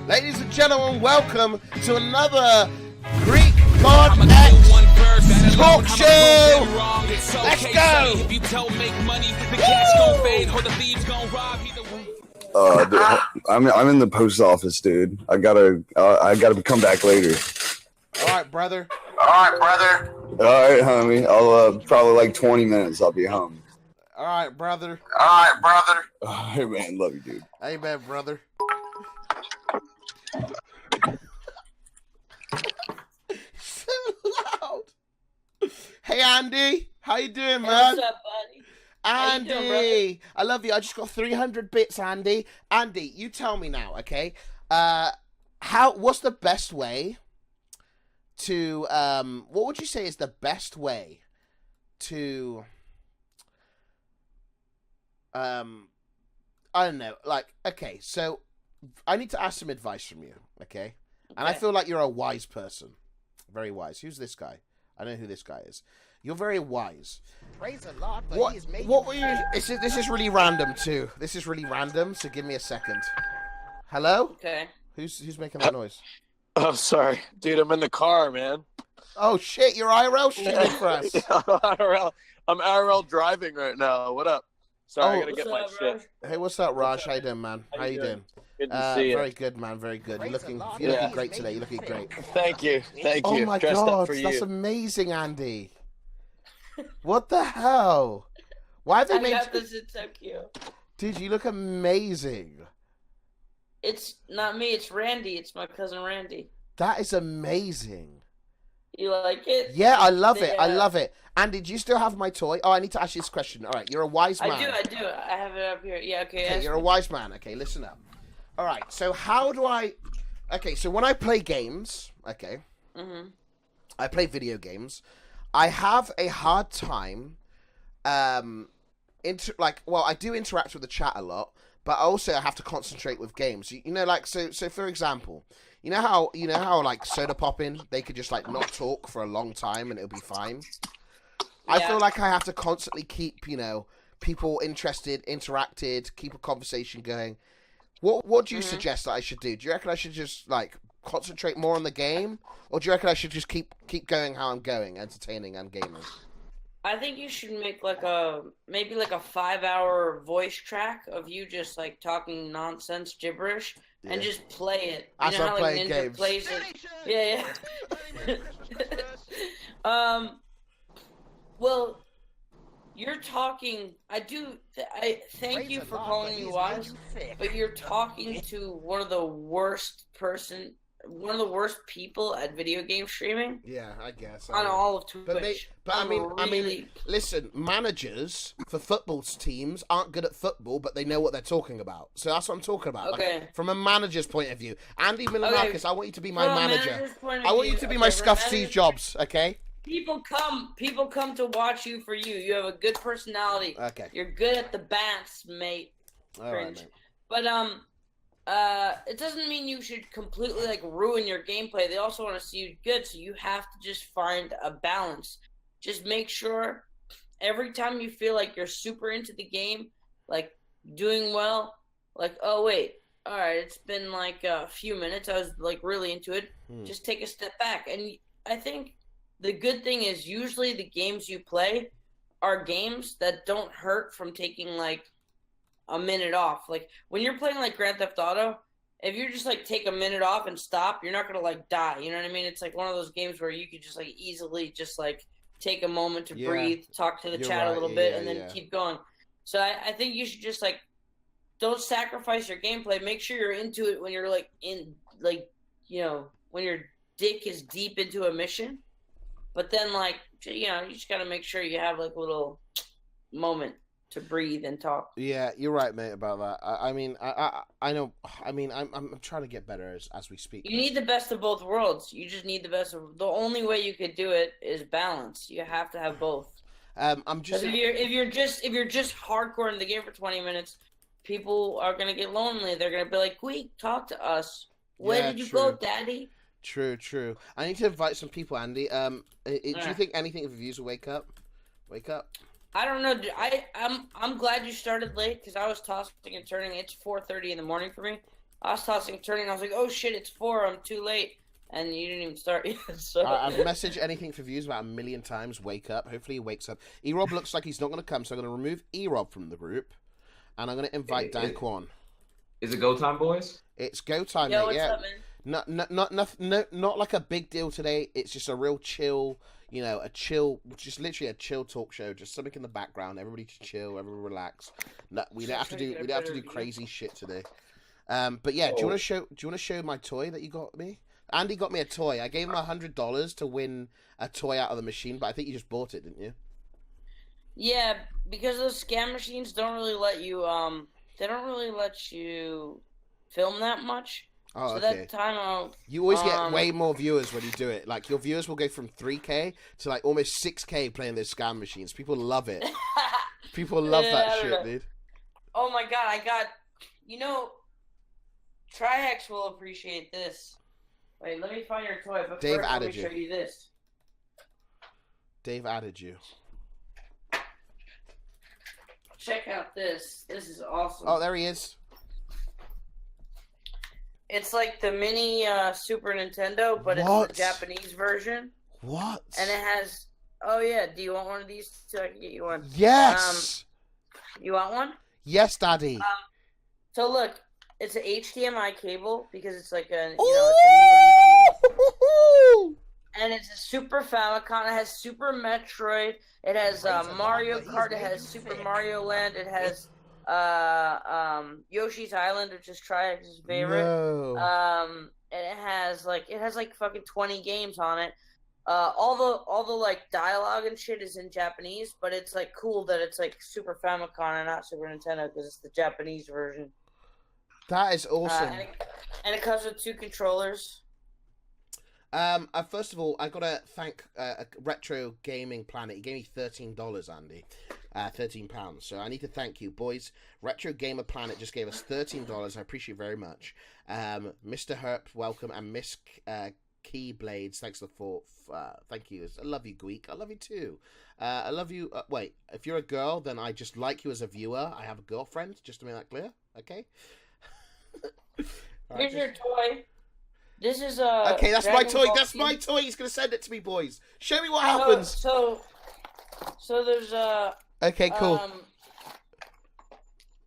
Ladies and gentlemen, welcome to another Greekgodx talk show. Let's go. Dude, I'm in the post office, dude. I gotta come back later. All right, brother. All right, homie. I'll probably like 20 minutes. I'll be home. All right, brother. All right, man. Love you, dude. Amen, brother. So loud. Hey, Andy. How you doing, man? What's up, buddy? Andy, How you doing, I love you. I just got 300 bits, Andy. Andy, you tell me now, okay? What's the best way to what would you say is the best way to I don't know, like, okay, so I need to ask some advice from you, okay? And I feel like you're a wise person. Very wise. Who's this guy? I know who this guy is. You're very wise. Praise the Lord, but What? He's made What were you? This is really random too. This is really random. So give me a second. Hello? Okay. Who's making that noise? Oh, sorry. Dude, I'm in the car, man. Oh shit! You're IRL streaming for us. I'm IRL driving right now. What up? Sorry, I gotta get my What's up, shit. Raj? Hey, what's up, Raj? How you doing, man? How How you you doing? doing? Good to see you. Very good, man. Very good. You're looking Yeah. great today. You're looking great. Thank you. Thank Oh you. my Dressed god, up for that's you. amazing, Andy. What the hell? Why have they I made? got this. It's so cute. Dude, you look amazing. It's not me. It's Randy. It's my cousin Randy. That is amazing. You like it? Yeah, I love it. I Yeah. love it. Andy, do you still have my toy? Oh, I need to ask you this question. All right, you're a wise man. I do. I have it up here. Yeah. Okay. Okay, you're a wise man. Okay, listen up. All right, so how do I? Okay, so when I play games, okay, I play video games. I have a hard time, I do interact with the chat a lot, but also I have to concentrate with games. You know, like so for example, you know how like soda popping, they could just like not talk for a long time and it'll be fine. I Yeah. feel like I have to constantly keep, people interested, interacted, keep a conversation going. What do you suggest that I should do? Do you reckon I should just like concentrate more on the game, or do you reckon I should just keep going how I'm going, entertaining and gaming? I think you should make maybe like a 5-hour voice track of you just like talking nonsense gibberish and just play it. You As know I'm how like playing Ninja games. plays it? Yeah. Well, you're talking. I thank you for calling me wise, but you're talking to one of the worst people at video game streaming Yeah, I guess. on all of Twitch. But I mean, listen, managers for football teams aren't good at football, but they know what they're talking about. So that's what I'm talking about. Okay. Like, from a manager's point of view, Andy Milonakis, I want you to be my From a manager. manager's point of I want you view, to be okay, my from a Scuff Steve manager's- Jobs. Okay. People come to watch you for you. You have a good personality. Okay. You're good at the bants, mate. All right, Cringe. mate. But it doesn't mean you should completely like ruin your gameplay. They also want to see you good, so you have to just find a balance. Just make sure every time you feel like you're super into the game, like doing well, like, oh wait, all right, it's been like a few minutes, I was like really into it. Just take a step back. And I think the good thing is usually the games you play are games that don't hurt from taking like a minute off. Like when you're playing like Grand Theft Auto, if you just like take a minute off and stop, you're not gonna like die. You know what I mean? It's like one of those games where you could just like easily just like take a moment to breathe, talk to the You're chat right. a little bit, Yeah, and then yeah. keep going. So I think you should just like don't sacrifice your gameplay. Make sure you're into it when you're like in like when your dick is deep into a mission. But then like you just gotta make sure you have like a little moment to breathe and talk. Yeah, you're right, mate, about that. I mean, I know. I mean, I'm trying to get better as we speak. You need the best of both worlds. You just need the best of. The only way you could do it is balance. You have to have both. I'm just. If you're just hardcore in the game for 20 minutes, people are gonna get lonely. They're gonna be like, "Quick, talk to us. Where Yeah, did you true. go, Daddy?" True. I need to invite some people, Andy. Do you think anything of views will wake up? I don't know. I'm glad you started late because I was tossing and turning. It's 4:30 in the morning for me. I was tossing and turning. I was like, oh shit, it's 4. I'm too late. And you didn't even start yet. So I've messaged anything for views about 1 million times. Wake up. Hopefully he wakes up. E-Rob looks like he's not going to come, so I'm going to remove E-Rob from the group. And I'm going to invite Dankquan. Is it go time, boys? It's go time, Yo, mate. what's Yeah. up, man? Not like a big deal today. It's just a real chill, just literally a chill talk show. Just something in the background. Everybody just chill. Everybody relax. No, we don't have to do crazy shit today. But yeah, do you want to show my toy that you got me? Andy got me a toy. I gave him $100 to win a toy out of the machine, but I think you just bought it, didn't you? Yeah, because those scam machines don't really let you they don't really let you film that much. Oh, so okay. that time You always get way more viewers when you do it. Like, your viewers will go from 3K to like almost 6K playing those scam machines. People love it. People love that shit, dude. Oh my god, I got Trihex will appreciate this. Wait, let me find your toy, but Dave first let me added you. show you this. Dave added you. Check out this. This is awesome. Oh, there he is. It's like the mini Super Nintendo, but What? it's the Japanese version. What? And it has... Oh, yeah. Do you want one of these so I can get you one? Yes! You want one? Yes, Daddy. So, look. It's an HDMI cable because it's like a... And it's a Super Famicom. It has Super Metroid. It has Mario Kart. It has Super Mario Land. It has Yoshi's Island, which is Trihex's favorite. No. And it has like fucking 20 games on it. All the like dialogue and shit is in Japanese, but it's like cool that it's like Super Famicom and not Super Nintendo because it's the Japanese version. That is awesome. And it comes with 2 controllers. First of all, I gotta thank Retro Gaming Planet. He gave me $13, Andy. £13. So I need to thank you, boys. Retro Gamer Planet just gave us $13. I appreciate it very much. Mr. Herp, welcome, and Miss Keyblades, thanks for thank you. I love you, Greek. I love you too. I love you. Wait, if you're a girl, then I just like you as a viewer. I have a girlfriend, just to make that clear. Okay. Here's your toy. This is okay, that's Dragon my toy. Ball That's Z. my toy. He's gonna send it to me, boys. Show me what happens. So there's Okay, cool.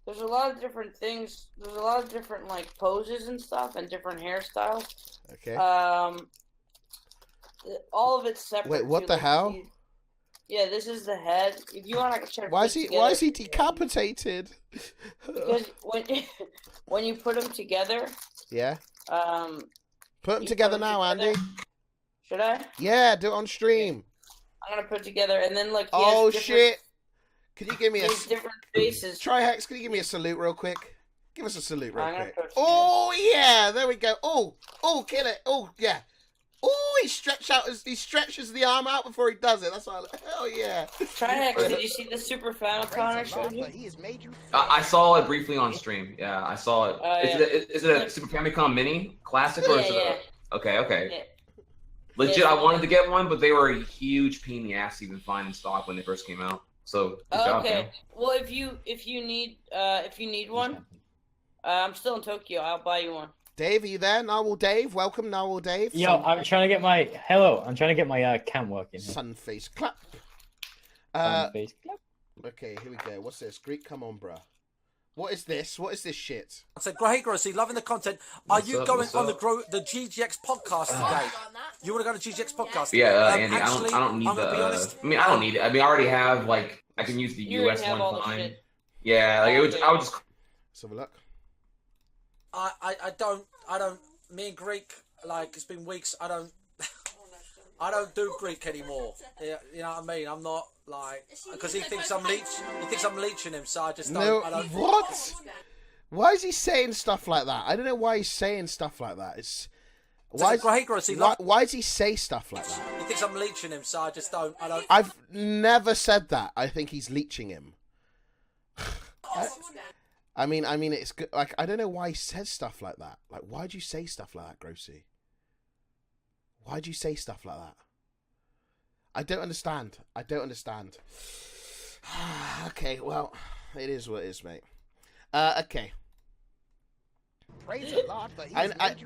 There's a lot of different things. There's a lot of different like poses and stuff and different hairstyles. Okay. All of it's separate. Wait, what too, the like, hell? Yeah, this is the head. If you want, I can try to Why put is he? it together. Why is he decapitated? Because when you put them together, Yeah. Put them you together put 'em now, together. Andy. Should I? Yeah, do it on stream. I'm gonna put it together, and then like. He Oh has different- shit! Can you give me he a has different faces. Trihex? Can you give me a salute real quick? Give us a salute real I'm gonna quick. put it Oh yeah, there we go. Oh, kill it. Oh yeah. Oh, he stretches the arm out before he does it. That's all. Hell yeah. Trihex, did you see the Super Famicom I showed you? I saw it briefly on stream. Yeah, I saw it. Is it a Super Famicom Mini Classic or is it a... Okay. Yeah. Legit, Yeah, I wanted to get one, but they were a huge pain in the ass to even find in stock when they first came out. So good job, Okay. man. Well, if you need one, I'm still in Tokyo. I'll buy you one. Dave, are you there? Narwhal Dave, welcome, Narwhal Dave. Yo, I'm trying to get my I'm trying to get my cam working. Sunface clap. Face. Okay, here we go. What's this? Greek, come on, bruh. What is this? What is this shit? So, hey, Grossy, loving the content. Are you going what's on up? the GGX podcast today? You want to go to GGX podcast? Yeah, Andy, actually, I don't need I'm gonna be the. honest. I mean, I don't need it. I mean, I already have like I can use the You already US have all one the fine. shit. Yeah, like I would just. Let's have a look. I don't. Me and Greek, like it's been weeks. I don't do Greek anymore. Yeah, you know what I mean? I'm not like because he thinks I'm leeching him. So I just don't. No, I don't. what? Why is he saying stuff like that? I don't know why he's saying stuff like that. It's why does he say stuff like that? He thinks I'm leeching him, so I just don't. I don't. I've never said that. I think he's leeching him. I mean, it's good. Like, I don't know why he says stuff like that. Like, why'd you say stuff like that, Grossy? Why'd you say stuff like that? I don't understand. Okay, well, it is what it is, mate. Okay. praise a lot, but he's I've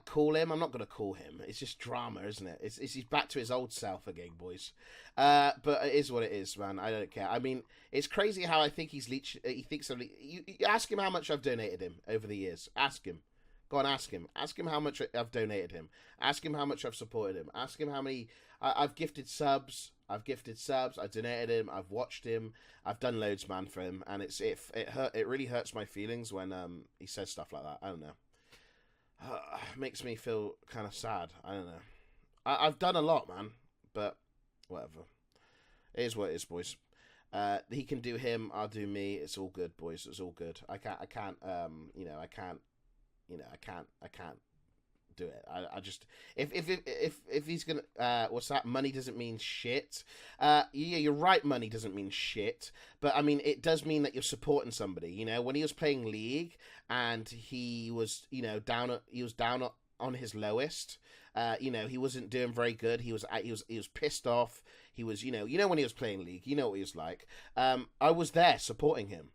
call him. I'm not gonna call him. It's just drama, isn't it? It's he's back to his old self again, boys. But it is what it is, man. I don't care. I mean, it's crazy how I think he's leech. He thinks of. You ask him how much I've donated him over the years. Ask him. Go on, ask him. Ask him how much I've donated him. Ask him how much I've supported him. Ask him how many I've gifted subs. I've donated him. I've watched him. I've done loads, man, for him, and it really hurts my feelings when he says stuff like that. I don't know. Makes me feel kind of sad. I don't know. I've done a lot, man, but whatever. It is what it is, boys. He can do him. I'll do me. It's all good, boys. It's all good. I can't do it. I just if he's gonna what's that? Money doesn't mean shit. Yeah, you're right. Money doesn't mean shit, but I mean it does mean that you're supporting somebody. You know, when he was playing League and he was down on his lowest. He wasn't doing very good. He was pissed off. He was when he was playing League. You know what he was like. I was there supporting him,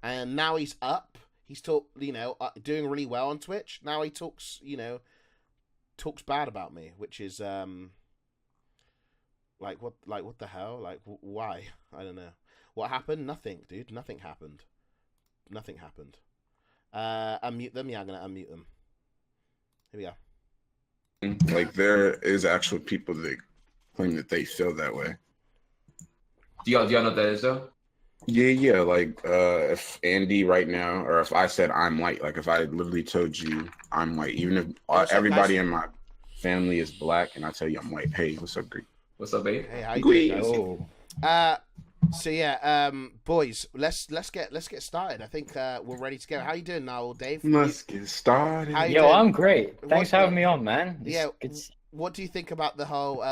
and now he's up. He's doing really well on Twitch. Now he talks bad about me, which is like what the hell? Like why? I don't know. What happened? Nothing, dude. Nothing happened. Unmute them. Yeah, I'm gonna unmute them. Here we go. Like there is actual people that claim that they feel that way. Do y'all know what that is though? Yeah. Like if Andy right now, or if I said I'm white, like if I literally told you I'm white, even if everybody in my family is black, and I tell you I'm white, hey, what's up, Greek? What's up, babe? Hey, how you doing, guys? So yeah, boys, let's get started. I think we're ready to go. How you doing now, Dave? Let's get started. Yo, I'm great. Thanks for having me on, man. What do you think about the whole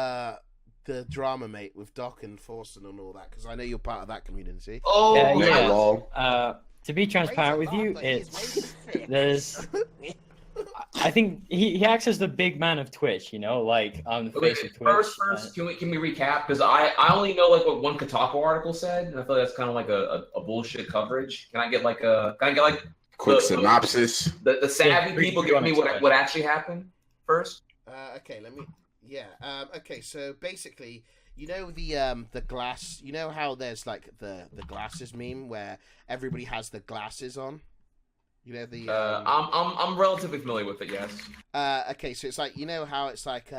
the drama, mate, with Doc and Forsen and all that? Because I know you're part of that community. Oh, yeah. To be transparent with you, I think he acts as the big man of Twitch, like on the face of Twitch. First, can we recap? Because I only know like what one Kotaku article said, and I feel like that's kind of like a bullshit coverage. Can I get like quick synopsis? The savvy people give me what actually happened first. Okay, let me. Yeah. Okay, so basically, the glass. You know how there's like the glasses meme where everybody has the glasses on. I'm relatively familiar with it. Yes. Okay, so it's like how it's like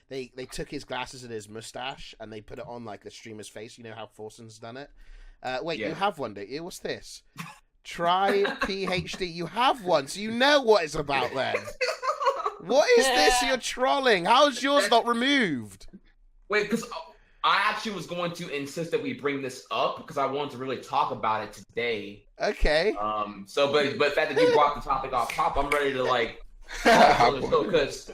they took his glasses and his mustache and they put it on like the streamer's face. You know how Forsen's done it. Wait, You have one, don't you? What's this? Try PhD. You have one, so you know what it's about then. What is this you're trolling? How is yours not removed? Wait, because I actually was going to insist that we bring this up because I wanted to really talk about it today. Okay. But the fact that you brought the topic off top, I'm ready to like. Because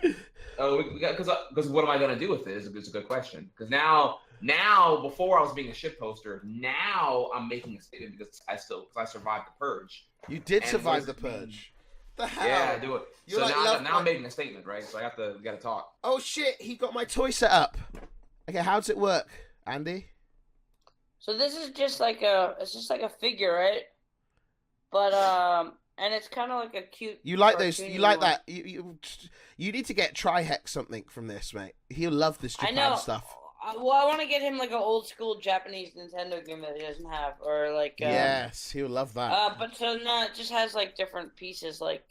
what am I gonna do with it? It's a good question. Because now before I was being a shit poster, now I'm making a statement because I survived the purge. You did survive the purge. The hell? Yeah, I do it. You're so now I'm making a statement, right? So we gotta talk. Oh shit! He got my toy set up. Okay, how does it work, Andy? So this is just like a figure, right? But and it's kind of like a cute. You like those? You like that? You need to get Trihex something from this, mate. He'll love this Japan stuff. Well, I want to get him like an old school Japanese Nintendo game that he doesn't have, or like. Yes, he'll love that. But so no, it just has like different pieces, like.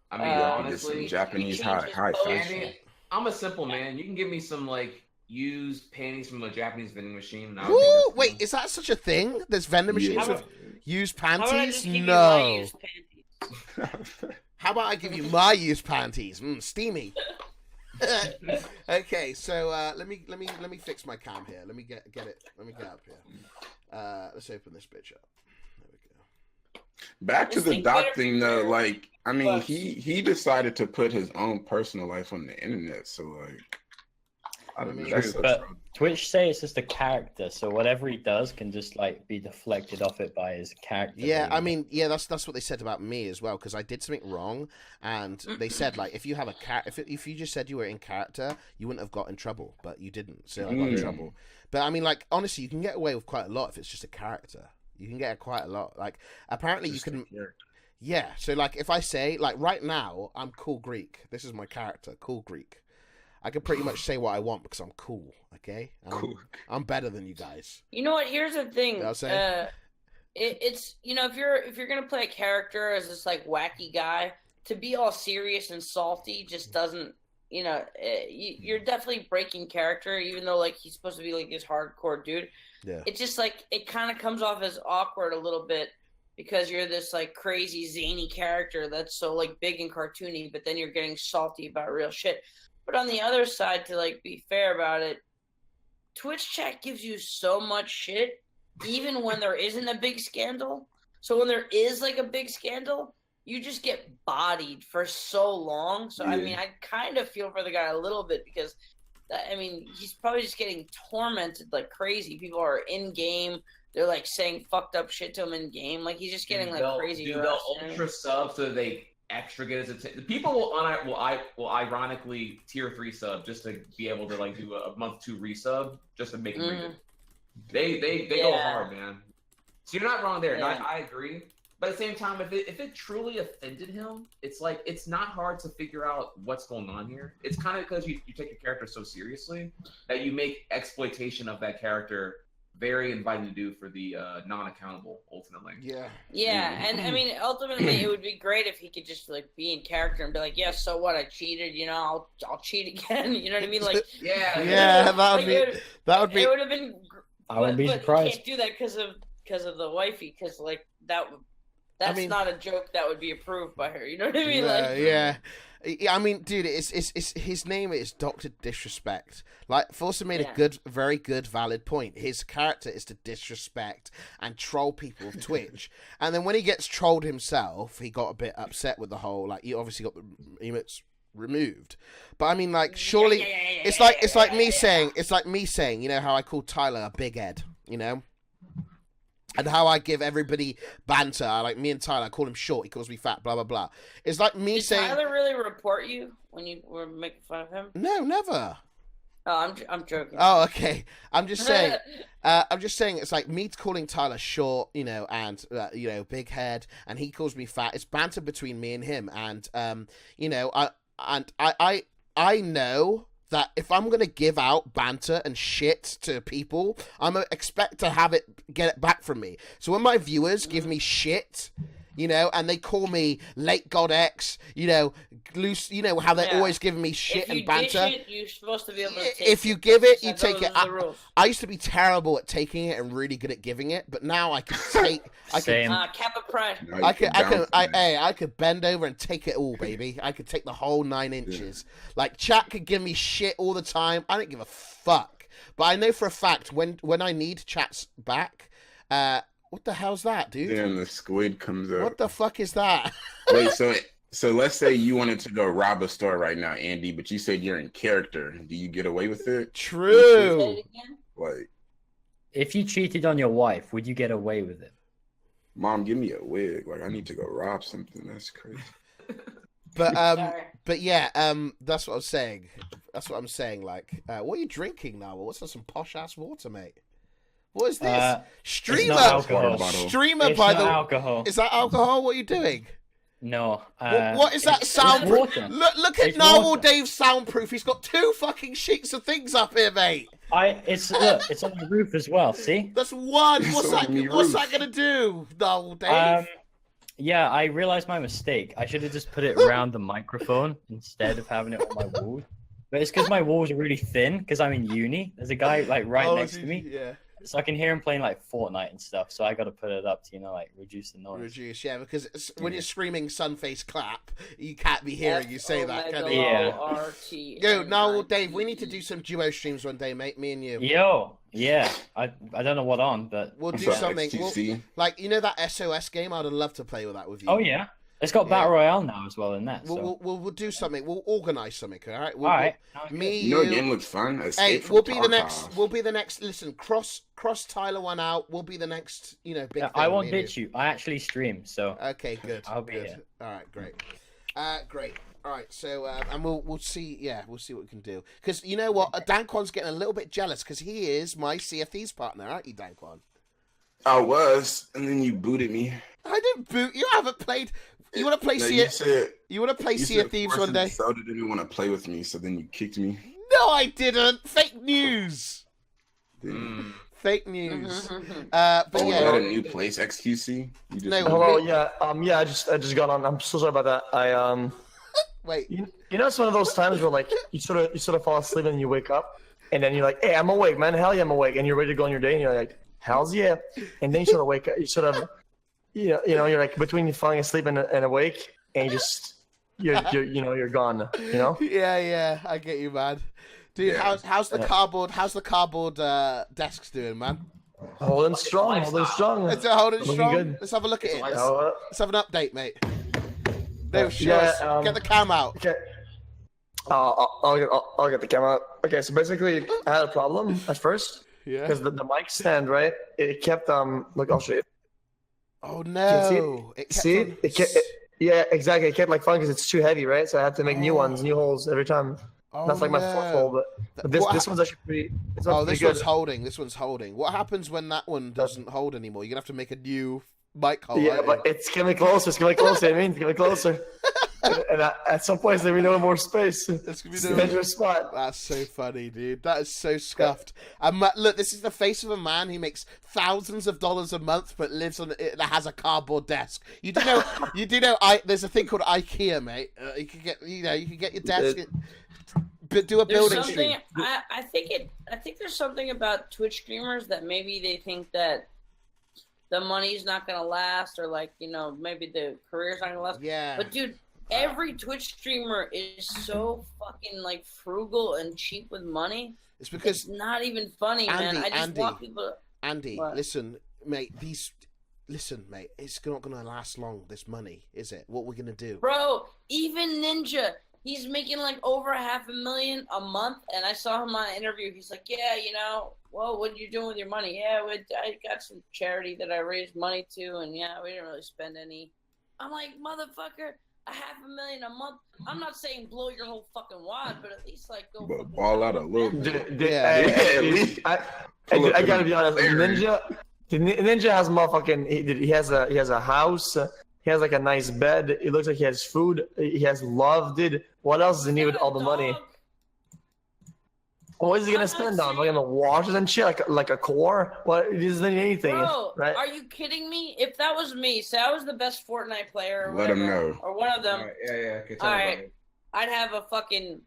I mean, honestly, Japanese high fashion. I'm a simple man. You can give me some like used panties from a Japanese vending machine. Ooh, wait, is that such a thing? There's vending machines with used panties? No. How about I give you my used panties? Steamy. Okay, so let me fix my cam here. Let me get it. Let me get up here. Let's open this bitch up. There we go. Back to the Doc thing though, like I mean, he decided to put his own personal life on the internet, so like. I don't know. But Twitch say it's just a character, so whatever he does can just like be deflected off it by his character. Yeah, I mean, that's what they said about me as well, because I did something wrong, and they said like if you have if you just said you were in character, you wouldn't have got in trouble, but you didn't, so I got in trouble. But I mean, like honestly, you can get away with quite a lot if it's just a character. You can get quite a lot. Like apparently you can. Yeah. So like if I say like right now I'm cool Greek. This is my character, cool Greek. I can pretty much say what I want because I'm cool. Okay. I'm better than you guys. You know what? Here's the thing. You know what I'm saying? It's if you're gonna play a character as this like wacky guy, to be all serious and salty just doesn't. You're definitely breaking character, even though like he's supposed to be like this hardcore dude. Yeah. It's just like it kind of comes off as awkward a little bit because you're this like crazy zany character that's so like big and cartoony, but then you're getting salty about real shit. But on the other side, to like be fair about it, Twitch chat gives you so much shit, even when there isn't a big scandal. So when there is like a big scandal, you just get bodied for so long. So, I mean, I kind of feel for the guy a little bit because, he's probably just getting tormented like crazy. People are in-game. They're, like, saying fucked up shit to him in-game. Like, he's just getting, like, crazy. They'll ultra sub so they extra get his attention. People will ironically tier 3 sub just to be able to, like, do a month 2 resub just to make them read it. They go hard, man. So you're not wrong there. Yeah. I agree. But at the same time, if it truly offended him, it's like it's not hard to figure out what's going on here. It's kind of because you take your character so seriously that you make exploitation of that character very inviting to do for the non-accountable, ultimately. Yeah. Yeah, and I mean, ultimately, it would be great if he could just like be in character and be like, "Yeah, so what? I cheated. I'll cheat again." You know what I mean? Like, yeah, that would be. It would have been. I wouldn't be surprised. You can't do that because of the wifey, because like that's not a joke that would be approved by her. You know what I mean? Yeah. I mean, dude, it's his name is Dr. Disrespect. Like, Forza made a very good, valid point. His character is to disrespect and troll people with Twitch. And then when he gets trolled himself, he got a bit upset with the whole, like, he obviously got the emotes removed. But I mean, like, surely it's like me saying, you know how I call Tyler a big head, you know? And how I give everybody banter, like me and Tyler, I call him short, he calls me fat, blah, blah, blah. It's like me saying... Did Tyler really report you when you were making fun of him? No, never. Oh, I'm joking. Oh, okay. I'm just saying, it's like me calling Tyler short, and, big head, and he calls me fat. It's banter between me and him. And, I know that if I'm going to give out banter and shit to people, I'm going to expect to get it back from me. So when my viewers give me shit, and they call me late Godx, loose, how they're always giving me shit and banter. Dish it, you're supposed to be able to take if you give it, you take it. I used to be terrible at taking it and really good at giving it, but now I can take. Kappa Pride. I could bend over and take it all, baby. I could take the whole 9 inches. Like chat could give me shit all the time. I don't give a fuck. But I know for a fact when I need chats back, what the hell's that, dude? Then the squid comes up. What the fuck is that? Wait, so let's say you wanted to go rob a store right now, Andy, but you said you're in character. Do you get away with it? True. Like, if you cheated on your wife, would you get away with it? Mom, give me a wig. Like, I need to go rob something. That's crazy. But yeah, that's what I'm saying. Like, what are you drinking now? What's that? Some posh ass water, mate? What is this? Streamer, by the way. Alcohol. Is that alcohol? What are you doing? No. What is that soundproof? Look at Narwhal Dave's soundproof. He's got 2 fucking sheets of things up here, mate. It's on the roof as well. See? That's one. What's that gonna do, Narwhal Dave? Yeah, I realized my mistake. I should have just put it around the microphone instead of having it on my wall. But it's because my walls are really thin. Because I'm in uni. There's a guy like next to me. Yeah. So I can hear him playing like Fortnite and stuff. So I got to put it up to reduce the noise. Yeah, because when you're screaming Sunface clap, you can't be hearing you say that, can you? Yeah. Yo, Narwhal Dave, we need to do some duo streams one day, mate. Me and you. Yo, yeah. I don't know what on, but we'll do something. Like that SOS game. I'd love to play with that with you. Oh yeah. It's got Battle Royale now as well in that. We'll do something. We'll organise something. All right. All right. The game looks fun. Hey, we'll be the next. Listen, cross Tyler one out. We'll be the next. Big thing. I won't ditch you. I actually stream. So. Okay. Good. I'll be here. All right. Great. Great. All right. So and we'll see. Yeah, we'll see what we can do. Because you know what, Dankquan's getting a little bit jealous because he is my CFD's partner, aren't you, Dankquan? I was, and then you booted me. I didn't boot you. I haven't played. You want to play Sea? You want to play Sea of Thieves one day? So didn't want to play with me, so then you kicked me. No, I didn't. Fake news. Fake news. But yeah, you got a new place, xQc. Hello, yeah, I just got on. I'm so sorry about that. I Wait. You know, it's one of those times where like you sort of fall asleep and you wake up, and then you're like, hey, I'm awake, man. Hell yeah, I'm awake, and you're ready to go on your day, and you're like, hell's yeah, and then you sort of wake up. You sort of, you know, you're like between falling asleep and awake, and you're gone. You know? Yeah, I get you, man. Dude, how's the cardboard desks doing, man? Holding strong. It's holding strong. Good. Let's have a look at it. Let's have an update, mate. No, get the cam out. Okay. I'll get the camera out. Okay, so basically, I had a problem at first. Yeah. Because the mic stand, right? It kept look, I'll show you. Oh no! Yeah, exactly. It kept like falling because it's too heavy, right? So I had to make new holes every time. That's like my fourth hole, but this one's actually pretty. This one's holding. This one's holding. What happens when that one doesn't hold anymore? You're gonna have to make a new mic hole. Yeah, but it's coming closer. It's coming closer. I mean, it's coming closer. And at some point, there will be no more space. It's gonna be a dangerous spot. That's so funny, dude. That is so scuffed. Look, this is the face of a man who makes thousands of dollars a month, but lives on that has a cardboard desk. You do know, there's a thing called IKEA, mate. You can get your desk. But do a building stream. I think there's something about Twitch streamers that maybe they think that the money's not gonna last, or like, you know, maybe the career's not gonna last. Yeah. But dude, every Twitch streamer is so fucking like frugal and cheap with money. It's because it's not even funny, man. I just want people. Andy, listen, mate. Listen, mate. It's not gonna last long. This money, is it? What we're gonna do, bro? Even Ninja. He's making like over $500,000 a month, and I saw him on an interview. He's like, yeah, you know, well, what are you doing with your money? Yeah, I got some charity that I raised money to, and yeah, we didn't really spend any. I'm like, motherfucker, $500,000 a month. I'm not saying blow your whole fucking wad, but at least like go ball out a little bit. I gotta be honest, Ninja has motherfucking. He has a house. He has like a nice bed. It looks like he has food. He has love, dude. What else does he need with all the money? What is he gonna spend on? Like on the washes and shit, like a core? What? He doesn't need anything, bro, right? Are you kidding me? If that was me, say I was the best Fortnite player, or let him know, or one of them. Okay, all right, I'd have a fucking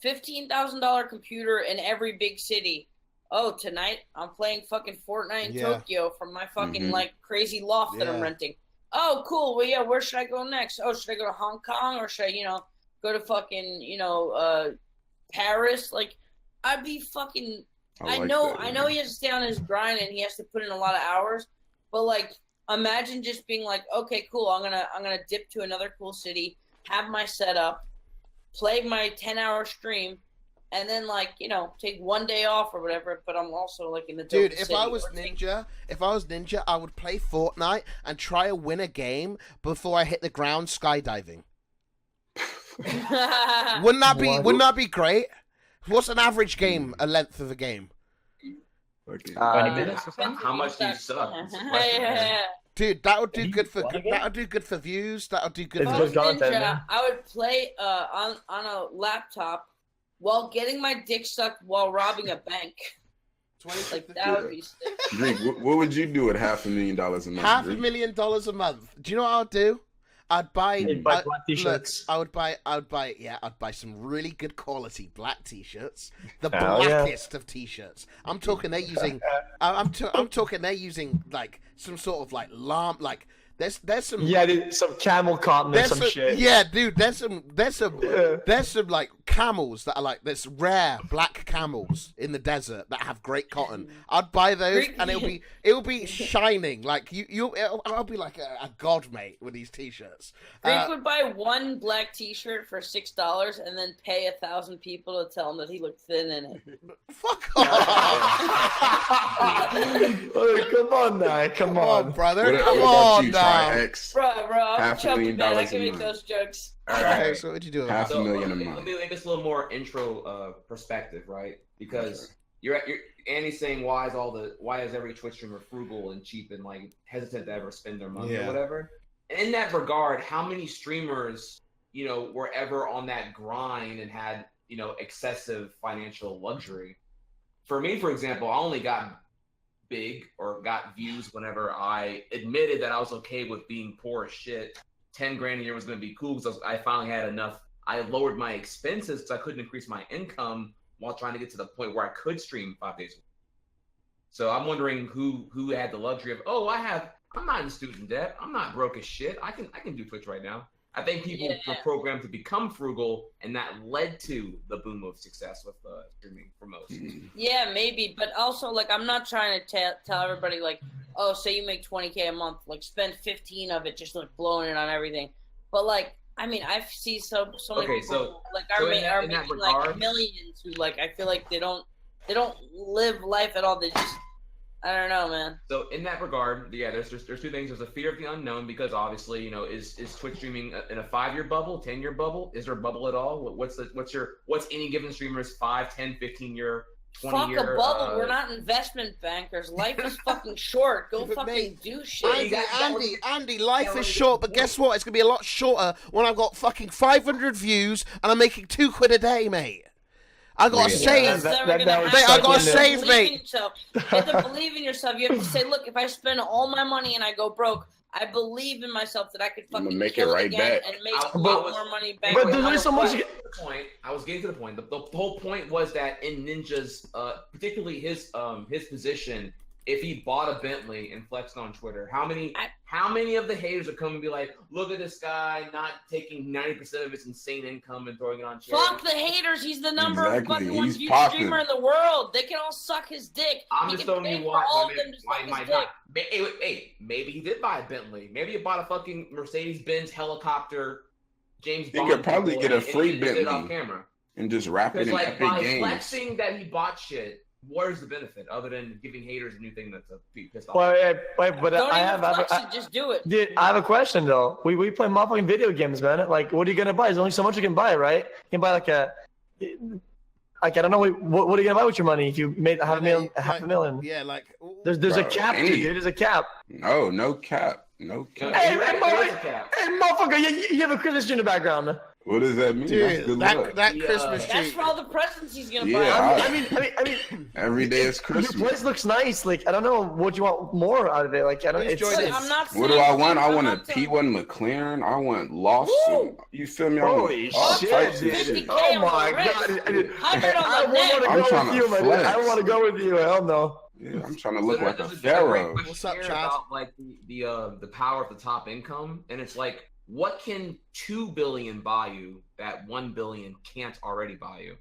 $15,000 computer in every big city. Oh, tonight I'm playing fucking Fortnite in Tokyo from my fucking like crazy loft that I'm renting. Oh, cool. Well, yeah, where should I go next? Oh, should I go to Hong Kong, or should I, go to fucking, Paris? Like, I'd be fucking. I know he has to stay on his grind and he has to put in a lot of hours, but like, imagine just being like, okay, cool. I'm gonna dip to another cool city, have my setup, play my 10-hour stream, and then like, take one day off or whatever. But I'm also like in the dude. If I was Ninja, I would play Fortnite and try to win a game before I hit the ground skydiving. Wouldn't that be great? What's an average game? A length of a game? 20 minutes. How much do you suck? Dude, that would do good for views. That'll do good for Ninja. I would play on a laptop while getting my dick sucked while robbing a bank. Like, that would be sick. Greek, what would you do with $500,000 a month? $500,000 a month. Do you know what I would do? I'd buy black t-shirts. I would buy some really good quality black t-shirts, the blackest of t-shirts. I'm talking they're using, I'm talking they're using like some sort of like lamp, like there's some dude, some camel cotton or some shit. Yeah, dude, there's some like camels that are like there's rare black camels in the desert that have great cotton. I'd buy those and it'll be shining like I'll be like a god, mate, with these t-shirts. Greek would buy one black t-shirt for $6 and then pay 1,000 people to tell him that he looked thin in it. Fuck off! Come on, now, come on, brother, what come about on, you, now. Trihex? Bro, I'm chubby, man. I $500,000 can a make month. those jokes. All right, so what'd you do? $500,000 a Let month. me make this a little more intro perspective, right? Because Andy's saying why is every Twitch streamer frugal and cheap and like hesitant to ever spend their money or whatever. And in that regard, how many streamers, were ever on that grind and had, excessive financial luxury? For me, for example, I only got big or got views whenever I admitted that I was okay with being poor as shit. 10 grand a year was going to be cool because I finally had enough. I lowered my expenses because I couldn't increase my income while trying to get to the point where I could stream 5 days a week. So I'm wondering who had the luxury of, I'm not in student debt. I'm not broke as shit. I can do Twitch right now. I think people were programmed to become frugal, and that led to the boom of success with streaming for most. Yeah, maybe, but also like I'm not trying to tell everybody like, oh, say you make $20K a month, like spend 15 of it just like blowing it on everything. But like, I mean, I see so many people like are making like millions who like I feel like they don't live life at all. They just I don't know, man. So in that regard, there's two things. There's a fear of the unknown because obviously, is Twitch streaming in a 5-year bubble, 10-year bubble? Is there a bubble at all? What's any given streamer's 5, 10, 15-year, 20-year? Fuck a bubble. We're not investment bankers. Life is fucking short. Go fucking do shit. Andy, life is short, but guess what? It's gonna be a lot shorter when I've got fucking 500 views and I'm making £2 a day, mate. I gotta save. I gotta save, mate. You have to believe in yourself. You have to say, look, if I spend all my money and I go broke, I believe in myself that I could fucking make it right back and make more money back. But there's only so much. I was getting to the point. The whole point was that in Ninja's, particularly his position, if he bought a Bentley and flexed on Twitter, how many of the haters would come and be like, look at this guy not taking 90% of his insane income and throwing it on charity? Fuck the haters. He's the number fucking one viewed streamer in the world. They can all suck his dick. I'm just telling you why he might not. Hey, maybe he did buy a Bentley. Maybe he bought a fucking Mercedes-Benz helicopter. James Bond. He could probably get a free Bentley off camera and just wrap it in like, epic by games. Flexing that he bought shit. Where's the benefit other than giving haters a new thing that's a pissed off? Wait, but don't just do it. Dude, I have a question though. We play motherfucking video games, man. Like, what are you gonna buy? There's only so much you can buy, right? You can buy I don't know. What are you gonna buy with your money if you made half a million? Yeah, like there's a cap, dude. There's a cap. No cap. No cap. Hey, motherfucker, you have a Christmas tree in the background. What does that mean? Dude, that Christmas tree. That's for all the presents he's gonna buy. I mean, every day is Christmas. Your place looks nice. Like, I don't know what you want more out of it. Like, I don't. I'm not saying what do I want? I want a P1 McLaren. I want Lawson. You feel me? Holy shit, dude! Oh my god! I want to go with you. Hell no. Yeah, I'm trying to look like a pharaoh. What's up, Chad? About like the power of the top income, and it's like, what can 2 billion buy you that 1 billion can't already buy you?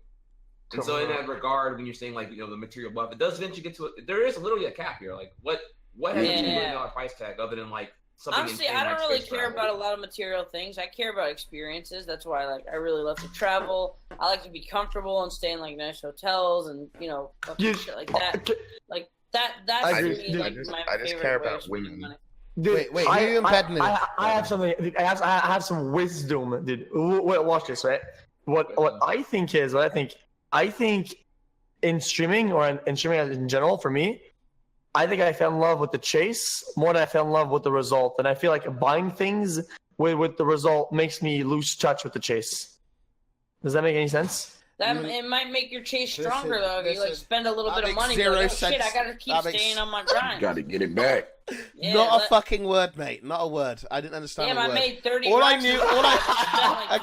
And so in that regard, when you're saying like the material wealth, it does eventually get to there is literally a cap here. Like what has a $2 billion price tag other than like something? Honestly, I don't really care about a lot of material things. I care about experiences. That's why I really love to travel. I like to be comfortable and stay in like nice hotels and shit like that. Like that's I for just, me like I my just favorite care way about of spending women. money. Dude, wait, who are you embedding in? I have something. I have some wisdom, dude. Wait, watch this, right? What I think is what I think in streaming or in streaming in general, for me, I think I fell in love with the chase more than I fell in love with the result, and I feel like buying things with the result makes me lose touch with the chase. Does that make any sense? It might make your chase stronger though. If you like spend a little bit of money. Shit, I gotta keep staying on my grind. Got to get it back. Yeah, Not a fucking word, mate. Not a word. I didn't understand. Damn, a word. I made 30. All I knew. I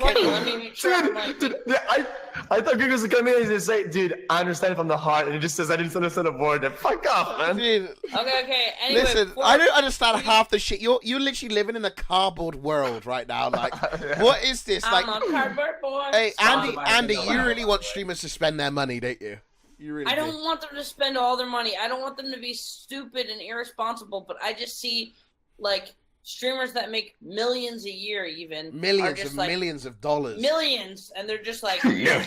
thought Google was coming to say, dude, I understand from the heart, and it just says I didn't understand a word. Then fuck off, man. Dude, okay. Anyway, listen, I don't understand half the shit. You're literally living in a cardboard world right now. Like, what is this? Like, I'm a cardboard boy. Hey, Andy, you really want streamers to spend their money, don't you? You really I don't want them to spend all their money. I don't want them to be stupid and irresponsible. But I just see like streamers that make millions a year, even millions of dollars, millions, and they're just like, yeah,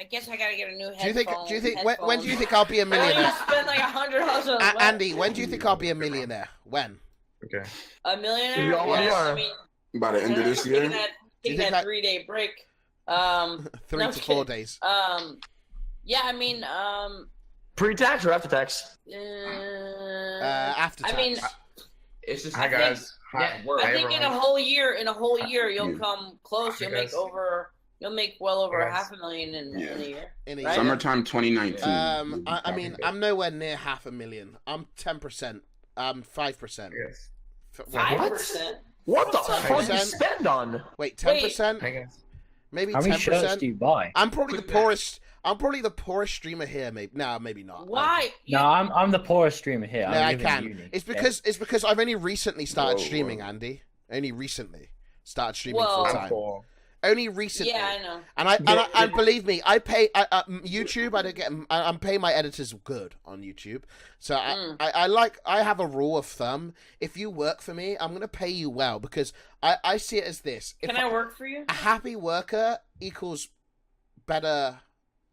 I guess I gotta get a new headphone. Do you think when do you think I'll be a millionaire? I spend like $100 on Andy, when do you think I'll be a millionaire? When? Okay. A millionaire? Yeah, I mean, by the end of this year. Taking that 3-day break. 3 to 4 days. Yeah, I mean, Pre-tax or after tax? After tax. I mean, It's just Hi guys. Hi. work. I think in a whole year, you'll come close. You'll make well over $500,000 in a year. In a Right? year. Summertime 2019. I mean, I'm nowhere near $500,000. I'm 10%. I'm 5%. Yes. 5%. What the What? fuck do you spend on? Wait, 10%? Hi guys. Maybe How many 10%. shirts do you buy? I'm probably the poorest. I'm probably the poorest streamer here. Maybe maybe not. Why? No, I'm the poorest streamer here. No, I live in can. uni. It's because I've only recently started Whoa, streaming, whoa. Andy. Only recently started streaming Well- full I'm time. poor. Only recently. Yeah, I know. And believe me, I pay YouTube. I don't get. I'm paying my editors good on YouTube. So I have a rule of thumb. If you work for me, I'm gonna pay you well because I see it as this. Can I work for you? A happy worker equals better.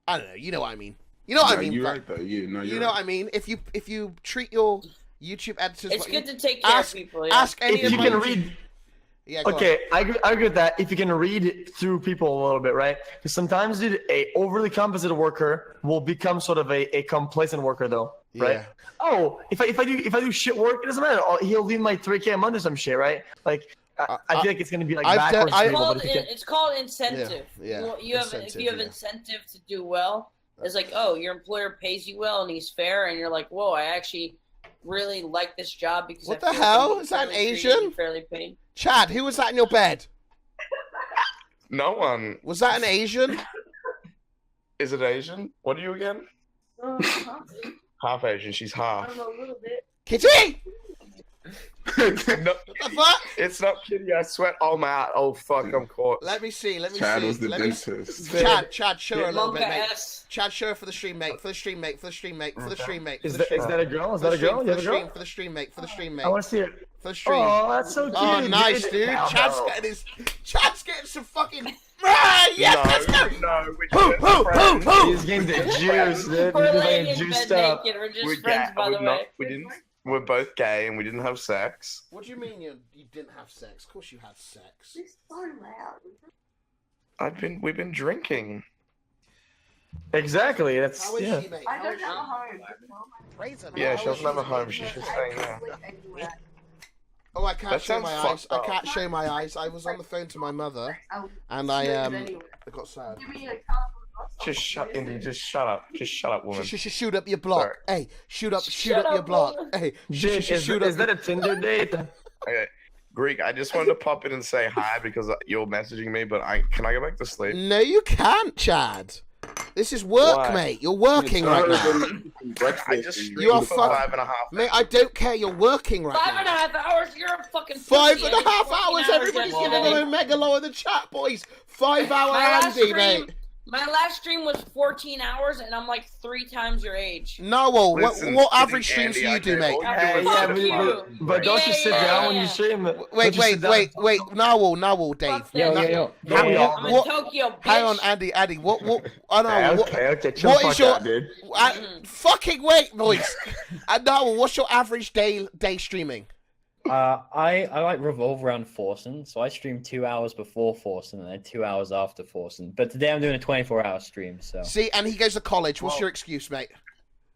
I don't know. You know what I mean. You know what I mean. You're but- right though. You know you know what I mean. If you treat your YouTube editors, It's what good you- to take care ask- of people. Yeah. Ask any If of you my can read. Yeah. Go Okay, I agree with that. If you can read through people a little bit, right? Because sometimes, dude, a overly competent worker will become sort of a complacent worker, though, right? Yeah. Oh, if I do shit work, it doesn't matter. He'll leave my 3K a month or some shit, right? Like, I feel like it's gonna be like I've done- backwards. I- for people, but if you can- It's called incentive. Yeah, You have incentive, if you have yeah. incentive to do well, it's like, oh, your employer pays you well and he's fair, and you're like, whoa, I actually really like this job because What I the feel hell? like I'm Is that an fairly treated Asian? and fairly paid. Chad, who was that in your bed? No one. Was that an Asian? Is it Asian? What are you again? Half Asian. She's half. a little bit. Kitty! No, What the fuck? it's not kitty. I sweat. Oh my. Oh fuck. I'm caught. Let me see. Chad see. was the let me dentist. Chad, show her a little Monka bit, mate. S. Chad, show her for the stream, mate. For the stream, mate. For the stream, mate. For the stream, mate. Is that a girl? Is For that the a girl? stream, You for have the a stream, girl? for the stream, mate. For the stream, mate. I want to see it. For the stream. Oh, that's so cute. Oh, nice, dude. Wow, Chad's no. getting Chad's getting some fucking. Ah, yes, let's go. No, we're Who, just who, friends. who, who? He's getting the juice, dude. We're He's laying getting in juiced bed up. naked. We're just We're friends, gay. by the way. We didn't. We're both gay and we didn't have sex. What do you mean you didn't have sex? Of course you had sex. We've been drinking. Exactly. That's How is yeah. she, mate? I How don't is have a she? home. Praise her, man. Yeah, How she is doesn't have a home. She's just staying there. Oh, I can't That show sounds my fucked eyes. I up. can't show my eyes. I was on the phone to my mother, and I got sad. Just shut, Indy. Just shut up. Just shut up, woman. Shoot up your block. Hey, shoot up Shut your up, block. woman. Hey, Dude, shoot is up. that a Tinder date? Okay, Greek. I just wanted to pop in and say hi because you're messaging me, but can I go back to sleep? No, you can't, Chad. This is work, Why? mate. You're working right now. I just You are streamed for fuck- 5.5. Mate, I don't care. You're working right 5.5 now. hours. You're a fucking. 5.5 14 hours. Everybody's giving yesterday. them a megalo in the chat, boys. 5 hour My last Andy, stream- mate. My last stream was 14 hours, and I'm like 3 times your age. No, well, Listen, what Kitty average streams do Andy, you I do, know mate? all you Hey, do is fuck sit at you. home. But don't you sit down when you stream? Wait, Don't you sit down? wait, Narwhal, Dave. Fuck Yo, that. yo, yo. How- yo. I'm in what- Tokyo, bitch. Hang on, Andy, what, I know, Okay, chill what the is fuck your, out, dude. fucking wait, boys. Narwhal, what's your average day streaming? I like revolve around Forsen, so I stream 2 hours before Forsen and then 2 hours after Forsen. But today I'm doing a 24-hour stream, so See, and he goes to college. What's Well- your excuse, mate?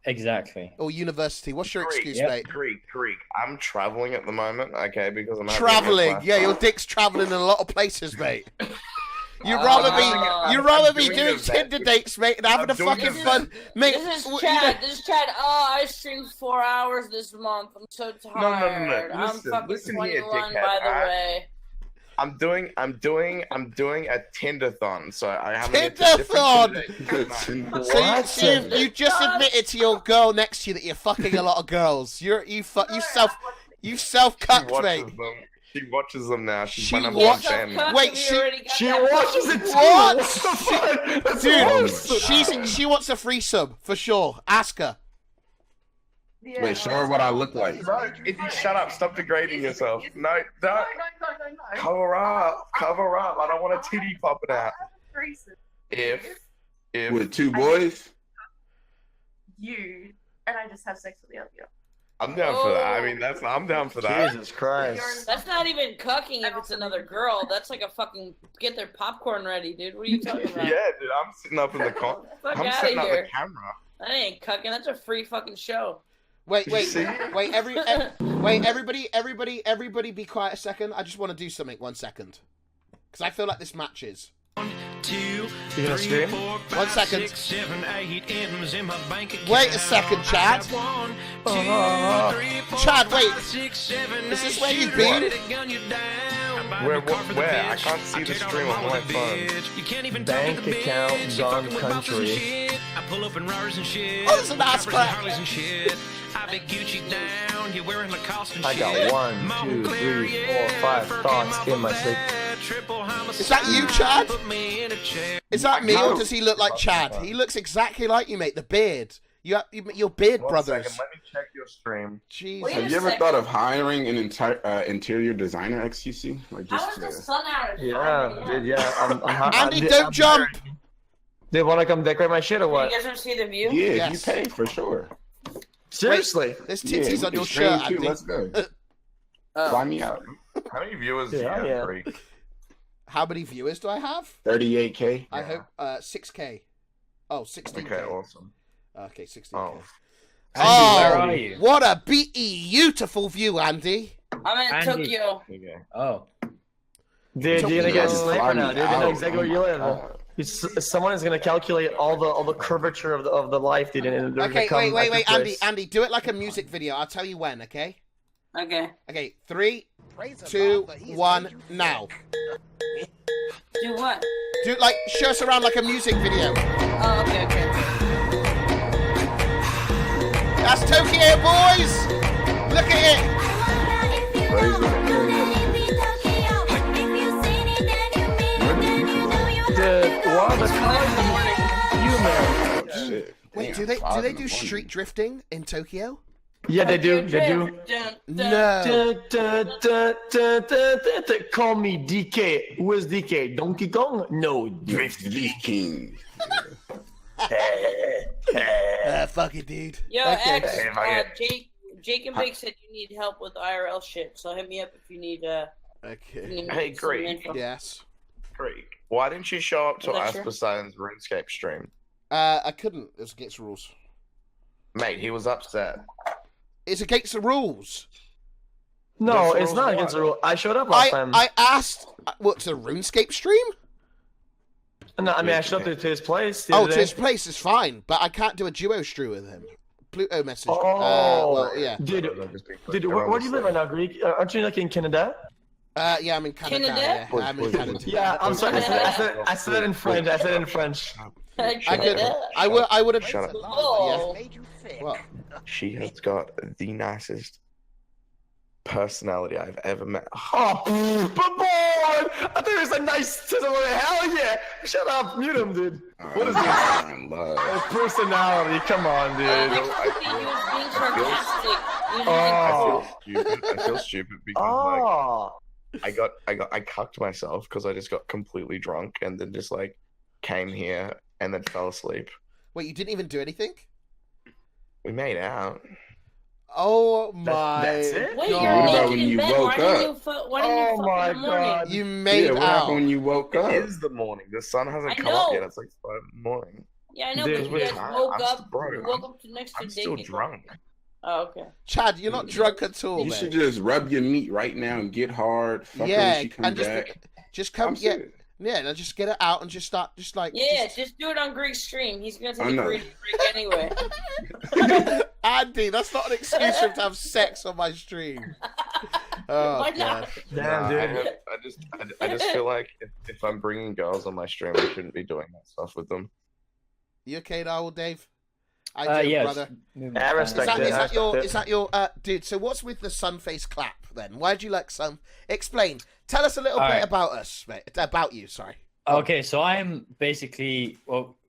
exactly. Or university? What's your Greek, excuse, Yep. mate? Greek. I'm traveling at the moment, okay, because I'm having Traveling, a yeah, your dick's traveling in a lot of places, mate. You'd rather be doing doing the Tinder best. dates, mate, and having I'm a doing fucking the fun, mate. This you is know- Chad. This is Chad. Oh, I streamed 4 hours this month. I'm so tired. I'm Listen, fucking listen here, 21, dickhead, by the alright? way. I'm doing a Tinderthon, so I have Tinderthon! So you just admitted to your girl next to you that you're fucking a lot of girls. You self-cucked, mate. She watches them now. She's She my number watch- one fan. Self-cucked, Wait, we she- already got She that watches fucking- it too. What? What the fuck? That's Dude, gross. she wants a free sub for sure. Ask her. Wait, show her what I look like. If you shut up, stop degrading yourself. No, don't. No. Cover up. I don't want a titty popping out. If With 2 boys? You and I just have sex with the other girl. I'm down for that. I mean, I'm down for that. Jesus Christ. That's not even cucking if it's another girl. That's like a fucking get their popcorn ready, dude. What are you talking about? Yeah, dude, I'm sitting up in the Fuck I'm outta setting up here. the camera. That ain't cucking. That's a free fucking show. Wait, everybody be quiet a second. I just want to do something. 1 second. Because I feel like this matches. 1, 2, 3, 4, 5, 1 second. 6, 7, 8 M's in my bank account. Wait a second, Chad. 1, 2, 3, 4, Chad, wait. 5, 6, 7, Is this where you've been? Where? I can't see the stream on my phone. Bank account gone country. I pull up in Rars and shit. Oh, that's a nice clap. I be Gucci down. You're wearing Lacoste and I shit. got 1, 2, 3, 4, 5 thoughts in my sleep. Is that you, Chad? Is that me, or does he look like Chad? He looks exactly like you, mate. The beard. Your beard brothers. Second, let me check your stream. Jesus. Have you ever thought of hiring an interior designer, xQc? Like How just is the sun out? Yeah, dude, yeah. Andy, don't jump! They want to come decorate my shit or what? You guys want to see the view? Yeah, Yes. you pay for sure. Seriously? There's titties on your stream shirt, too. Andy. Let's go. Fly me out. How many viewers do you have, Yeah. Greek? How many viewers do I have? 38K. I hope 6K. Oh, 16K. Okay, awesome. Okay, 16K. Oh. Oh, where are you? what a beautiful view, Andy. I'm in Andy. Tokyo. Okay. Oh. Dude, you're gonna get Yeah, sniper fly now, me dude. They know out. exactly where you live. Someone is gonna calculate all the curvature of the life, dude. And they're Okay, gonna come wait, at this Andy, place. Andy, do it like a music video. I'll tell you when, okay? Okay. Okay, 3, 2, 1, now. Do what? Do like show us around like a music video. Oh, okay. That's Tokyo, boys. Look at it. Dude, what the you man? Shit. Wait, do they do street drifting in Tokyo? Yeah, they do. They do. No. Call me DK. Who is DK? Donkey Kong? No, Drift King. Fuck it, dude. Yo, Okay. X, If I get- Jake and Big said you need help with IRL shit, so hit me up if you need Okay. Hey, some Greek. info. Yes. Greek. Why didn't you show up to Lecture? Aspersign's RuneScape stream? I couldn't. It was against the rules. Mate, he was upset. It's against the rules. No, That's it's not rules against the one. rule. I showed up last time. I asked. What's a RuneScape stream? No, I mean I showed up to his place. the Oh, other to day. his place is fine, but I can't do a duo stream with him. Pluto message. Oh, well, yeah. Dude, where do you live right now, Greek? Aren't you like in Canada? Yeah, I'm in Canada. Canada? Yeah, Please, I'm in please, Canada. please. Yeah, I'm sorry. I said it in French. I said it in French. I could. I would have. Shut up. Oh. What? She has got the nicest personality I've ever met. Oh, but boy, I thought it was a nice sizzle. Hell yeah! Shut up, mute him, dude. What is this? Love. Personality, come on, dude. He was being sarcastic. He was Oh. I feel stupid because like Oh, I cucked myself because I just got completely drunk and then just like came here and then fell asleep. Wait, you didn't even do anything? We made out. Oh my! that's it? Wait, God. you're What about naked when in you bed. woke Why didn't you up? why didn't you Oh fuck my in the morning? God. You made Yeah, what out. happened when you woke It up? is the morning. The sun hasn't I come up know. yet. It's like 5 in the morning. Yeah, I know, Dude, but you guys I'm woke still up. broke. You woke up to next to I'm still naked. drunk. Oh, okay. Chad, you're not drunk at all, You man. should just rub your meat right now and get hard. Fuck her Yeah, when she comes and back. just come. I'm Yeah, serious. yeah. Now just get it out and just start. Just like. Yeah, just do it on Greek's stream. He's gonna take I a know. break anyway. Andy, that's not an excuse for him to have sex on my stream. Oh Why god. not? damn, dude. I just feel like if I'm bringing girls on my stream, I shouldn't be doing that stuff with them. You okay, Narwhal, Dave? I do, Yeah. brother. I respect it. Is that your dude? So what's with the sun face clap then? Why do you like sun? Explain. Tell us a little bit Alright. about us, mate. About you. Sorry. Okay, so I'm basically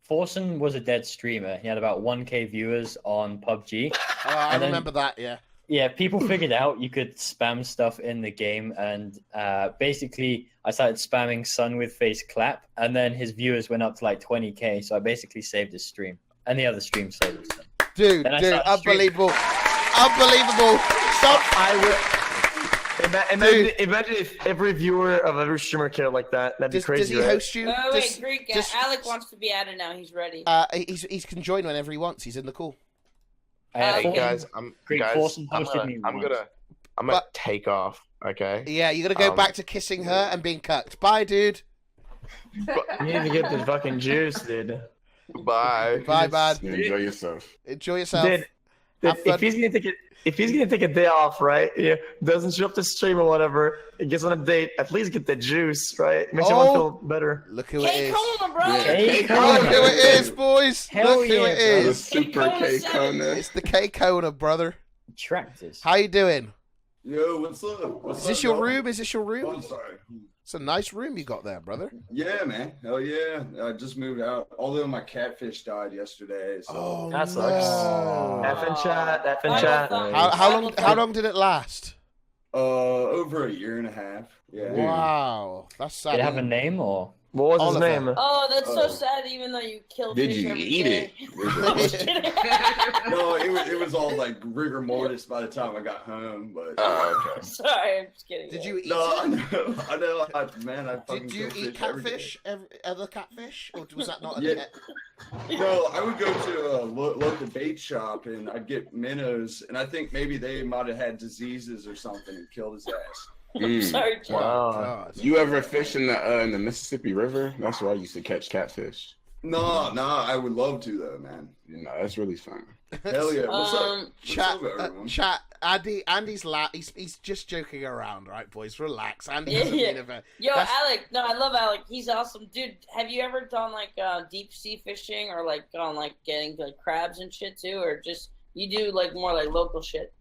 Forsen was a dead streamer. He had about 1K viewers on PUBG. Oh, I And then- remember that. Yeah. Yeah, people figured out you could spam stuff in the game, and basically I started spamming Sun with face clap, and then his viewers went up to like 20K. So I basically saved his stream, and the other stream saved his stream. Dude, Then I dude, started streaming. unbelievable, unbelievable. Stop. I will. Imagine if every viewer of every streamer cared like that. That'd be crazy. Does he host you? Oh, wait, Greek. Alec wants to be added now. He's ready. He can join whenever he wants. He's in the call. Hey guys, I'm gonna take off. Okay. Yeah, you gotta go back to kissing her and being cucked. Bye, dude. You need to get the fucking juice, dude. Bye. Bye, man. Enjoy yourself. Enjoy yourself. Dude, if he's gonna take a day off, right? Yeah, doesn't show up to stream or whatever. He gets on a date. At least get the juice, right? Makes everyone feel better. Look who it is. K-Kona, bro. Look who it is, boys. Hell Look who it yeah, is. Super K-Kona. It's the K-Kona, brother. Tractors. How you doing? Yo, what's up? Is this your room? Is this your room? Oh, I'm sorry. It's a nice room you got there, brother. Yeah, man. Hell yeah. I just moved out. Although my catfish died yesterday. So. Oh, That sucks. no. F in chat. How long did it last? Over a year and a half. Yeah. Wow, that's sad. Did it have a name or? What was Oliver. his name? Oh, that's so sad. Even though you killed. Did fish you every eat day. it? No, it was all like rigor mortis by the time I got home. But Okay. Sorry, I'm just kidding. Did you eat no, it? I know. Man, I fucking Did you kill eat fish every day. catfish? Other catfish? Or was that not? Yeah. Bro, I would go to a local bait shop and I'd get minnows, and I think maybe they might have had diseases or something and killed his ass. I'm sorry, John. God. You ever fish in the Mississippi River? That's where I used to catch catfish. No, I would love to though, man. You know, that's really fun. Hell yeah. What's up? What's Chat, up, everyone? chat. Andy's he's just joking around, right, boys? Relax. Andy doesn't Yeah. mean it. Yo, Alec. No, I love Alec. He's awesome, dude. Have you ever done like deep sea fishing or like gone like getting like crabs and shit too, or just you do like more like local shit?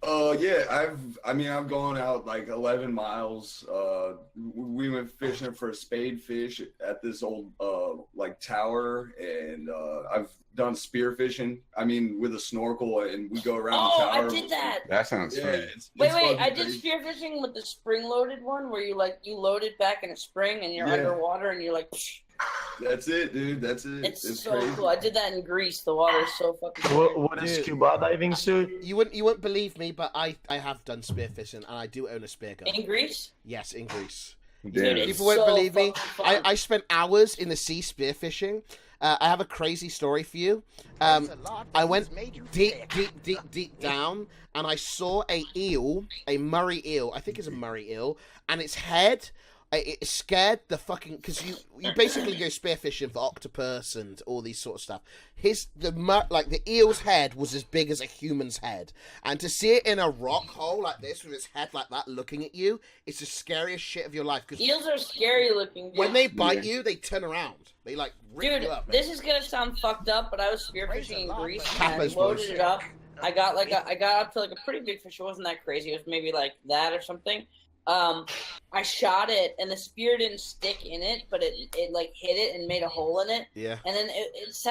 Yeah, I've gone out like 11 miles. We went fishing for a spade fish at this old like tower, and I've done spear fishing. I mean, with a snorkel, and we go around the tower. I did that. That sounds fun. Wait, fucking I did crazy. spear fishing with the spring-loaded one, where you load it back in a spring and you're Yeah. underwater and you're like. That's it, dude. That's it. It's so crazy. cool. I did that in Greece. The water is so fucking cool. What is scuba diving, Stu? You wouldn't believe me, but I have done spearfishing, and I do own a spear gun. In Greece? Yes, in Greece. Dude, it's People won't so believe me. fucking fun. I spent hours in the sea spearfishing. I have a crazy story for you. I went deep down, and I saw a Murray eel. I think it's a Murray eel, and its head. It scared the fucking because you basically go spearfishing for octopus and all these sort of stuff. The eel's head was as big as a human's head, and to see it in a rock hole like this with its head like that looking at you, it's the scariest shit of your life. Because eels are scary looking. Dude. when they bite you, they turn around. They like rip you up. This is gonna sound fucked up, but I was spearfishing in Greece and I Kappas, loaded boys. it up. I got up to like a pretty big fish. It wasn't that crazy. It was maybe like that or something. I shot it and the spear didn't stick in it, but it like hit it and made a hole in it. Yeah. And then it's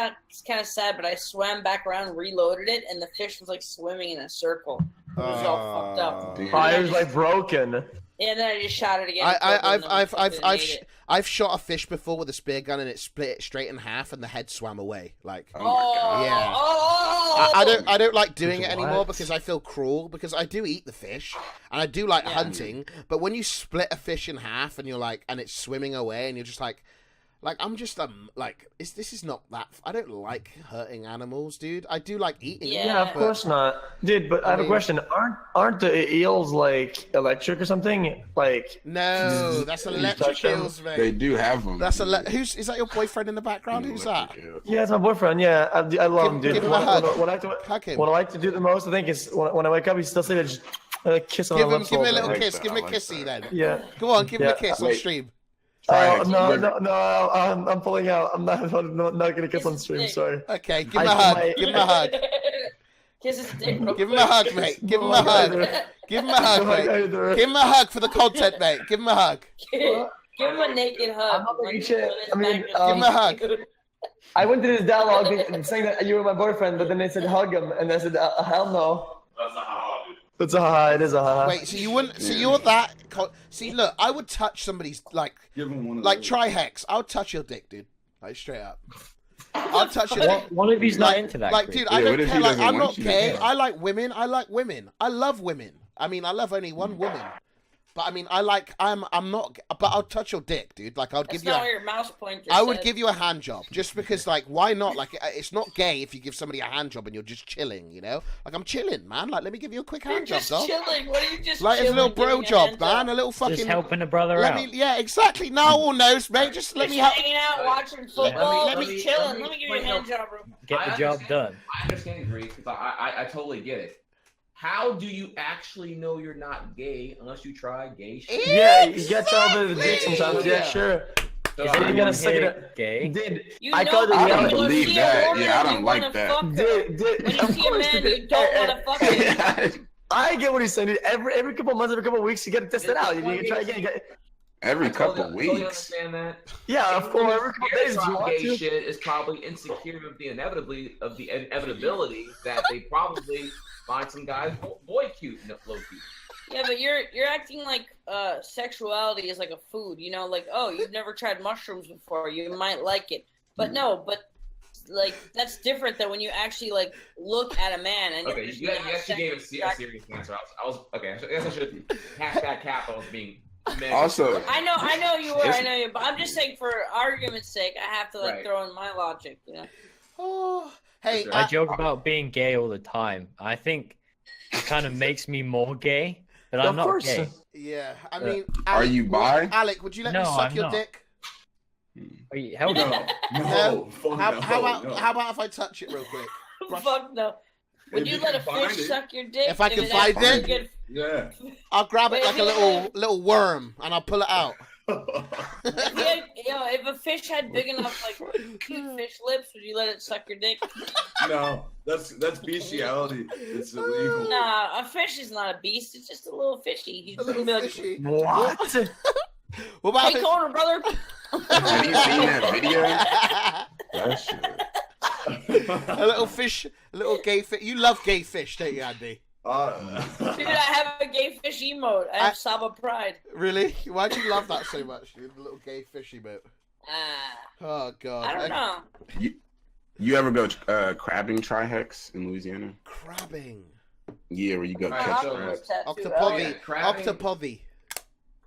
kind of sad, but I swam back around, reloaded it, and the fish was like swimming in a circle. It was all fucked up. It was like broken. And then I just shot it again. I've shot a fish before with a spear gun and it split it straight in half and the head swam away. Like, yeah. I don't like doing it anymore because I feel cruel because I do eat the fish and I do like hunting, but when you split a fish in half and you're like and it's swimming away and you're just like I'm just this is not that. I don't like hurting animals, dude. I do like eating. Yeah, of course not, dude. But I have a question. Aren't the eels like electric or something? Like no, that's electric eels, mate. They do have them. That's is that your boyfriend in the background? Who's that? Yeah, it's my boyfriend. Yeah, I love him, dude. Give him a hug. Hug him. What I like to do the most, I think, is when I wake up, he's still saying just kiss on Give my him lips. a little kiss. Give him a kissy then. Yeah. Go on, give him a kiss on stream. No, I'm pulling out. I'm not gonna kiss on stream. Sorry. Okay, give him a hug. Give him a hug. Kiss his dick. Give him a hug, mate. Give him a hug. Give him a hug, mate. Give him a hug for the content, mate. Give him a hug. Give him a naked hug. Give him a hug. I went to this dialogue saying that you were my boyfriend, but then they said hug him, and I said hell no. That's a haha. It's a haha. It is a haha. Wait, so you wouldn't? So you're that? See, look, I would touch somebody's Give him one of like those. Trihex. I'll touch your dick, dude. Like straight up. I'll touch your dick. One of you's not into that. Like, Chris. dude, I don't care. Like, I'm not you? gay. I like women. I like women. I love women. I mean, I love only one woman. But I mean, I'm not. But I'll touch your dick, dude. Like, I'll give you. That's not what your mouse pointer I would said. give you a hand job just because, like, why not? Like, it's not gay if you give somebody a hand job and you're just chilling, you know? Like, I'm chilling, man. Like, let me give you a quick hand job, Just dog. chilling. What are you just Like, it's a little chilling, bro giving job, hand man. A little fucking. Just helping a brother Let out. me, yeah, exactly. Now all knows, mate. Just let me help. hanging out, watching football, let me- just chilling. Let me give you a hand job, bro. Get the job done. I understand Greek because I totally get it. How do you actually know you're not gay unless you try gay shit? Yeah, you get to all the dick sometimes. Yeah, sure. So Then you gotta stick Hey, it. gay. Dude, You I know call it I the don't when you believe see a that. woman, Yeah, I you don't like wanna that. fuck her. Dude, When you of see a course, man, dude. you don't want to fuck him. I get what he's saying, dude. Every couple months, every couple weeks, you get it tested out. You can try again. Every I couple totally weeks. understand that. Yeah, of course. Every couple days, if you want gay to. shit is probably insecure of the inevitability that they probably find some guys boy cute, low key. Yeah, but you're acting like sexuality is like a food, you know, like, oh, you've never tried mushrooms before, you might like it. But no, but like that's different than when you actually like look at a man and Okay, you actually gave a serious answer. I was okay. I guess I should hashtag cap. I was being Also, I know you were, I know you, but I'm just saying for argument's sake, I have to like Right. throw in my logic, you know. Oh, hey, I joke about being gay all the time. I think it kind of makes me more gay, but I'm Of not course. gay. yeah. I mean, Are you bi? Alec, would you let me No, suck I'm your not. dick? Wait, hell No, no. no, fuck How, no, how about no. how about if I touch it real quick? Fuck no. Would If you you let a can find fish it. suck your dick? If I can it find actually it? get- Yeah. I'll grab it Wait, like a little worm and I'll pull it out. If a fish had big enough like cute fish lips, would you let it suck your dick? No, that's bestiality. It's illegal. Nah, a fish is not a beast. It's just a little fishy. He's A little gonna be like, fishy. What? What about hey, if corner, brother. Have you seen that video? That shit. a little fish, a little gay fish? You love gay fish, don't you, Andy? Dude, I have a gay fish emote. I have Saba Pride. Really? Why do you love that so much? The little gay fish emote. Ah, Oh god. I don't know. You ever go crabbing Trihex in Louisiana? Crabbing. Yeah, where you go Right, catch so- crabs. Octopoddy. yeah, crabbing- Octopoddy.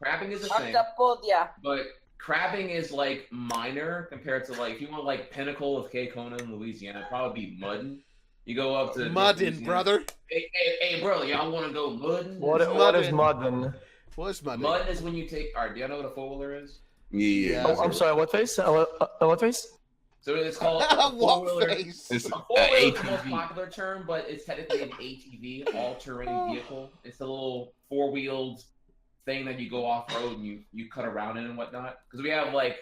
Crabbing is a thing, Octopodia. but crabbing is like minor compared to like if you want like pinnacle of Cape Kona in Louisiana, it'd probably be mudding. You go up to Muddin', Louisiana. brother. Hey, brother, y'all want to go mudding? What is mud then? What is mudding? Mud is when you take. All right, do you know what a four-wheeler is? Yeah. Oh, I'm sorry. What face? What face? So it's called What four-wheeler. face? It's A four-wheeler is the most ATV. popular term, but it's technically an ATV, all-terrain vehicle. It's a little four-wheeled thing that you go off-road and you cut around in and whatnot. Because we have like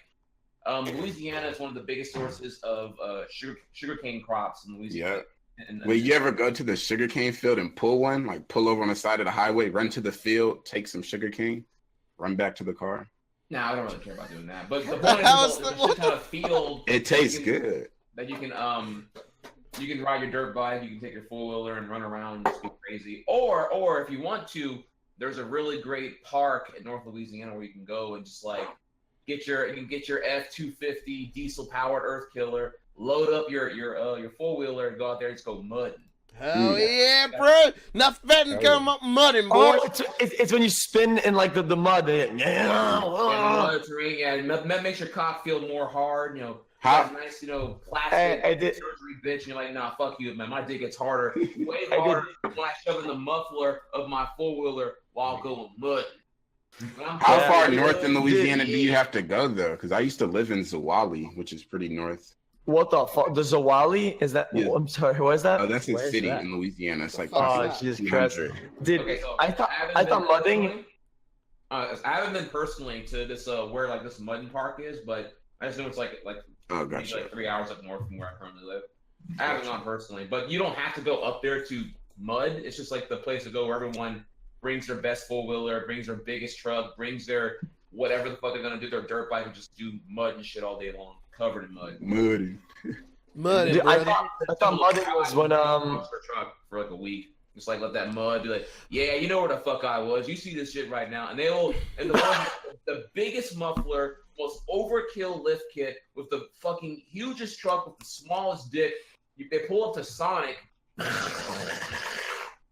Louisiana is one of the biggest sources of sugarcane crops in Louisiana. Yeah. And Will you ever go to the sugarcane field and pull one? Like pull over on the side of the highway, run to the field, take some sugarcane, run back to the car? No, I don't really care about doing that. But the The point hell is, is there's the- a kind of field. It tastes that you can- good. That you can ride your dirt bike, you can take your four-wheeler and run around and just go crazy. Or if you want to, there's a really great park in North Louisiana where you can go and just like you can get your F-250 diesel-powered Earth Killer, load up your four-wheeler and go out there and just go mudding. Hell yeah, bro. Enough betting come up mudding, boy. Oh, it's when you spin in like the mud. And mud terrain, yeah, and that makes your cock feel more hard, you know. How- Nice, plastic I did- surgery bitch, and you're like, nah, fuck you, man. My dick gets harder, way I did- harder when I shove in the muffler of my four-wheeler while going mud. How Yeah. far north in Louisiana do you have to go though? Because I used to live in Zawali, which is pretty north. What the fuck? The Zawali? Is that? Yeah. I'm sorry. What is that? Oh, that's a Where is city that? in Louisiana. It's like Oh, fuck Jesus 200. Christ, dude! Okay, so I thought haven't been mudding. personally- I haven't been personally to this where like this mudding park is, but I just know it's like Oh, maybe gotcha. like 3 hours up north from where I currently live. I haven't gone personally, but you don't have to go up there to mud. It's just like the place to go where everyone brings their best four-wheeler, brings their biggest truck, brings their whatever the fuck they're gonna do, their dirt bike, and just do mud and shit all day long, covered in mud. Muddy. Mudding, Dude, I brother. thought mudding was when For truck for like a week. Just like let that mud be like, yeah, you know where the fuck I was. You see this shit right now, and the biggest muffler, most overkill lift kit with the fucking hugest truck with the smallest dick. They pull up to Sonic.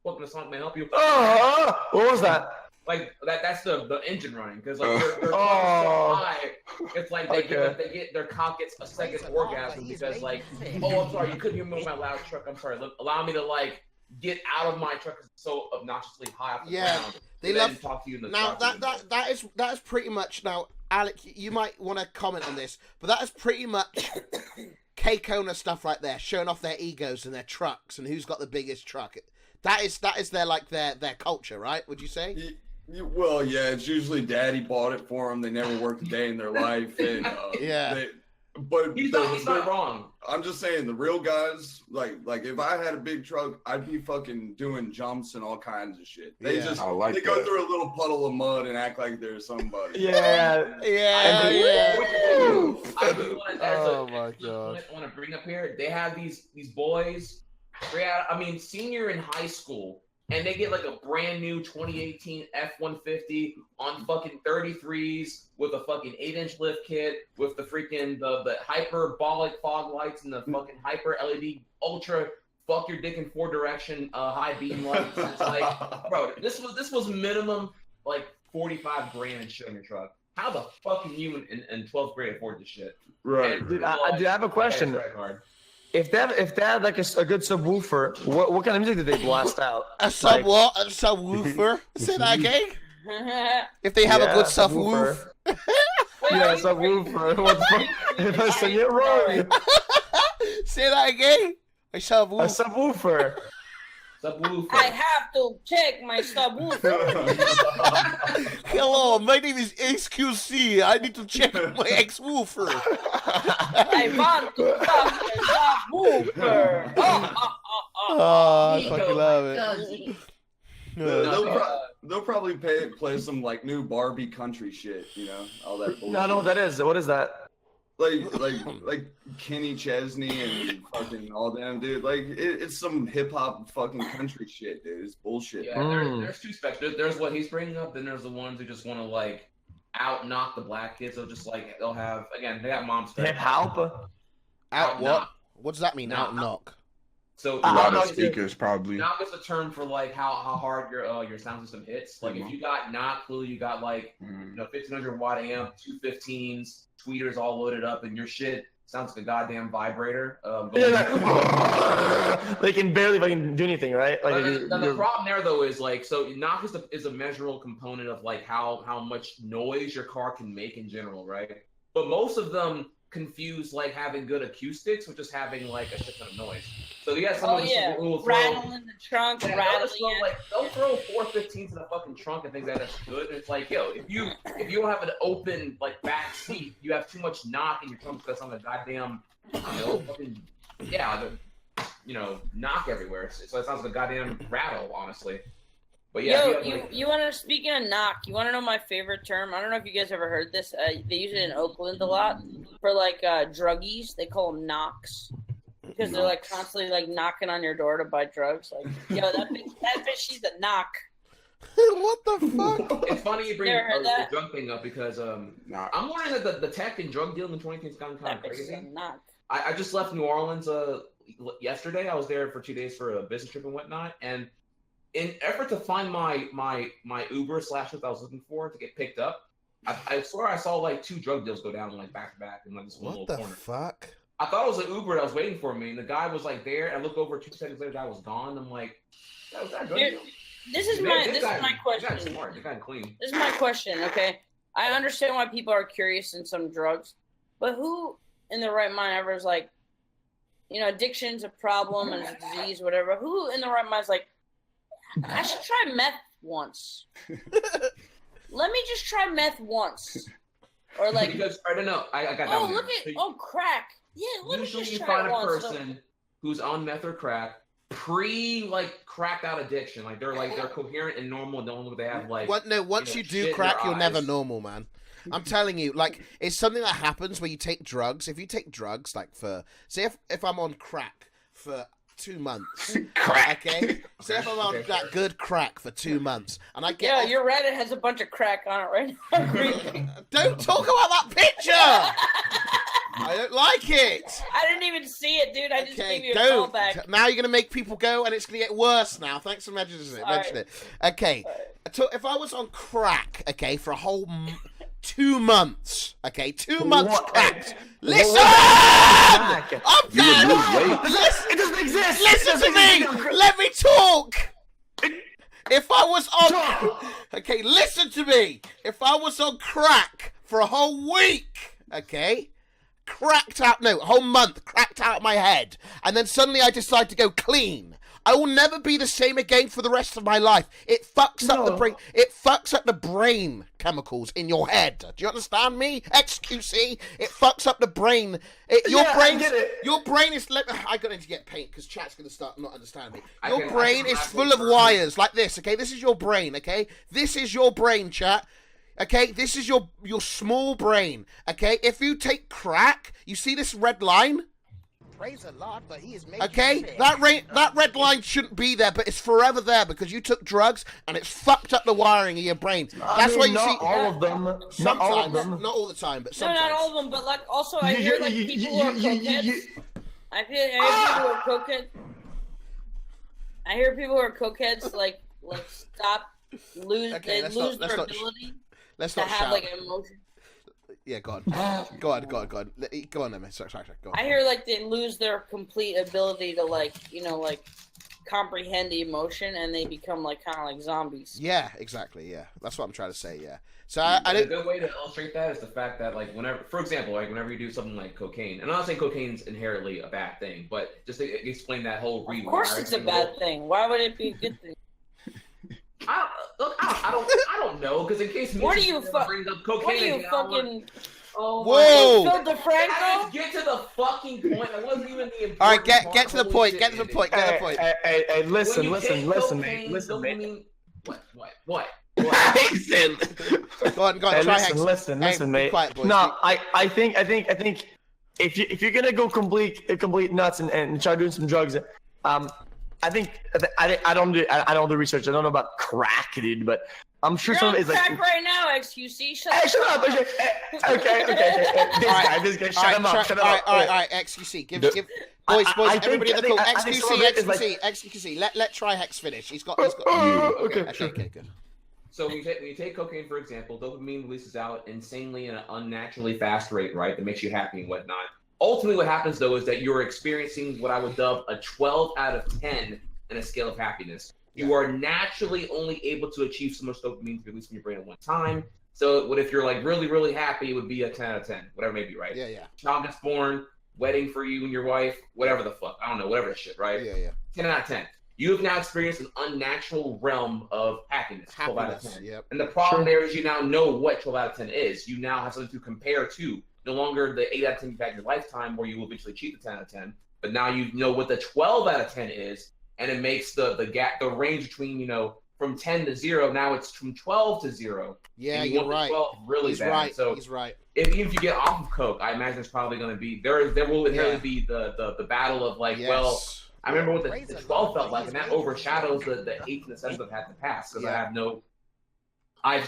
Welcome to Sonic. May I help you? What was that? like that's the engine running because like they're so high. It's like they get their cock gets a second orgasm because like, oh, I'm sorry, you couldn't hear me with my loud truck. I'm sorry. Allow me to like get out of my truck because it's so obnoxiously high off the ground. They love talk to you in the now. That is pretty much now. Alec, you might want to comment on this, but that is pretty much cake owner stuff right there, showing off their egos and their trucks and who's got the biggest truck. That is their like their culture, right? Would you say? Well, yeah, it's usually daddy bought it for them. They never worked a day in their life, and but he's not wrong. I'm just saying the real guys, like if I had a big truck, I'd be fucking doing jumps and all kinds of shit. They go through a little puddle of mud and act like they're somebody. Yeah. Oh my god! I want to bring up here. They have these boys. Senior in high school. And they get like a brand new 2018 F-150 on fucking 33s with a fucking 8-inch lift kit with the freaking the hyperbolic fog lights and the fucking hyper LED ultra fuck your dick in 4 direction high beam lights. It's like, bro, this was minimum like 45 grand in showing your truck. How the fuck can you in 12th grade afford this shit? Right. Dude, I have a question. If they have like a good subwoofer, what kind of music do they blast out? A subwoofer? Say that again. If they have a good subwoofer. Yeah, subwoofer. What the fuck? If I say it wrong. Say that again. A subwoofer. A subwoofer. I have to check my subwoofer. Hello, my name is xQc. I need to check my ex-woofer. I want to fuck the subwoofer. I fucking love it. They'll probably play some like new Barbie country shit, you know, all that bullshit. No, I know what that is. What is that? Like Kenny Chesney and fucking all them, dude. Like it's some hip hop fucking country shit, dude. It's bullshit. Yeah, there's two spectrums. There's what he's bringing up, then there's the ones who just want to like out knock the black kids. They'll have again. They got moms. Hip hop. Out what? What does that mean? Out knock. So a lot of speakers probably. Knock is a term for like how hard your sound system hits. Like if you got knock, clearly you got like 1500 watt amp, 215s, tweeters all loaded up, and your shit sounds like a goddamn vibrator. They can barely fucking do anything, right? Like the problem there though is like knock is a measurable component of like how much noise your car can make in general, right? But most of them confuse like having good acoustics with just having like a shit ton of noise. So you got someone who will rattle in the trunk, rattling they'll throw 415s in the fucking trunk and think that's good. And it's like, yo, if you don't have an open like back seat, you have too much knock in your trunk because on the goddamn knock everywhere. So it sounds like a goddamn rattle, honestly. But yeah, you want to, speaking of knock, you want to know my favorite term? I don't know if you guys ever heard this. They use it in Oakland a lot for like druggies. They call them knocks because they're like constantly like knocking on your door to buy drugs. Like, yo, that bitch, she's a knock. What the fuck? It's funny you bring the drug thing up because I'm wondering that the tech and drug dealing in 2020 has gotten kind of crazy. Knock. I just left New Orleans yesterday. I was there for 2 days for a business trip and whatnot, and in effort to find my Uber / what I was looking for to get picked up, I swear I saw like 2 drug deals go down like back to back in like this one little corner. What the fuck? I thought it was an Uber that was waiting for me, and the guy was like there. And I look over 2 seconds later, the guy was gone. I'm like, that was that drug deal? This is my question. This guy's smart. Clean. This is my question. Okay, I understand why people are curious in some drugs, but who in their right mind ever is like, addiction's a problem and it's a disease, whatever. Who in the right mind is like, I should try meth once. Let me just try meth once. Or like, because I don't know. I got that. Oh, look at crack. Yeah, let me just try it once. Usually you find a person who's on meth or crack cracked out addiction. Like they're coherent and normal. Don't look they have like. Once you do crack, you're never normal, man. I'm telling you, like it's something that happens when you take drugs. If you take drugs, like say if I'm on crack for 2 months. Crack. Okay? Say if I'm on that good crack for 2 months and I get your Reddit has a bunch of crack on it right now. Don't talk about that picture! I don't like it! I didn't even see it, dude. I just gave you a don't. callback. Now you're gonna make people go, and it's gonna get worse now. Thanks for mentioning it. Okay, so if I was on crack, okay, for a whole 2 months, okay, 2 months cracked. Listen! I'm done! It doesn't exist! Listen to me! Let me talk! If I was on... Okay, listen to me! If I was on crack for a whole week, okay? Cracked out... No, a whole month, cracked out of my head. And then suddenly I decide to go clean. I will never be the same again for the rest of my life. It fucks up the brain. It fucks up the brain chemicals in your head. Do you understand me? xQc. It fucks up the brain. Your brain is. I got to get paint because chat's gonna start not understanding me. Your brain is full of wires like this. Okay, this is your brain. Okay, this is your brain, chat. Okay, this is your small brain. Okay, if you take crack, you see this red line. Praise the Lord, but he is okay, that red line shouldn't be there, but it's forever there because you took drugs and it's fucked up the wiring of your brain. That's why you see all of them. Not all of them. Not all the time, but sometimes. No, not all of them. But like, also, I hear like people who are cokeheads. I hear people who are cokeheads. I hear people who are cokeheads like stop lose their ability to have like an emotion. Yeah, go on. Go on, Emma. Sorry, go on. I hear like they lose their complete ability to like comprehend the emotion, and they become like kind of like zombies. Yeah, exactly. Yeah, that's what I'm trying to say. Yeah. So a good way to illustrate that is the fact that like whenever, for example, like whenever you do something like cocaine, and I'm not saying cocaine's inherently a bad thing, but just to explain that whole rewiring. Of course, it's a bad thing. Why would it be a good thing? I don't know, because in case what are you brings up cocaine, what are you fucking? Oh, whoa! Phil DeFranco? Get to the fucking point. That wasn't even the important. All right, get to the point. Get to the point. Hey, listen, mate. Listen, mate. What? Listen. Go on. Listen, mate. Quiet, boys. No, I think if you're gonna go complete nuts and try doing some drugs, I think I don't do research. I don't know about crack, dude, but I'm sure some is like crack right now. xQc, shut up. Okay. This guy, shut him up. All right. xQc, give boys, everybody in the call. xQc. Let Trihex finish. He's got. Okay, good. So when you take cocaine, for example, dopamine releases out insanely in an unnaturally fast rate, right? That makes you happy and whatnot. Ultimately, what happens, though, is that you're experiencing what I would dub a 12 out of 10 in a scale of happiness. You are naturally only able to achieve so much dopamine to be released from your brain at one time. So what if you're like really, really happy, it would be a 10 out of 10, whatever it may be, right? Yeah. Child gets born, wedding for you and your wife, whatever the fuck. I don't know, whatever the shit, right? Yeah. 10 out of 10. You have now experienced an unnatural realm of happiness 12 out of 10. Yep. And the problem there is you now know what 12 out of 10 is. You now have something to compare to. No longer the 8 out of 10 you've had in your lifetime where you will eventually achieve the 10 out of 10, but now you know what the 12 out of 10 is, and it makes the gap, the range between, from 10 to 0, now it's from 12 to 0. Yeah, you're right. 12 really He's bad. right. So He's right. Even if you get off of coke, I imagine there's probably going to be, there will inherently be the battle of like, well, I remember what the 12 felt like, and that overshadows the 8 and the 7 I've had to pass, because I have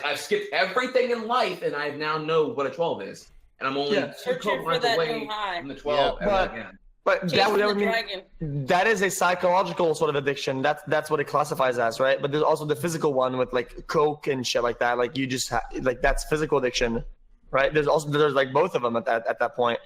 I've skipped everything in life, and I now know what a 12 is. And I'm only 2 coke runs away from the 12 again. But that is a psychological sort of addiction. That's what it classifies as, right? But there's also the physical one with like coke and shit like that. Like you just like that's physical addiction, right? There's like both of them at that point.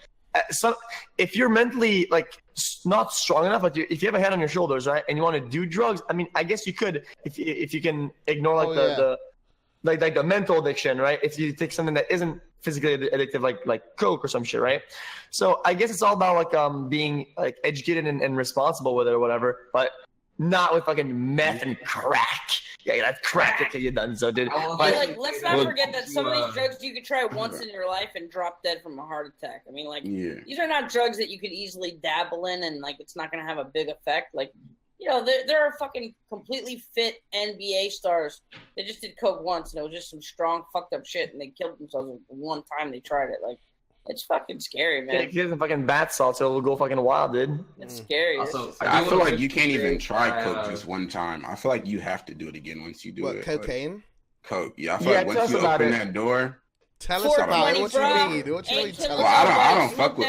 So if you're mentally like not strong enough, like if you have a head on your shoulders, right, and you want to do drugs, I mean, I guess you could if you can ignore like the mental addiction, right? If you take something that isn't physically addictive, like coke or some shit, right? So I guess it's all about like being like educated and responsible with it or whatever, but not with fucking meth and crack. Yeah, that's crack. Okay, you're done. So, dude. Let's not forget that some of these drugs you could try once in your life and drop dead from a heart attack. I mean, like these are not drugs that you could easily dabble in and like it's not gonna have a big effect. Like, there are fucking completely fit NBA stars. They just did coke once, and it was just some strong fucked up shit, and they killed themselves one time they tried it. Like, it's fucking scary, man. Get some fucking bath salts, so it'll go fucking wild, dude. It's scary. Also, I feel like you can't even try coke just one time. I feel like you have to do it again once you do it. What, cocaine? Like, coke. Yeah, I feel like once you open that door. Tell us about it. What you mean? What you mean? Well, I don't fuck with.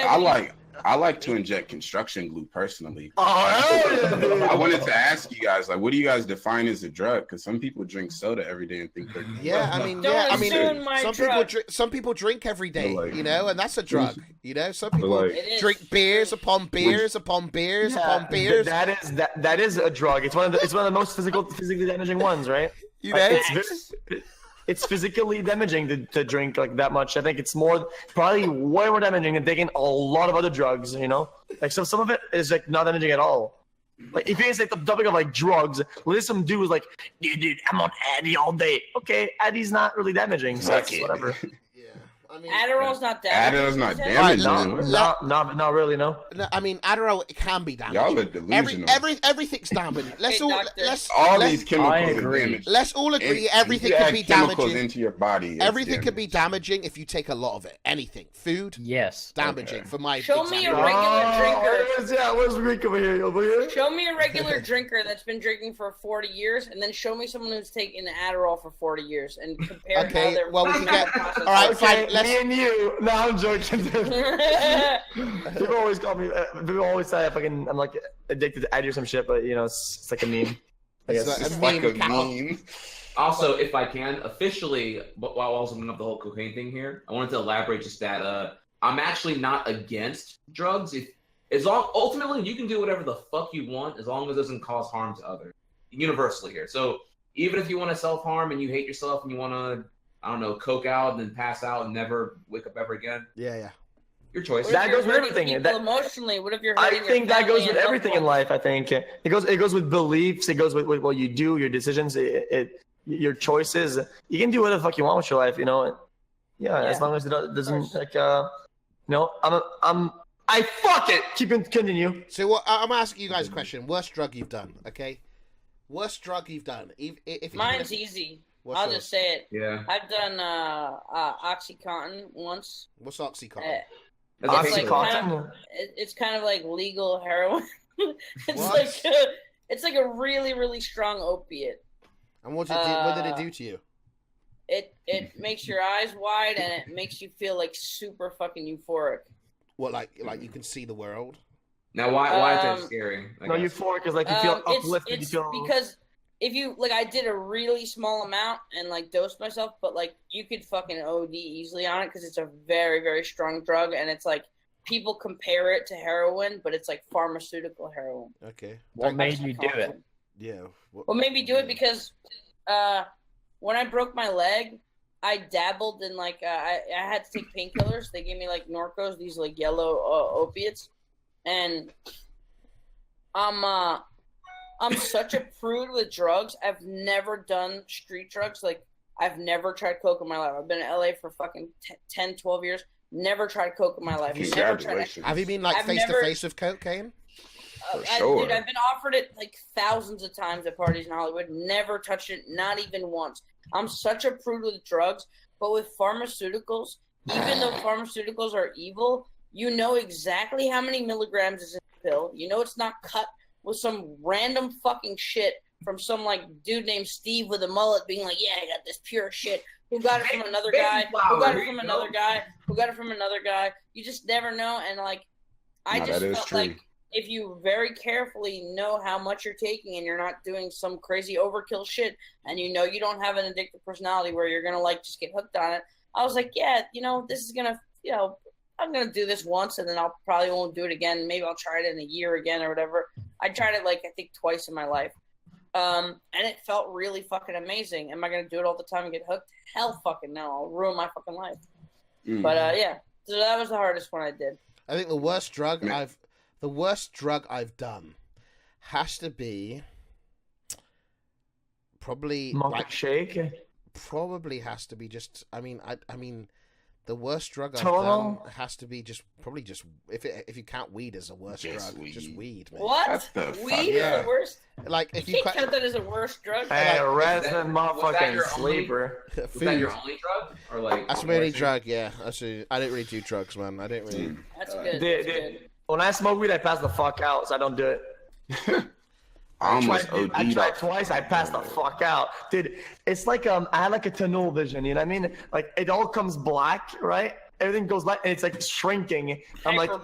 I like to inject construction glue personally. Oh, I wanted to ask you guys, like, what do you guys define as a drug? Because some people drink soda every day and think they're Yeah, I mean, Don't assume my drug. some people drink every day, Like- you know, and that's a drug. You know, some people like- It is. drink beers upon beers upon beers upon beers. That is a drug. It's one of the most physically damaging ones, right? You Like, know, it's physically damaging to drink like that much. I think it's probably way more damaging than taking a lot of other drugs. You know, like some of it is like not damaging at all. Like if it's like the topic of like drugs, let some dude was like, dude, I'm on Addy all day. Okay, Addy's not really damaging, so Suck it's it. whatever. I mean, Adderall's not damaging. Adderall's not you said? damaging. Not really, no. no, I mean, Adderall it can be damaging. Y'all are delusional. Everything's damaging. Let's Hey, all doctor. All let's- these chemicals I are agree. damaging. Let's all agree And everything you can add be chemicals damaging. into your body. it's Everything can be damaging. damaging if you take a lot of it. Anything, food, Yes. damaging. Okay. For my Show me a example. regular drinker. Where's Rick over here? Show me a regular drinker that's been drinking for 40 years, and then show me someone who's taken Adderall for 40 years, and compare how Okay, their well, we can get- process all right, works. fine. Okay, let's- me and you. No, I'm joking. People always call me. People always say I'm like addicted to Addy or some shit, but you know, it's like a meme. I It's guess. like It's a like a meme. meme. Also, if I can, officially, but while I was bringing up the whole cocaine thing here, I wanted to elaborate just that I'm actually not against drugs. Ultimately you can do whatever the fuck you want as long as it doesn't cause harm to others. Universally here. So even if you want to self-harm and you hate yourself and you want to, I don't know, coke out and then pass out and never wake up ever again, Yeah. your choice. What if That you're goes with hurting everything. people That- emotionally, what if you're I hurting your think that family goes with and loved everything in ones? life. I think it goes with beliefs. It goes with what you do, your decisions, your choices. You can do whatever the fuck you want with your life, you know. Yeah, as long as it doesn't like I fuck it. Continue. So what? I'm asking you guys a question. Worst drug you've done? Okay. Worst drug you've done? If Mine's easy. What's I'll yours? just say it. Yeah. I've done OxyContin once. What's OxyContin? It's kind of like legal heroin. It's What? it's like a really, really strong opiate. And what did it do to you? It makes your eyes wide and it makes you feel like super fucking euphoric. What, like you can see the world? Now, why is that scary? No, euphoric is like you feel uplifted. It's you feel because if you like, I did a really small amount and like dosed myself, but like you could fucking OD easily on it because it's a very, very strong drug, and it's like people compare it to heroin, but it's like pharmaceutical heroin. Okay. What made you do it? Yeah. Well, made me do it because when I broke my leg, I dabbled in like I had to take painkillers. They gave me like Norcos, these like yellow opiates, and I'm such a prude with drugs. I've never done street drugs. Like I've never tried coke in my life. I've been in LA for fucking 10, 12 years. Never tried coke in my life. Congratulations. Have you been like I've face to never- face with cocaine? Dude, I've been offered it like thousands of times at parties in Hollywood. Never touched it, not even once. I'm such a prude with drugs, but with pharmaceuticals, even though pharmaceuticals are evil, you know exactly how many milligrams is in the pill. You know it's not cut with some random fucking shit from some like dude named Steve with a mullet being like, yeah, I got this pure shit. Who got it from another guy? Who got it from another guy? Who got it from another guy? You just never know. And like, I No, just that is felt true. like if you very carefully know how much you're taking and you're not doing some crazy overkill shit, and you know you don't have an addictive personality where you're gonna like just get hooked on it, I was like, yeah, you know, this is gonna, you know, I'm gonna do this once and then I'll probably won't do it again. Maybe I'll try it in a year again or whatever. I tried it like I think twice in my life, and it felt really fucking amazing. Am I gonna do it all the time and get hooked? Hell, fucking no. I'll ruin my fucking life. But yeah, so that was the hardest one I did. I think the worst drug I've done has to be probably Monkey shake. Probably has to be just. I mean, the worst drug I've Total? done has to be just if you count weed as a worst Just drug, just weed, man. What? What the Weed fuck? is Yeah. the worst? Like if You you can't count that as a worst drug. Hey, resident was that motherfucking your only- sleeper. Was that food. your only drug, or like? That's my only drug. Yeah, I didn't really do drugs, man. I didn't really. That's good. Dude, That's dude, good. when I smoke weed, I pass the fuck out, so I don't do it. I almost I OD'd tried off. twice. I passed the fuck out, dude. It's like I had like a tunnel vision. You know what I mean? Like it all comes black, right? everything goes light, and it's like shrinking. I'm like, I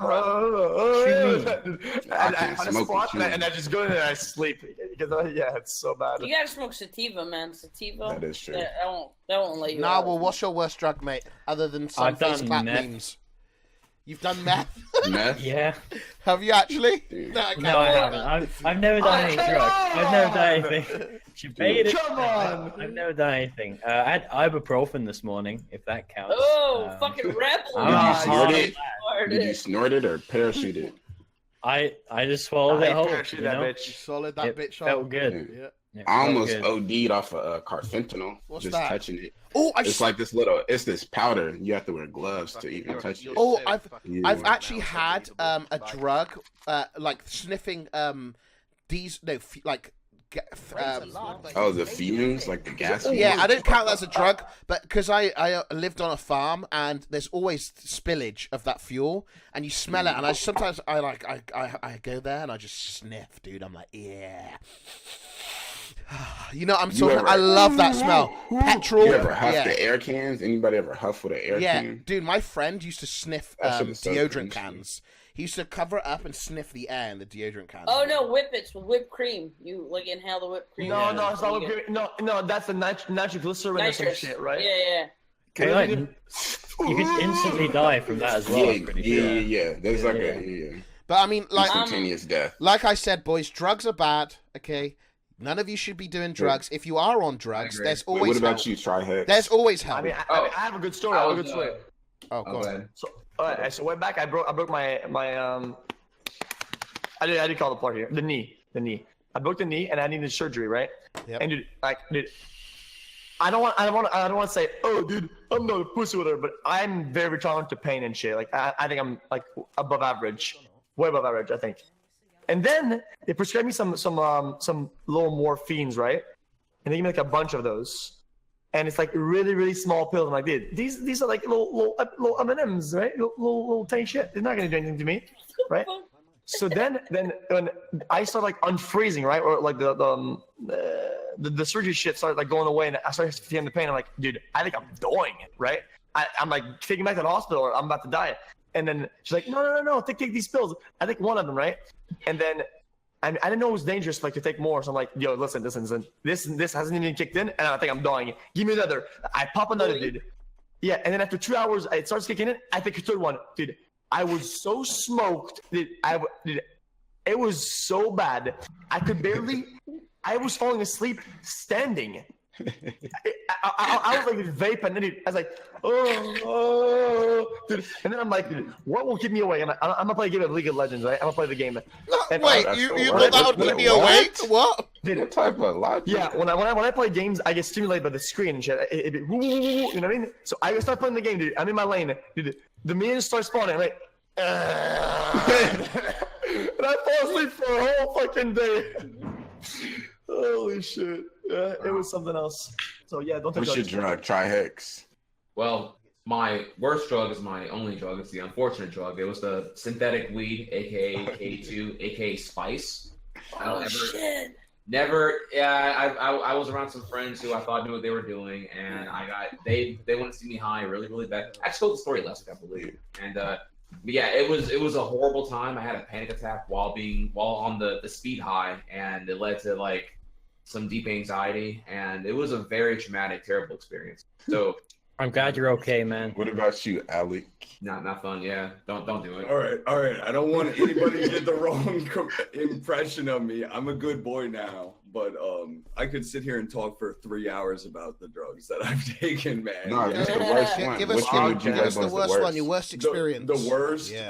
squat, and I just go in and I sleep because it's so bad. You gotta smoke sativa, man. Sativa. That is true. That won't let you. Nah, out. well, what's your worst drug, mate? Other than some I've face done clap meth. memes. You've done meth? Meth? Yeah. Have you actually? Dude. No, I can't. No, I haven't. I've never done any drugs. I've never done anything. She paid it. Come on. I've never done anything. I had ibuprofen this morning, if that counts. Oh, fucking rebel! Did you snort it? Hard. Did you snort it or parachute it? I just swallowed it whole. Parachute that bitch. You swallowed that It bitch felt on. good. Yeah. It I felt almost good. OD'd off of carfentanil. What's just that? touching it. Oh, It's like this little. It's this powder. You have to wear gloves to even touch it. Oh, I've Yeah. actually had a drug like sniffing these like Oh, the fumes, like the gas. yeah, fumes? I don't count that as a drug, but because I lived on a farm and there's always spillage of that fuel and you smell it and I sometimes I go there and I just sniff, dude. I'm like, yeah. You know, I'm talking. I love that smell. Petrol. You ever huff yeah. the air cans? Anybody ever huff with an air Yeah, can? dude, my friend used to sniff That shit is so deodorant crazy. cans. He used to cover it up and sniff the air in the deodorant cans. Oh no, whippets with whipped cream. You like inhale the whipped cream. No, it's not whipped cream. No, that's the nitroglycerin or some Nitrous. shit, right? Yeah. Okay, like, you could instantly die from that as well. I'm pretty sure. Yeah. There's like a But I mean, like, instantaneous death. like I said, boys, drugs are bad. Okay, none of you should be doing drugs. If you are on drugs, agree. there's Wait, always what about help. you, Trihex? There's always help. I mean, I have a good story. I have a good story. Oh, go on. So, so way back, I broke my I did call the part here. The knee. I broke the knee and I needed surgery, right? Yep. And dude, I don't want to say, oh, dude, I'm not a pussy or whatever, but I'm very tolerant to pain and shit. Like I think I'm like above average, way above average, I think. And then they prescribed me some little morphines, right? And they gave me like a bunch of those. And it's like really, really small pills. I'm like, dude, these are like little M&Ms, right? Little tiny shit. They're not gonna do anything to me, right? So then when I started like unfreezing, right, or like the surgery shit started like going away, and I started feeling the pain. I'm like, dude, I think I'm dying, right? I'm like taking back to the hospital, or I'm about to die. And then she's like, no, take these pills. I take one of them, right? And then I didn't know it was dangerous, like to take more. So I'm like, yo, listen, this hasn't even kicked in, and I think I'm dying. Give me another. I pop another, dude. Yeah, and then after 2 hours, it starts kicking in. I take a third one, dude. I was so smoked, dude. It was so bad. I was falling asleep standing. I was like vaping, and I was like, oh, dude. And then I'm like, dude, what will keep me awake? I'm gonna play a game of League of Legends, right? I'm gonna play the game. And Wait, you thought that would keep me awake? What? Dude, what type of logic? Yeah, when I play games, I get stimulated by the screen and shit. You know what I mean? So I start playing the game, dude. I'm in my lane, dude. The minions start spawning, right? And I fall asleep for a whole fucking day. Holy shit. Yeah, it was something else. So yeah, don't take What's your drug? Trihex. Well, my worst drug is my only drug. It's the unfortunate drug. It was the synthetic weed, aka K2, aka Spice. I was around some friends who I thought knew what they were doing, and they wanted to see me high really, really bad. I told the story last week, I believe. And but yeah, it was a horrible time. I had a panic attack while on the speed high, and it led to like some deep anxiety, and it was a very traumatic, terrible experience. So I'm glad you're okay, man. What about you, Alec? Not fun. Yeah, don't do it. All right. I don't want anybody to get the wrong impression of me. I'm a good boy now, but I could sit here and talk for 3 hours about the drugs that I've taken, man. No, just the worst one. Give Which one would you guys the want worst the worst? one, your worst experience. The worst. Yeah.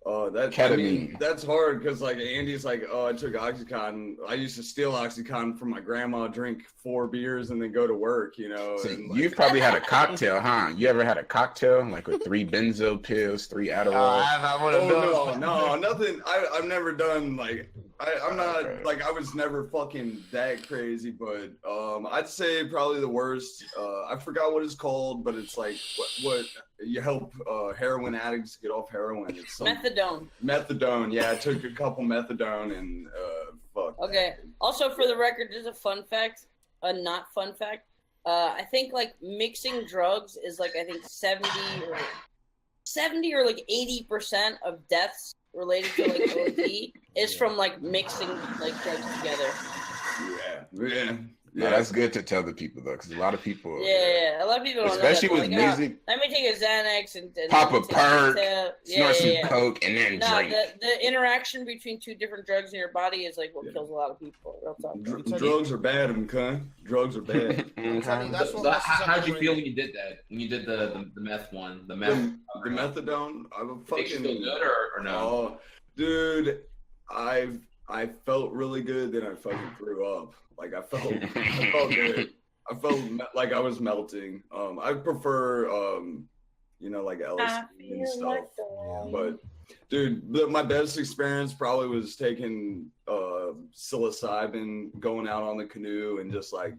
Ketamine. That's hard because like Andy's like, oh, I took OxyContin. I used to steal OxyContin from my grandma, drink 4 beers, and then go to work. You know. So and, you've probably had a cocktail, huh? You ever had a cocktail like with 3 benzo pills, 3 Adderall? No, nothing. I've never done like. I'm not like I was never fucking that crazy, but I'd say probably the worst. I forgot what it's called, but it's like what you help heroin addicts get off heroin. It's Methadone. Methadone, yeah. I took a couple methadone and fuck. Okay. Also, for the record, there's a fun fact, a not fun fact. I think like mixing drugs is like I think 70 or like 80% of deaths related to like OD is from like mixing like drugs together. Yeah. No, that's good to tell the people though, because a lot of people. Yeah, a lot of people don't especially know that. with Like, music. Let me take a Xanax and pop a perk, snort some yeah. coke, and then drink. The interaction between two different drugs in your body is like what kills a lot of people. Real talk. Drugs are bad, okay? Drugs are bad. How did you feel when you did that? When you did the meth one, the methadone? I was fucking. Did you feel good or no? Oh, dude, I felt really good. Then I fucking threw up. Like I felt good. I felt like I was melting. I prefer, like LSD and stuff. But dude, my best experience probably was taking psilocybin, going out on the canoe, and just like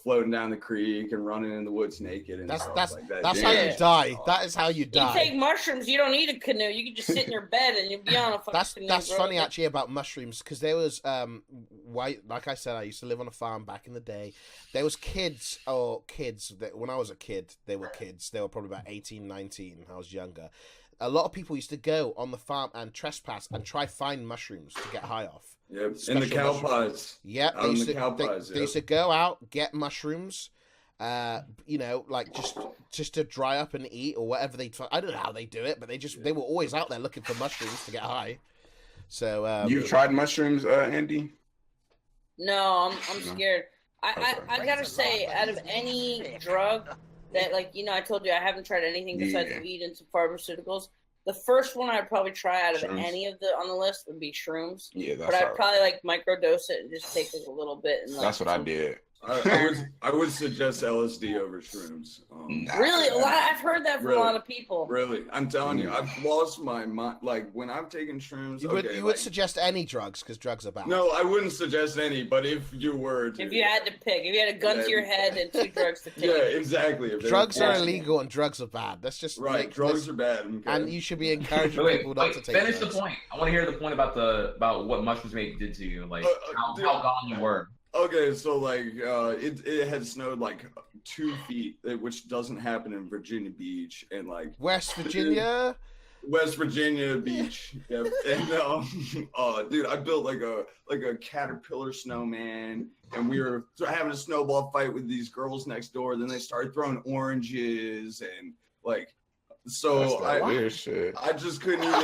floating down the creek and running in the woods naked and stuff like that. That's how you die. That is how you die. You take mushrooms, you don't need a canoe. You can just sit in your bed and you'll be on a fucking canoe. That's funny actually about mushrooms, because there was like I said, I used to live on a farm back in the day. There was kids that when I was a kid, they were kids. They were probably about 18, 19. I was younger. A lot of people used to go on the farm and trespass and try find mushrooms to get high off. Yep, in the cow pods. Yep, they used to go out, get mushrooms, like just to dry up and eat or whatever they. I don't know how they do it, but they were always out there looking for mushrooms to get high. So you've tried mushrooms, Andy? No, I'm scared. I gotta say, out of any drug that I told you I haven't tried anything besides weed and some pharmaceuticals. The first one I'd probably try out of any of on the list would be shrooms. Yeah, that's but I'd probably microdose it and just take a little bit. And that's what I did. I would suggest LSD over shrooms. Really, I've heard that from a lot of people. Really, I'm telling you, I've lost my mind. Like when I'm taking shrooms, you would suggest any drugs because drugs are bad. No, I wouldn't suggest any. But if you were to, if you had to pick, if you had a gun to your head and 2 drugs to take, yeah, exactly. Drugs are illegal and drugs are bad. That's just right. Drugs are bad, okay. and you should be encouraging people not to take. Finish drugs. The point. I want to hear the point about what mushrooms did to you, like how gone you were. Okay, so it had snowed 2 feet, which doesn't happen in Virginia Beach and West Virginia Beach. Yep. And dude, I built a caterpillar snowman, and we were having a snowball fight with these girls next door. Then they started throwing oranges and so weird shit. I just couldn't even.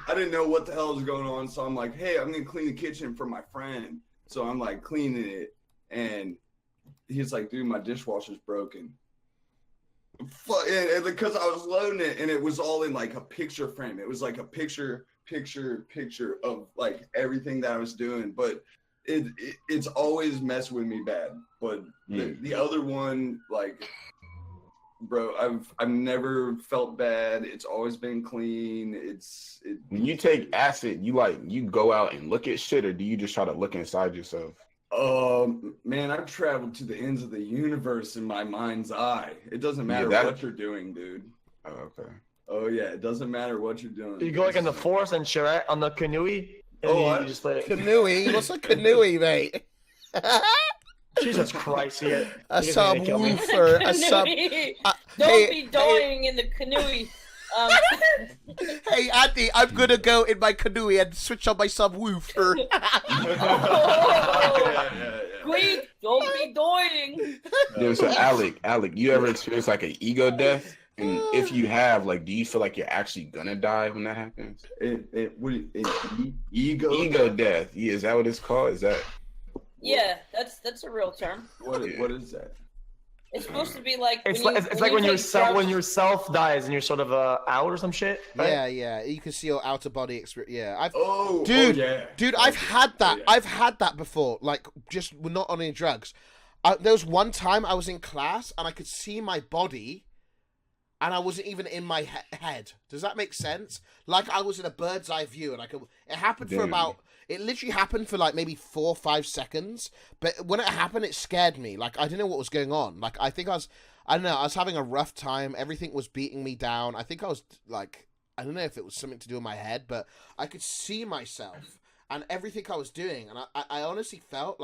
I didn't know what the hell was going on. So I'm like, hey, I'm gonna clean the kitchen for my friend. So I'm cleaning it, and he's like, dude, my dishwasher's broken. And because I was loading it, and it was all in a picture frame. It was a picture of everything that I was doing. But it's always messed with me bad. But the other one, bro, I've never felt bad. It's always been clean. When you take acid, you go out and look at shit, or do you just try to look inside yourself? Man, I've traveled to the ends of the universe in my mind's eye. It doesn't matter what you're doing, dude. Oh, okay. Oh yeah, it doesn't matter what you're doing. You go in the forest and share on the canoe. You just let it. Canoe? What's a canoe, mate? Jesus Christ! Yeah. A subwoofer. Don't be dying in the canoe. Hey Andy, I'm gonna go in my canoe and switch on my subwoofer. Quick, don't be dying. Yeah, so Alec, you ever experienced an ego death? And if you have, do you feel like you're actually gonna die when that happens? Ego death. Yeah, is that what it's called? Is that? Yeah, that's a real term. What is that? It's supposed to be when your self dies and you're sort of out or some shit. Right? Yeah. You can see your outer body experience. Yeah, dude, I've had that. Yeah. I've had that before. Just not on any drugs. There was one time I was in class and I could see my body, and I wasn't even in my head. Does that make sense? I was in a bird's eye view, and it happened for about. It literally happened for maybe 4 or 5 seconds, but when it happened, it scared me. I didn't know what was going on. I think I don't know, I was having a rough time. Everything was beating me down. I think I was I don't know if it was something to do with my head, but I could see myself and everything I was doing. And I honestly felt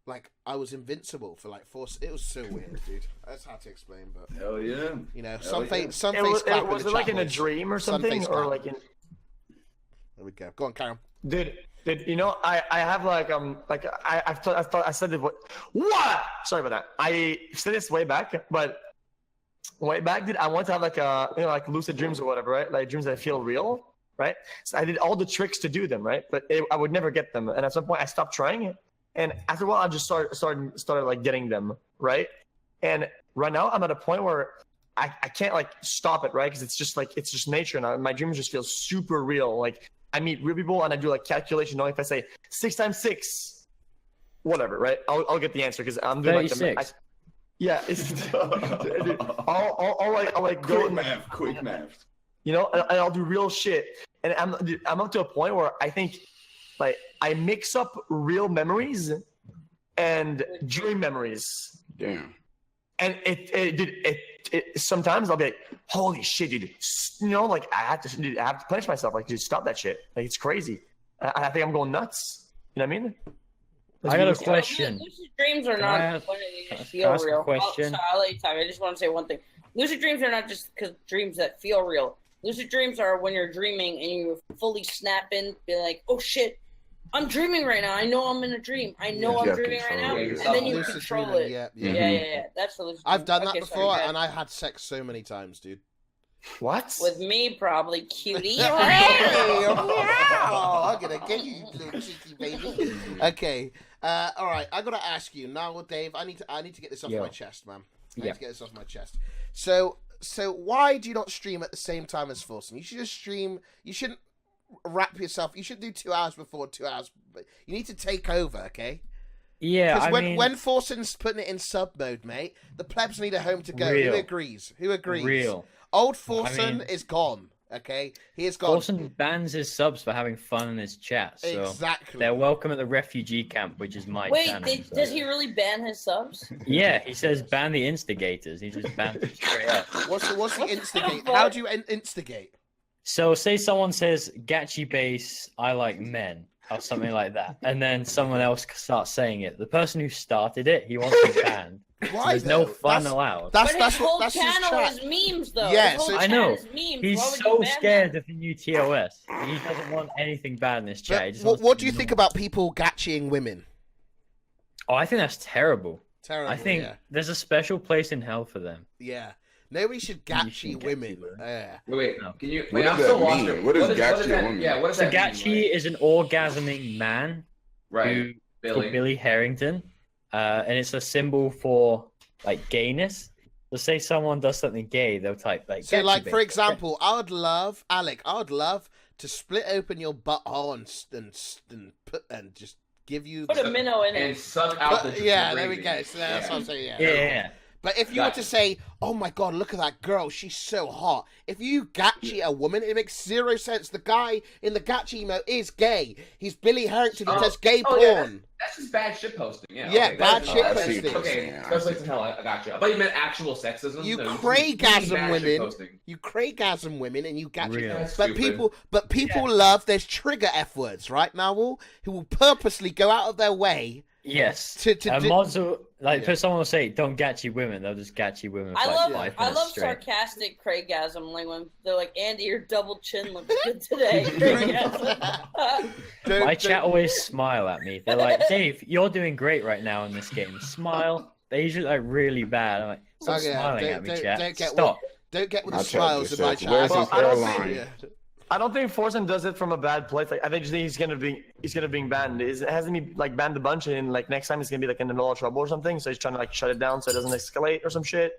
like I was invincible for like 4. It was so weird, dude. That's hard to explain, but hell yeah, you know, hell yeah. some face clap. Was it like in a dream or something, or like in? There we go. Go on, Karen. Dude, you know, I have like I said it. What? Sorry about that. I said this way back, but way back, dude, I want to have like like lucid dreams or whatever, right? Like dreams that feel real, right? So I did all the tricks to do them, right? But I would never get them, and at some point I stopped trying it, and after a while I just started like getting them, right? And right now I'm at a point where I can't like stop it, right? Because it's just nature, and my dreams just feel super real, like. I meet real people and I do like calculation. Knowing if I say 6 times 6, whatever, right? I'll get the answer because I'm doing 36. like yeah. It's I'll like go quick math. You know, and I'll do real shit. And I'm up to a point where I think like I mix up real memories and dream memories. Damn. And it sometimes I'll be like, holy shit, dude. You know, like I have to punish myself. Like, dude, stop that shit. Like, it's crazy. I think I'm going nuts. You know what I mean? I got a question. Lucid dreams are not when they just feel real. I'll let you talk. I just want to say one thing. Lucid dreams are not just dreams that feel real. Lucid dreams are when you're dreaming and you fully snap in, be like, oh shit, I'm dreaming right now. I know I'm in a dream. I know I'm dreaming right now. And then you control it. Yeah. That's the lucid dream. I've done that before, and I had sex so many times, dude. What? With me, probably, cutie. I'm gonna get you, little cheeky baby. Okay. All right. I gotta ask you now, Dave. I need to get this off my chest, man. I need to get this off my chest. So why do you not stream at the same time as Forsen? You should just stream. You shouldn't wrap yourself. You should do 2 hours before 2 hours. You need to take over, okay? Yeah, because when Forsen's putting it in sub mode, mate, the plebs need a home to go. Real. Who agrees? Real. Old Forsen is gone. Okay, he is gone. Forsen bans his subs for having fun in his chat. So exactly. They're welcome at the refugee camp, which is my channel. Wait, does he really ban his subs? Yeah, he says ban the instigators. He just bans them straight up. What's the instigate? How do you instigate? So say someone says Gachi base, I like men, or something like that, and then someone else starts saying it. The person who started it, he wants to ban. Why? There's no fun allowed. But his whole channel is memes, though. Yeah, I know. He's so scared of the new TOS. He doesn't want anything bad in his chat. What do you think about people gachiing women? Oh, I think that's terrible. Terrible. I think there's a special place in hell for them. Yeah. Nobody should gachi women. Wait, can you? What does that mean? What is gachi a woman? Yeah, what does that mean? Gachi is an orgasming man, right? Called Billy Harrington, and it's a symbol for like gayness. So say someone does something gay, they'll type like. So, like for example, I would love to split open your butthole and just give you put a minnow in it and suck out the. Yeah, there we go. So that's what I'm saying. Yeah. But if you were to say, "Oh my God, look at that girl, she's so hot," if you gachi a woman, it makes zero sense. The guy in the gachi emote is gay. He's Billy Harrington. He does gay porn. Yeah, that's just bad shit posting. Yeah, bad shit posting. Okay, first place in hell. I got you. I thought you meant actual sexism. You Craigasm women. You Craigasm women, and you gachi. But people love. There's trigger F words, right, Narwhal, who will purposely go out of their way. Yes. Mods will, someone will say, "Don't gachi women." They'll just gachi women. I love sarcastic Craigasm, like when they're like, "Andy, your double chin looks good today." My chat always smile at me. They're like, "Dave, you're doing great right now in this game. Smile." They usually like really bad. I'm like, "Stop smiling at me, chat. Stop." Don't get with the smiles in my chat. I don't think Forsen does it from a bad place. Like I think he's gonna be banned. Hasn't he like banned a bunch and like next time he's gonna be like in the middle of trouble or something? So he's trying to like shut it down so it doesn't escalate or some shit.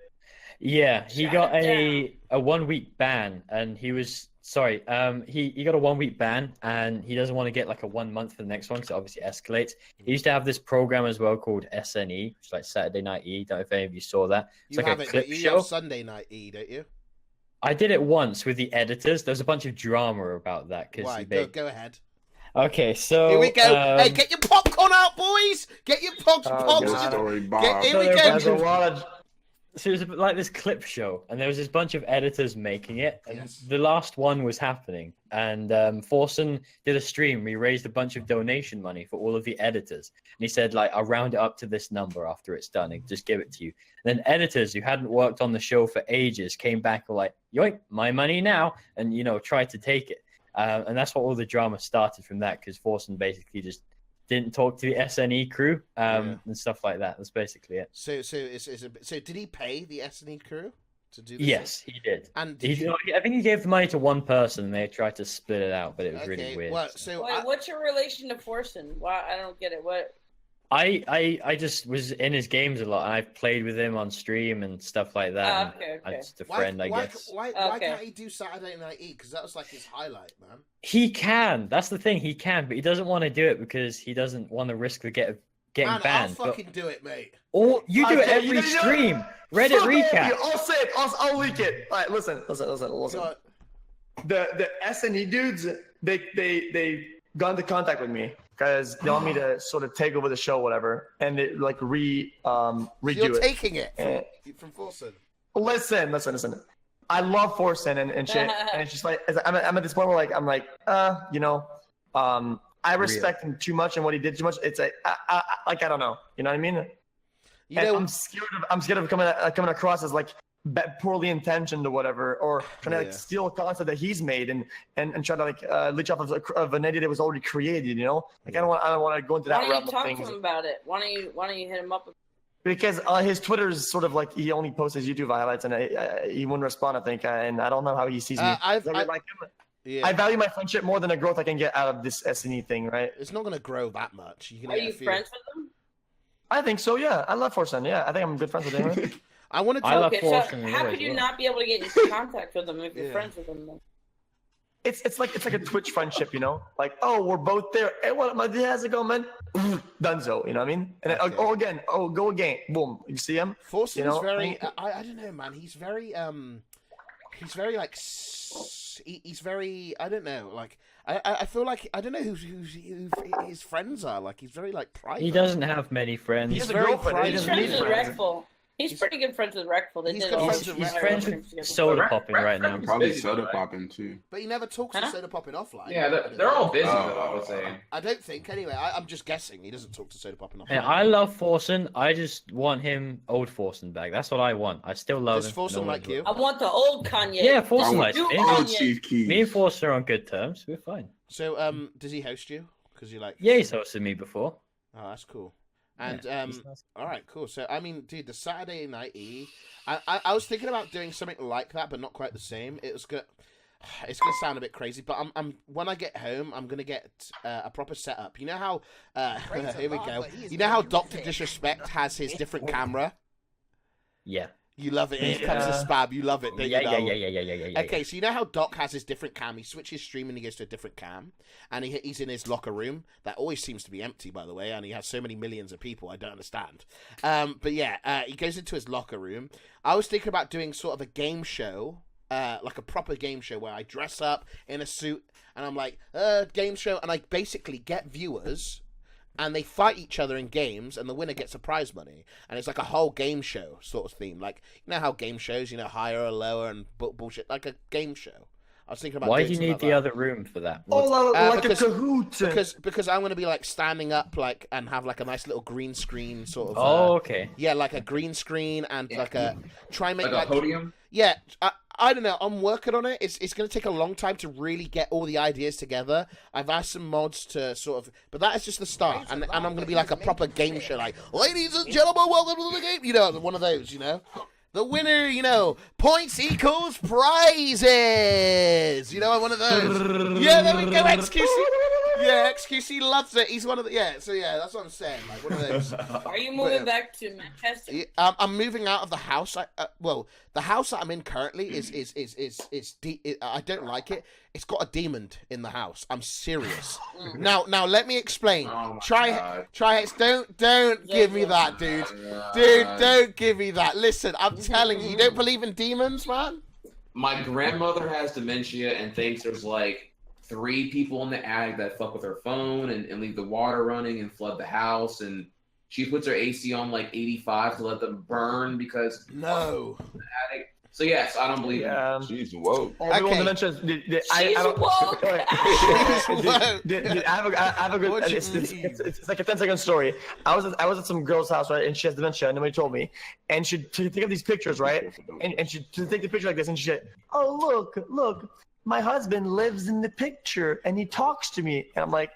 Yeah, he got a 1 week ban and he was he got a 1 week ban and he doesn't want to get like a 1 month for the next one because it obviously escalates. He used to have this program as well called SNE, which is like Saturday Night E. Don't know if any of you saw that. It's like a clip show. You have Sunday Night E, don't you? I did it once with the editors. There was a bunch of drama about that. Why? Go ahead. Okay, so... Here we go. Hey, get your popcorn out, boys! Get your popcorn. Good story, Bob. Here we go. So it was like this clip show, and there was this bunch of editors making it, and Yes. the last one was happening. And Forsen did a stream. We raised a bunch of donation money for all of the editors, and he said, like, I'll round it up to this number after it's done, and just give it to you. And then editors who hadn't worked on the show for ages came back and were like, yoink, my money now, and tried to take it. And that's what all the drama started from that, because Forsen basically just didn't talk to the SNE crew and stuff like that. That's basically it. So did he pay the SNE crew to do this? Yes, he did. And I think he gave the money to one person, and they tried to split it out, but it was really weird. Well, Wait, what's your relation to Forsen? Why I don't get it. What? I just was in his games a lot, and I've played with him on stream and stuff like that. Okay. I'm just a friend, I guess. Why can't he do Saturday Night E? Because that was like his highlight, man. He can. That's the thing. He can, but he doesn't want to do it because he doesn't want to risk getting Man, banned. I'll fucking do it, mate. Or you do it every stream. Reddit recap. I'll say it. I'll leak it. All right, listen. The SNE dudes, they got into contact with me because they want me to sort of take over the show, whatever, and it like redo You're it. taking it from Forsen. Listen. I love Forsen and shit, and it's just like I'm at this point where like I'm like, I respect him too much and what he did too much. It's like I don't know, you know what I mean? I'm scared of coming across as like poorly intentioned or whatever, or trying to like steal a concept that he's made and try to like leech off of an idea that was already created. You know, like I don't want to go into that Why don't realm you of talk things. to him about it? Why don't you hit him up? Because his Twitter is sort of like he only posts his YouTube highlights and he wouldn't respond. I think, and I don't know how he sees me. I value my friendship more than the growth I can get out of this SNE thing. Right? It's not going to grow that much. Are you friends with him? I think so. Yeah, I love Forsen. Yeah, I think I'm good friends with him. Right? I want to. Okay, so how could you not be able to get in contact with him if you're friends with him? Then? It's like a Twitch friendship, you know. Like, oh, we're both there. Hey, what? My how's it going, man? Dunzo, you know what I mean? And then, go again, boom. You see him? Forsen's you know? very. I don't know, man. He's very like. He's very. I don't know. Like I feel like I don't know who his friends are. Like he's very like private. He doesn't have many friends. He's very private. He's friends with Reckful. He's pretty good friends with Reckful. He's friends with Soda Popping right now. Probably Soda Popping too. But he never talks to Soda Popping offline. Yeah, they're all busy though, I would say. I don't think. Anyway, I'm just guessing. He doesn't talk to Soda Popping offline. Yeah, I love Forsen. I just want him old Forsen back. That's what I want. I still love Does him. Forsen like you? I want the old Kanye. Yeah, Forsen likes me. Old Chief Keef. Me and Forsen are on good terms. We're fine. So, does he host you? Because you like. Yeah, he's hosted me before. Oh, that's cool. And he's nice. all right, cool. So I mean, dude, the Saturday Night E, I was thinking about doing something like that, but not quite the same. It's gonna sound a bit crazy, but I'm when I get home, I'm gonna get a proper setup. You know how here we go. You know how Dr. Disrespect has his different camera. Yeah. You love it. It comes to spam. You love it, don't you? Yeah. Okay, so you know how Doc has his different cam. He switches stream and he goes to a different cam, and he's in his locker room that always seems to be empty, by the way. And he has so many millions of people. I don't understand. But yeah, he goes into his locker room. I was thinking about doing sort of a game show, like a proper game show where I dress up in a suit and I'm like, game show, and I basically get viewers. And they fight each other in games, and the winner gets a prize money. And it's like a whole game show sort of theme. Like, you know how game shows, higher or lower and bullshit, like a game show. I was thinking about. Why doing do you something need like the that. other room for that? Like a Kahoot. Because I'm gonna be like standing up like and have like a nice little green screen sort of. Okay. Yeah, like a green screen and like a try and make Like a podium. Yeah, I don't know. I'm working on it. It's going to take a long time to really get all the ideas together. I've asked some mods to sort of, but that is just the start. And I'm going to be like a proper game show, like, ladies and gentlemen, welcome to the game. One of those, The winner, points equals prizes. One of those. Yeah, there we go, xQc. Yeah, xQc loves it. He's one of the so that's what I'm saying. Like one of those. Are you moving back to Manchester? Yeah, I'm moving out of the house. The house that I'm in currently is I don't like it. It's got a demon in the house. I'm serious. Now let me explain. Trihex, don't give me that, dude. Dude, don't give me that. Listen, I'm telling you, you don't believe in demons, man? My grandmother has dementia and thinks there's like 3 people in the attic that fuck with her phone and leave the water running and flood the house, and she puts her AC on like 85 to let them burn because no. The attic. So yes, I don't believe in it. She's woke. I have a good. It's like a 10-second story. I was at some girl's house, right, and she has dementia, and nobody told me. And she'd take up these pictures, right, and she'd take the picture like this, and she said, "Oh look, my husband lives in the picture, and he talks to me," and I'm like.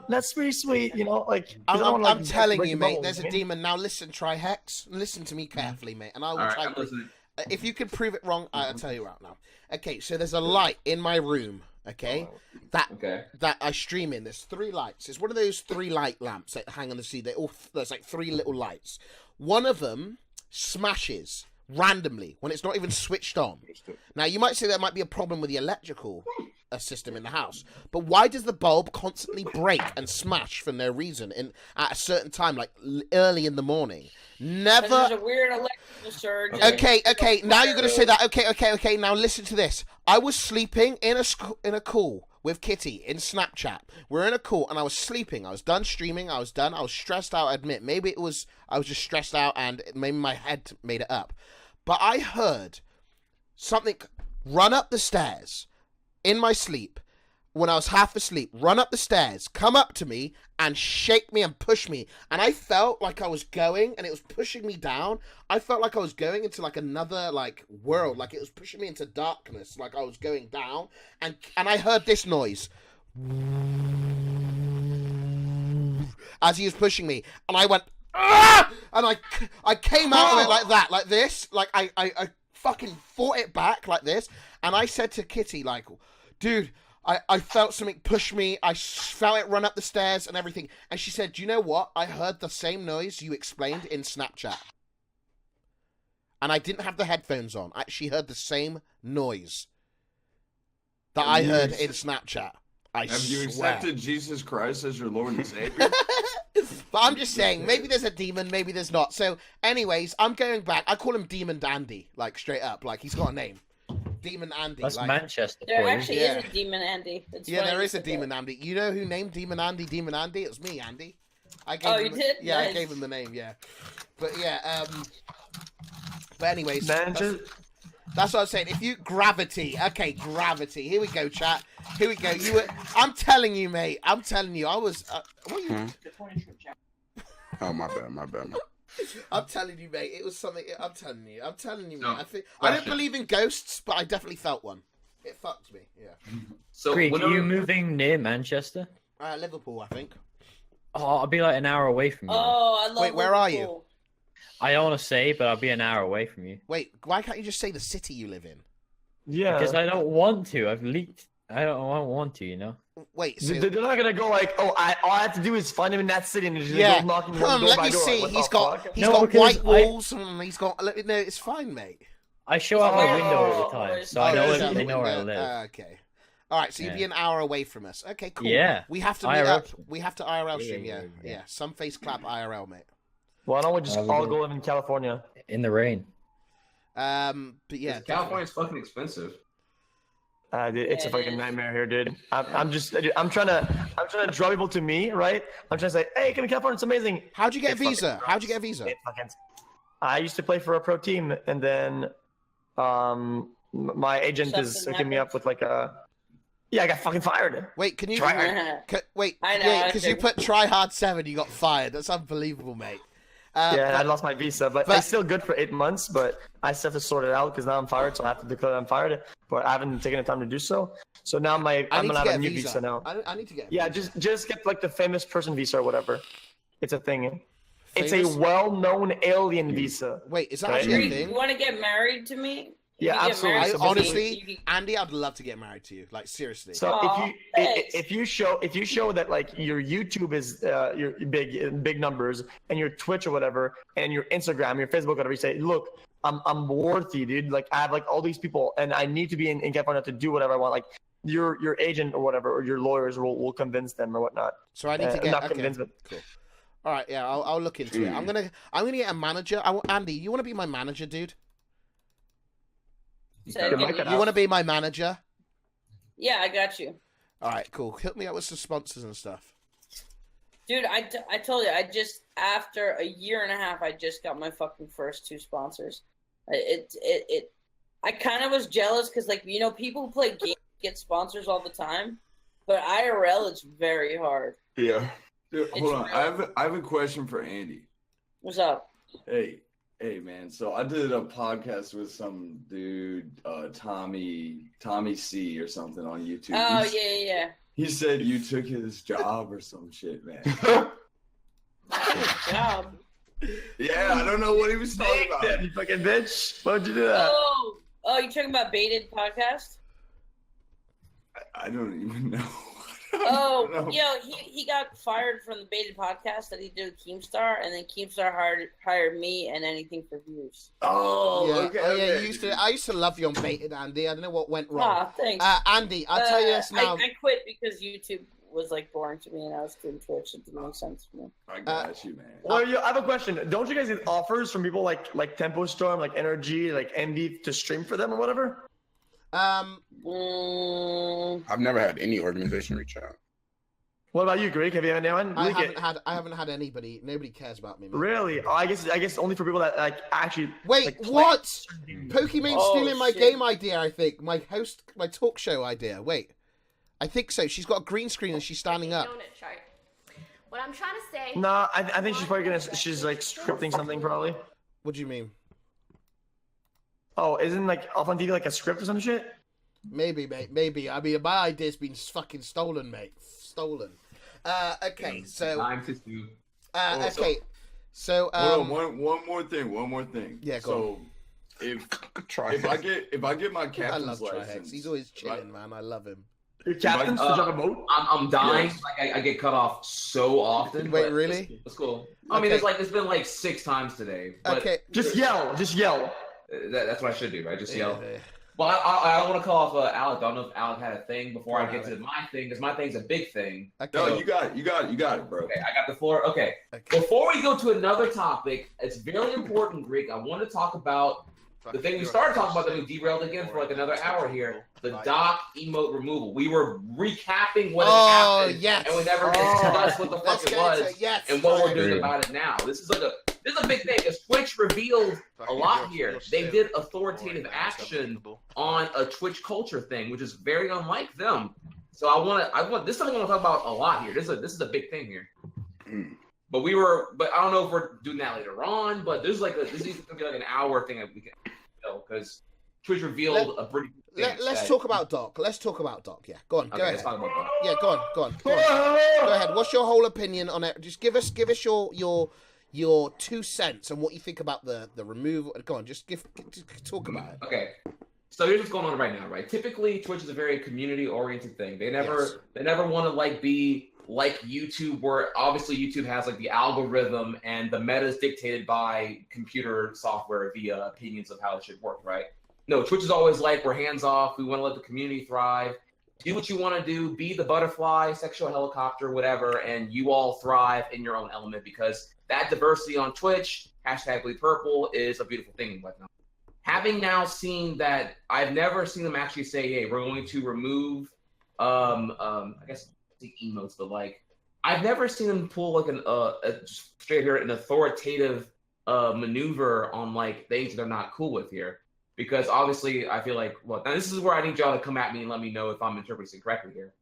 That's pretty sweet, you know. Like I'm telling you, mate. There's a demon. Now listen, Trihex. Listen to me carefully, mate, and I will try. If you can prove it wrong, I'll tell you right now. Okay, so there's a light in my room. Okay, that I stream in. There's 3 lights. It's one of those 3 light lamps that hang on the ceiling. There's like 3 little lights. One of them smashes randomly when it's not even switched on. Now you might say there might be a problem with the electrical system in the house, but why does the bulb constantly break and smash for no reason at a certain time, like early in the morning? Never. There's a weird electrical surge. Okay. Now you're gonna say that. Okay. Now listen to this. I was sleeping in a call with Kitty in Snapchat. We're in a call and I was sleeping. I was done streaming. I was done. I was stressed out. I admit, maybe I was just stressed out and maybe my head made it up. But I heard something run up the stairs in my sleep when I was half asleep, run up the stairs, come up to me and shake me and push me. And I felt like I was going and it was pushing me down. I felt like I was going into like another like world, like it was pushing me into darkness, like I was going down. And I heard this noise as he was pushing me. And I went, ah! And I came out of it like that, like this. Like I fucking fought it back like this. And I said to Kitty, like, dude, I felt something push me. I felt it run up the stairs and everything. And she said, do you know what? I heard the same noise you explained in Snapchat. And I didn't have the headphones on. She heard the same noise that I heard in Snapchat. Have you accepted Jesus Christ as your Lord and Savior? But I'm just saying, maybe there's a demon, maybe there's not. So, anyways, I'm going back. I call him Demon Dandy, like, straight up. Like, he's got a name. Demon Andy. That's like, Manchester. There actually is a Demon Andy. There is a Demon Andy. You know who named Demon Andy Demon Andy? It was me, Andy. You did? Yeah, Nice. I gave him the name, yeah. But, yeah, but anyways... That's what I'm saying. If you... Gravity. Okay, gravity. Here we go, chat. Here we go. I'm telling you, mate. I'm telling you. I was... what are you... Oh, my bad. I'm telling you, mate. It was something... I'm telling you, mate. I don't believe in ghosts, but I definitely felt one. It fucked me, yeah. So, Greek, are you moving near Manchester? Liverpool, I think. Oh, I'll be like an hour away from you. Oh, I love Wait, where are you? I don't want to say, but I'll be an hour away from you. Wait, why can't you just say the city you live in? Yeah. Because I don't want to. I've leaked. I don't want to, you know? Wait, so... They're not going to go like, all I have to do is find him in that city and just go knocking Come on, door let by me door. see. Like, He's got white walls and he's got... No, it's fine, mate. I show out my window all the time, so I know they know where I live. Okay. All right, so you'd be an hour away from us. Okay, cool. Yeah. We have to meet up. We have to IRL stream, yeah. Some face clap IRL, mate. Why don't we just all go live in California? In the rain. But yeah. California's fucking expensive. It's a fucking nightmare here, dude. I'm trying to draw people to me, right? I'm trying to say, hey, come to California, it's amazing. How'd you get a visa? I used to play for a pro team, and then my agent is hooking me up with like a... Yeah, I got fucking fired. Wait, can you... Wait, I know, because you put try hard 7, you got fired. That's unbelievable, mate. I lost my visa, but it's still good for 8 months, but I still have to sort it out because now I'm fired, so I have to declare I'm fired, but I haven't taken the time to do so. So now I'm gonna have a new visa now. I need to get a visa. just get like the famous person visa or whatever. It's a thing. It's a well-known alien visa. Wait, is that actually a thing? You want to get married to me? Yeah, absolutely. Honestly, Andy, I'd love to get married to you. Like, seriously. So if you show that like your YouTube is your big numbers and your Twitch or whatever and your Instagram, your Facebook, whatever, you say, look, I'm worthy, dude. Like I have like all these people and I need to be in California to do whatever I want. Like your agent or whatever or your lawyers will convince them or whatnot. So I need to get not convince them. Cool. All right, yeah, I'll look into it. I'm gonna get a manager. Andy, you want to be my manager, dude? You want to be my manager? Yeah, I got you. All right, cool. Hook me up with some sponsors and stuff. Dude, I told you, I just, after a year and a half, I just got my fucking first 2 sponsors. I kind of was jealous because, like, you know, people who play games get sponsors all the time, but IRL, it's very hard. Yeah. Dude, hold on. Really... I have a question for Andy. What's up? Hey, man. So I did a podcast with some dude, Tommy C or something on YouTube. Oh, yeah. He said you took his job or some shit, man. Job. Yeah, I don't know what he was talking about. You fucking bitch. Why'd you do that? Oh, you talking about Baited Podcast? I don't even know. He got fired from the Baited Podcast that he did with Keemstar, and then Keemstar hired me and anything for views. Oh, yeah. Okay. I used to love you on Baited, Andy. I don't know what went wrong. Ah, thanks. Andy, I'll tell you this now. I quit because YouTube was like boring to me, and I was doing Twitch. It didn't make sense for me. I got you, man. Well, I have a question. Don't you guys get offers from people like Tempo Storm, like Energy, like Envy to stream for them or whatever? I've never had any organization reach out. What about you, Greek? Have you had anyone? I haven't had anybody. Nobody cares about me. Man. Really? Oh, I guess only for people that like actually. Wait, like, what? Pokemon's stealing my game idea. I think my talk show idea. Wait, I think so. She's got a green screen and she's standing up. What I'm trying to say. No, I think she's probably she's like scripting something probably. What do you mean? Oh, isn't like off on TV like a script or some shit? Maybe, mate. Maybe. I mean, my idea's been fucking stolen, mate. Stolen. Okay, so. Okay, so. Hold on, one more thing. Yeah, go on. If I get my captain's I love license, Trihex. He's always chilling, man. I love him. Your captain's to drive a boat? I'm dying. Yes. Like I get cut off so often. Wait, really? It's cool. I mean, it's been like 6 times today. But Okay. Just yell. That's what I should do, right? Just yell. Yeah. Well, I don't want to call off Alec. I don't know if Alec had a thing before I get to my thing, because my thing's a big thing. Okay. No, you got it, bro. Okay, I got the floor. Okay. Before we go to another topic, it's very important, Greek. I want to talk about the thing we started talking about that we derailed again for like another hour here. The doc emote removal. We were recapping what happened, yes. and we never discussed what the fuck it was and what we're doing Yeah. about it now. This is a big thing because Twitch revealed a lot here. They did authoritative action on a Twitch culture thing, which is very unlike them. So this is something I want to talk about a lot here. This is a big thing here. But I don't know if we're doing that later on. But this is gonna be like an hour thing that we can, because Twitch revealed a pretty. Let's talk about Doc. Yeah, go on. Okay, Go ahead. let's talk about Doc. Yeah, go on. Go ahead. What's your whole opinion on it? Just give us your 2 cents on what you think about the removal. Go on, just talk about it. Okay. So here's what's going on right now, right? Typically, Twitch is a very community-oriented thing. They never want to be like YouTube, where obviously YouTube has like the algorithm and the meta is dictated by computer software via opinions of how it should work, right? No, Twitch is always like, we're hands off. We want to let the community thrive. Do what you want to do. Be the butterfly, sexual helicopter, whatever, and you all thrive in your own element, because that diversity on Twitch, #BleedPurple, is a beautiful thing and whatnot. Having now seen that, I've never seen them actually say, hey, we're going to remove, I guess the emotes, but like, I've never seen them pull like just straight here an authoritative maneuver on like things they're not cool with here. Because obviously, I feel like, well, now this is where I need y'all to come at me and let me know if I'm interpreting correctly here.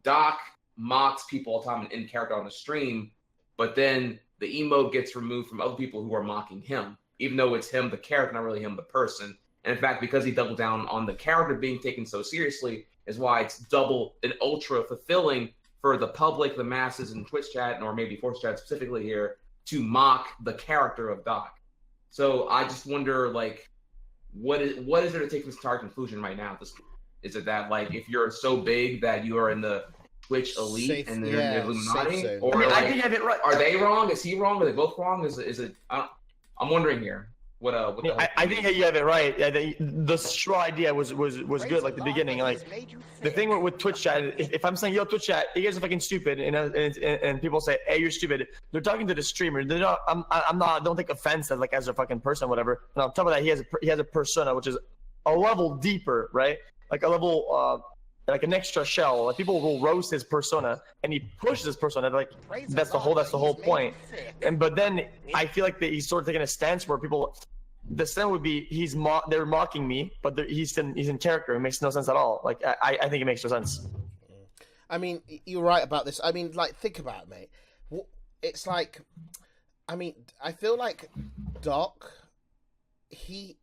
Doc mocks people all the time in character on the stream, but then the emote gets removed from other people who are mocking him, even though it's him, the character, not really him, the person. And in fact, because he doubled down on the character being taken so seriously, is why it's double and ultra fulfilling for the public, the masses in Twitch chat, or maybe Force chat specifically here, to mock the character of Doc. So I just wonder, like, what is there to take this entire conclusion right now? Is it that, like, if you're so big that you are in the Twitch elite and they're in the Illuminati, or I think I have it right. Are they wrong? Is he wrong? Are they both wrong? Is it? I'm wondering here. I think you have it right. The straw idea was good, like the beginning. Like the thing with Twitch chat, if I'm saying, yo, Twitch chat, you guys are fucking stupid, and people say, hey, you're stupid, they're talking to the streamer. They're not. I'm not. Don't take offense as a fucking person, whatever. And on top of that, he has a persona which is a level deeper, right? Like a level like an extra shell. Like people will roast his persona, and he pushes his persona. Like that's the whole point. But then I feel like he's sort of taking a stance where people. The stance would be they're mocking me, but he's in character. It makes no sense at all. Like I think it makes no sense. I mean, you're right about this. I mean, like, think about it, mate. It's like, I mean, I feel like Doc, I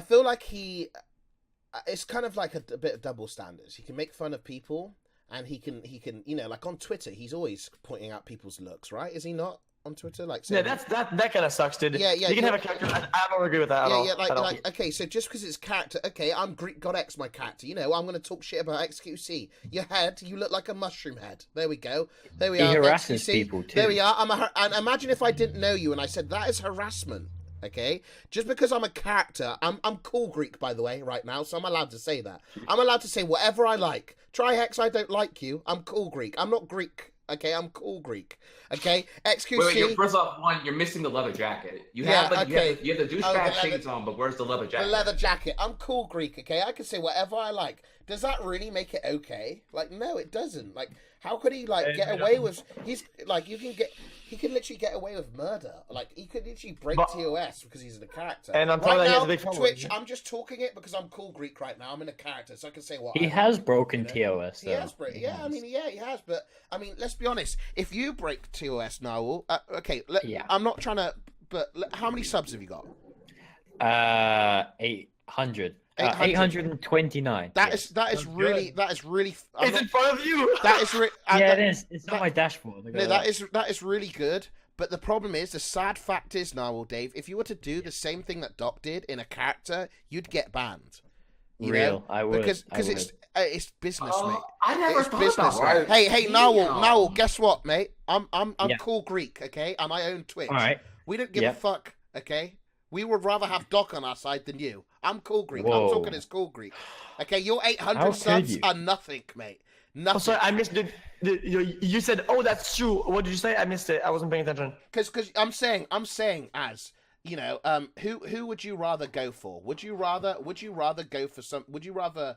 feel like it's kind of like a bit of double standards. He can make fun of people, and he can, you know, like on Twitter, he's always pointing out people's looks, right? Is he not? On Twitter, like saying, that kind of sucks, dude. Yeah. You can have a character. I don't agree with that at all. Yeah, like okay, so just because it's character, okay, I'm Greekgodx, my character. You know, I'm going to talk shit about xQc. Your head, you look like a mushroom head. There we go. There we are. He harasses xQc. people too. There we are. And imagine if I didn't know you and I said that is harassment. Okay, just because I'm a character, I'm cool Greek, by the way, right now, so I'm allowed to say that. I'm allowed to say whatever I like. Trihex, I don't like you. I'm cool Greek. I'm not Greek. Okay, I'm cool Greek. Okay, xQc. Wait, first off, you're missing the leather jacket. You have the douchebag shades on, but where's the leather jacket? The leather jacket. I'm cool Greek. Okay, I can say whatever I like. Does that really make it okay? Like, no, it doesn't. Like, how could he get away with? He's like, he can literally get away with murder. Like, he could literally break TOS because he's in a character. And I'm right now, big Twitch. I'm just talking it because I'm cool Greek right now. I'm in a character, so I can say what he has broken TOS. He has broken. Yeah, I mean, he has. But I mean, let's be honest. If you break TOS, Narwhal, okay. I'm not trying to. But how many subs have you got? 800. 829. That is really. It's in front of you. That is it is. It's on my dashboard. No, that is really good. But the problem is, the sad fact is, Narwhal, Dave, if you were to do the same thing that Doc did in a character, you'd get banned. You know? I would. Because it's business, mate. I never thought about that. Hey, Narwhal, guess what, mate? I'm cool Greek, okay? And I own Twitch. All right. We don't give a fuck, okay? We would rather have Doc on our side than you. I'm cool Greek. Whoa. I'm talking as cool Greek. Okay, your 800 subs are nothing, mate. Nothing. Oh, sorry, I missed it. You said, "Oh, that's true." What did you say? I missed it. I wasn't paying attention. Because I'm saying as you know, who would you rather go for? Would you rather go for some? Would you rather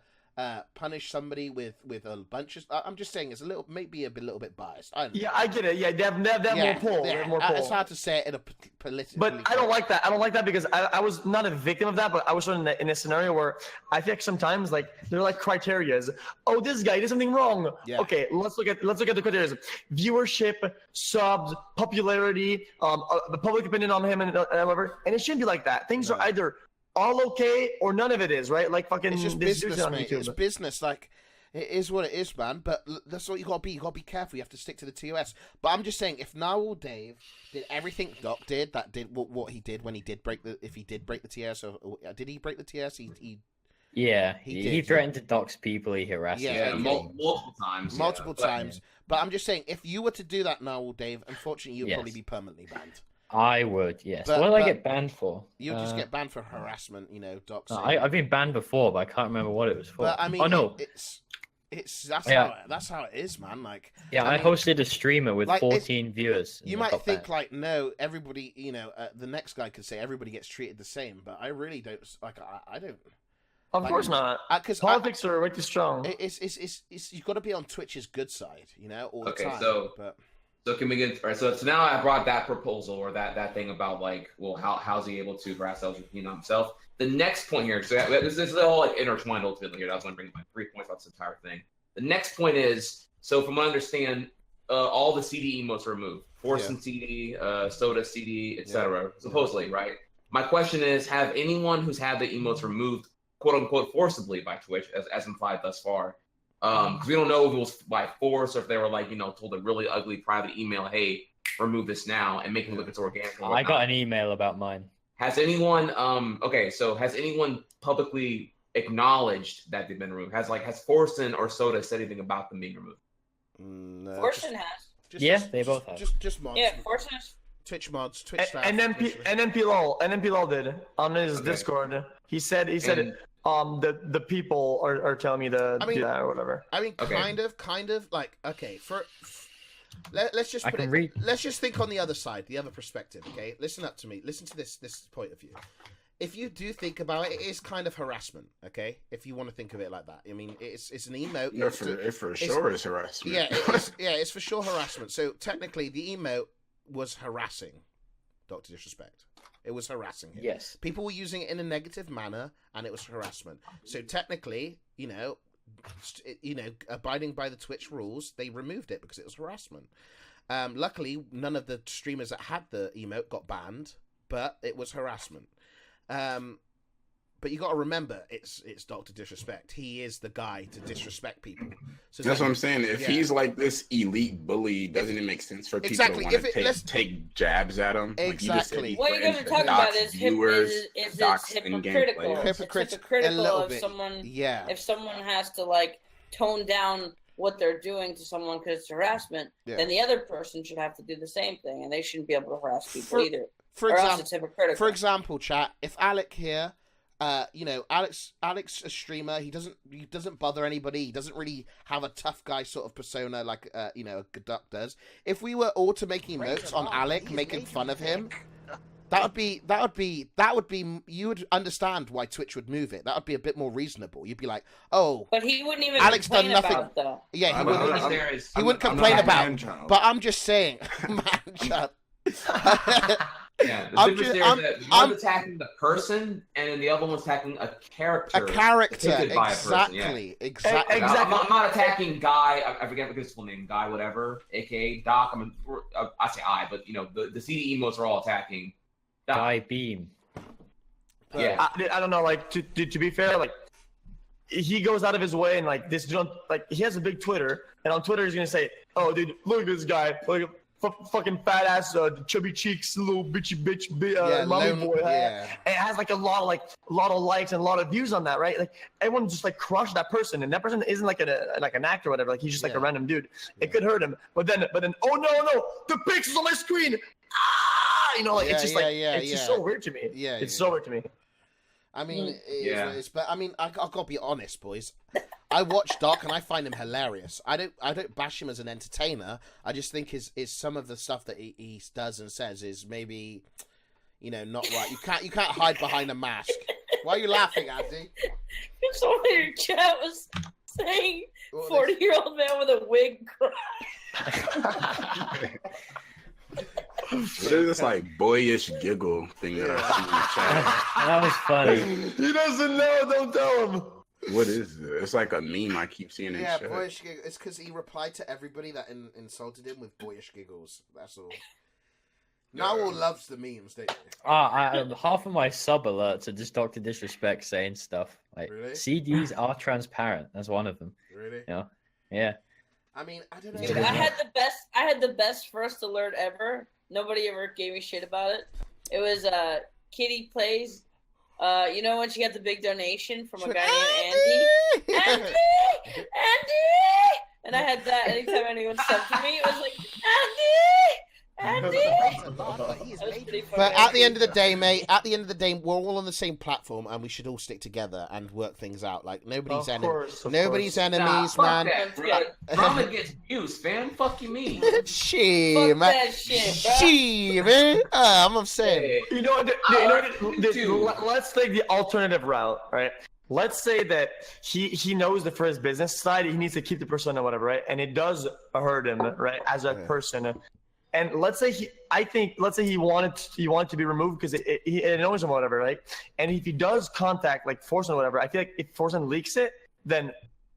punish somebody with a bunch of? I'm just saying it's a little bit biased. I don't know. Yeah, I get it. Yeah, they have more pull. Yeah, more pull. It's hard to say it in a political. But I don't like that. I don't like that because I was not a victim of that, but I was sort of in a scenario where I think sometimes like they're like criterias. Oh, this guy did something wrong. Yeah. Okay, let's look at the criteria: viewership, subs, popularity, the public opinion on him, and whatever. And it shouldn't be like that. Things are either all okay or none of it is, right? Like fucking it's just business, mate. It's business. Like, it is what it is, man. But that's what you gotta be. You gotta be careful. You have to stick to the TOS. But I'm just saying, if Narwhal Dave did everything Doc did, what he did when he did break the TS, or did he break the TS? He threatened to dox people. He harassed them. Multiple times. But I'm just saying, if you were to do that, Narwhal Dave, unfortunately, you'd probably be permanently banned. I would, yes. What did I get banned for? You would just get banned for harassment, you know, doxing. I've been banned before, but I can't remember what it was for. But I mean, that's how it is, man. Like, I hosted a streamer with 14 viewers. You might think like, no, everybody, you know, the next guy could say everybody gets treated the same, but I really don't. Like, I don't. Of course not. Because politics are way too strong. It's you've got to be on Twitch's good side, you know, all the time. So can we get so now I brought that proposal or that thing about like, well, how's he able to harass himself? The next point here, so this is all like intertwined ultimately here. I was going to bring my 3 points about this entire thing. The next point is, so from what I understand, all the CD emotes were removed. Forsen CD, Soda CD, etc. Supposedly, right? My question is, have anyone who's had the emotes removed, quote unquote, forcibly by Twitch, as implied thus far? Because we don't know if it was by force or if they were like, you know, told a really ugly private email, hey, remove this now and make it look it's organic. I got an email about mine. Has anyone has anyone publicly acknowledged that they've been removed? Has Forsen or Soda said anything about them being removed? No, Forsen has. They both have. Just mods. Yeah, Forsen has. Twitch mods, Twitch staff. NMP Lol did on his Discord. He said the people are telling me to do that or whatever. I mean, kind of like, okay, let's just put it. Let's just think on the other side, the other perspective. Okay, listen up to me. Listen to this point of view. if you do think about it, it is kind of harassment. Okay, if you want to think of it like that. I mean, it's an emote. Yeah, for sure is harassment. Yeah, it's for sure harassment. So technically, the emote was harassing Dr. Disrespect. It was harassing him. Yes. People were using it in a negative manner, and it was harassment. So technically, abiding by the Twitch rules, they removed it because it was harassment. Luckily, none of the streamers that had the emote got banned, but it was harassment. But you got to remember, it's Dr. Disrespect. He is the guy to disrespect people. So that's what I'm saying. If he's like this elite bully, doesn't it make sense for people to want to take jabs at him? Exactly. What you're going to talk about is hypocritical. It's hypocritical of someone. Yeah. If someone has to like tone down what they're doing to someone because it's harassment, then the other person should have to do the same thing, and they shouldn't be able to harass people either. For example, chat, if Alec here, Alec's a streamer. He doesn't bother anybody. He doesn't really have a tough guy sort of persona like Godux does. If we were all to make emotes on Alec, making fun of him, that would be you would understand why Twitch would move it. That would be a bit more reasonable. You'd be like, oh, but he wouldn't even Alec's complain done nothing. About that. Yeah, he wouldn't complain about. But I'm just saying, man, shut. Yeah, the difference there is that one's attacking the person, and then the other one's attacking a character. Exactly. I'm not attacking Guy. I forget his full name. Guy, whatever, aka Doc. I say I, but the CD emotes are all attacking Doc. Guy Beam. Yeah, I don't know. Like to be fair, like he goes out of his way and like this. Like he has a big Twitter, and on Twitter he's gonna say, "Oh, dude, look at this guy. Look." Fucking fat ass, chubby cheeks, little bitchy bitch, mommy boy. And it has like a lot of likes and a lot of views on that, right? Like everyone just like crushed that person, and that person isn't like an actor or whatever. Like he's just like a random dude. It could hurt him, but then oh no, the pixels on my screen. It's just it's just so weird to me. It's so weird to me. I mean, but I mean, I gotta be honest, boys. I watch Doc and I find him hilarious. I don't bash him as an entertainer. I just think is some of the stuff that he does and says is maybe, not right. You can't hide behind a mask. Why are you laughing, Andy? Someone in your chat was saying 40-year-old man with a wig What is this like boyish giggle thing that I see in the chat? That was funny. He doesn't know. Don't tell him. What is this? It's like a meme I keep seeing in chat. Yeah, boyish giggle. It's because he replied to everybody that insulted him with boyish giggles. That's all. Narwhal loves the memes, don't you? Half of my sub alerts are just Dr. Disrespect saying stuff. Like, really? CDs are transparent. That's one of them. Really? Yeah. I mean, I don't know. Dude, I had the best first alert ever. Nobody ever gave me shit about it. It was Kitty Plays. When she got the big donation from a guy named Andy? And I had that anytime anyone subbed to me. It was like, Andy! But at the end of the day, mate, we're all on the same platform, and we should all stick together and work things out. Like nobody's enemies, man. Drama gets views, fam. Fuck you, mean? Shit, man. Shit, man. I'm upset. Let's take the alternative route, right? Let's say that he knows that for his business side, he needs to keep the persona, whatever, right? And it does hurt him, right, as a person. And let's say he wanted to be removed because it annoys him or whatever, right? And if he does contact like Forsen or whatever, I feel like if Forsen leaks it, then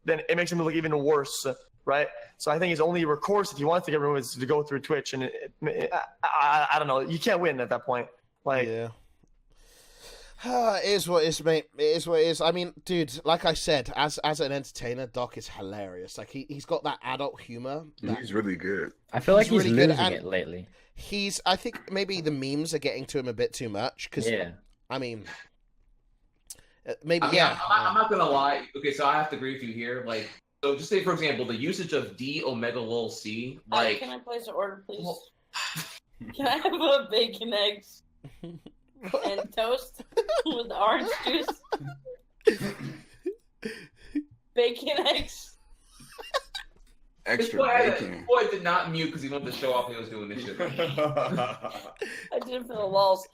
it makes him look even worse, right? So I think his only recourse if he wants to get removed is to go through Twitch, and I don't know, you can't win at that point. Like, yeah. It is what it is, mate. It is what it is. I mean, dude, like I said, as an entertainer, Doc is hilarious. Like he's got that adult humor. He's really good. I feel like he's really losing it lately. I think maybe the memes are getting to him a bit too much. Cause, I mean, maybe I'm not gonna lie. Okay, so I have to agree with you here. Like, so just say for example, the usage of D omega lol C. Like, can I place an order, please? Can I have a bacon eggs? And toast with orange juice. Bacon eggs. extra bacon. Boy did not mute because he wanted to show off he was doing this shit. I did for the walls.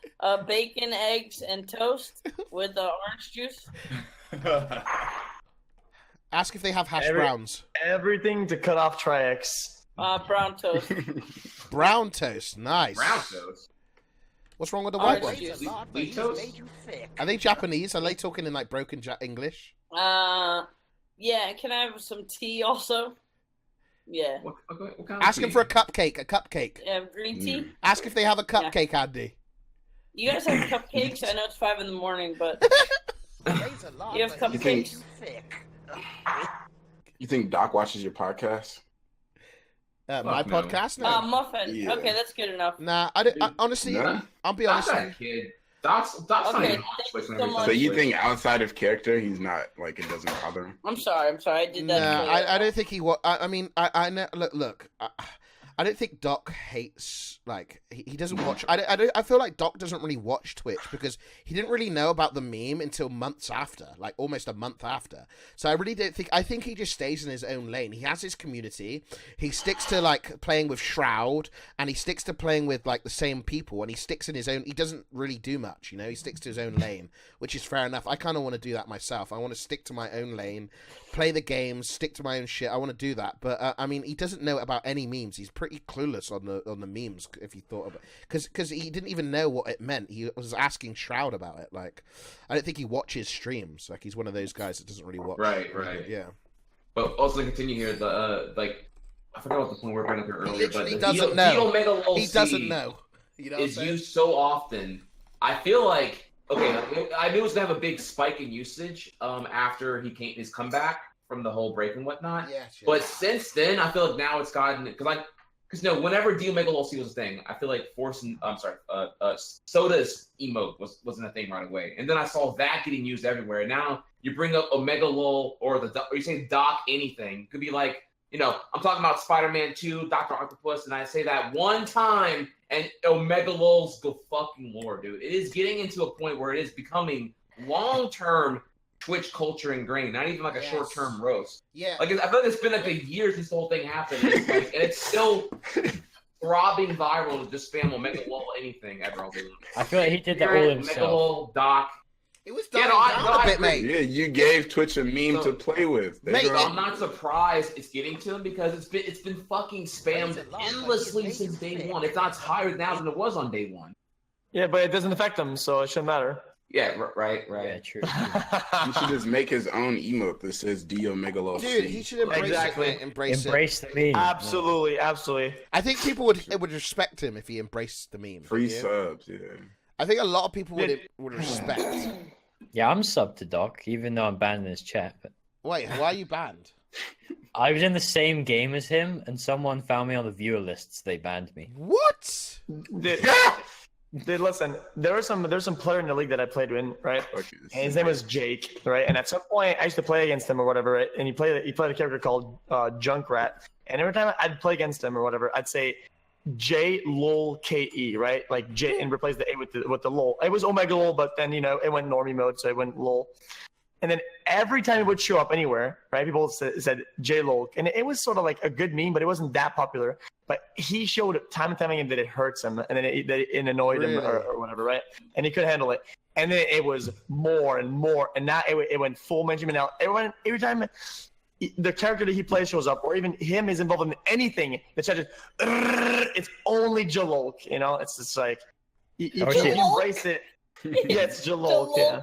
Bacon, eggs, and toast with orange juice. Ask if they have hash browns. Everything to cut off Trihex. Brown toast. Brown toast, nice. Brown toast. What's wrong with the white Orange ones? juice. Wheat toast? Are they Japanese? Are they talking in like broken English? Yeah. Can I have some tea also? Yeah. What kind of Ask them tea? for a cupcake. A cupcake. Green tea. Ask if they have a cupcake, Andy. You guys have cupcakes? I know it's 5 a.m, but you have cupcakes. You think Doc watches your podcast? My podcast? No. Muffin. Yeah. Okay, that's good enough. Nah, honestly, Nah. I'll be honest. Doc's not a kid. Doc's not Okay, even on Switch thank whenever you he's so So on you Switch. think outside of character, he's not like it doesn't bother him? I'm sorry. I did that. Nah, for I don't think he. I mean, I know. Look. I don't think Doc hates like he doesn't watch. I feel like Doc doesn't really watch Twitch because he didn't really know about the meme until months after, like almost a month after. So I really don't think. I think he just stays in his own lane. He has his community. He sticks to like playing with Shroud, and he sticks to playing with like the same people, and he sticks in his own. He doesn't really do much, you know. He sticks to his own lane, which is fair enough. I kind of want to do that myself. I want to stick to my own lane, play the games, stick to my own shit. I want to do that, but I mean, he doesn't know about any memes. He's pretty clueless on the memes if you thought about because he didn't even know what it meant. He was asking Shroud about it. Like, I don't think he watches streams. Like, he's one of those guys that doesn't really watch. Right. Yeah. But also to continue here, the like I forgot what the point we were bringing up here earlier, but He the doesn't know. He doesn't know. You know, is used so often. I feel like I knew it was gonna have a big spike in usage after his comeback from the whole break and whatnot. Yeah, sure. But since then, I feel like now it's gotten because whenever D Omega LOL C was a thing, I feel like Soda's emote wasn't a thing right away, and then I saw that getting used everywhere. And now you bring up Omega LOL or you say Doc anything, it could be like I'm talking about Spider-Man 2, Dr. Octopus, and I say that one time, and Omega LOL's the fucking lore, dude. It is getting into a point where it is becoming long-term Twitch culture ingrained, not even like a short-term roast. Yeah. Like, I feel like it's been like a year since the whole thing happened, and it's still throbbing viral to just spam Omega LOL anything ever. I feel like he did that all himself. Omega LOL, Doc. It was dying down a bit, mate. Yeah, you gave Twitch a meme to play with. I'm not surprised it's getting to him because it's been fucking spammed endlessly since day one. It's not higher now than it was on day one. Yeah, but it doesn't affect them, so it shouldn't matter. Yeah, right. Yeah, true. You should just make his own emote that says D Omega LOL. Dude, he should embrace it. Embrace the meme. Absolutely. I think people would respect him if he embraced the meme. Free subs, yeah. I think a lot of people would respect. Yeah, I'm subbed to Doc, even though I'm banned in his chat. But wait, why are you banned? I was in the same game as him, and someone found me on the viewer lists. They banned me. What? Dude, listen, there's some player in the league that I played in, right? And his name was Jake, right? And at some point, I used to play against him or whatever, right? And he played a character called Junkrat. And every time I'd play against him or whatever, I'd say J lol KE, right? Like J, and replace the A with the lol. It was Omega lol, but then it went normie mode, so it went lol. And then every time it would show up anywhere, right? People said J lol, and it was sort of like a good meme, but it wasn't that popular. But he showed time and time again that it hurts him, and then it annoyed him or whatever, right? And he couldn't handle it. And then it was more and more, and now it went full mainstream. And now every time the character that he plays shows up, or even him is involved in anything, the chat just it's only Jalolk, It's just like you can't embrace it. Yeah, it's Jalolk. Yeah.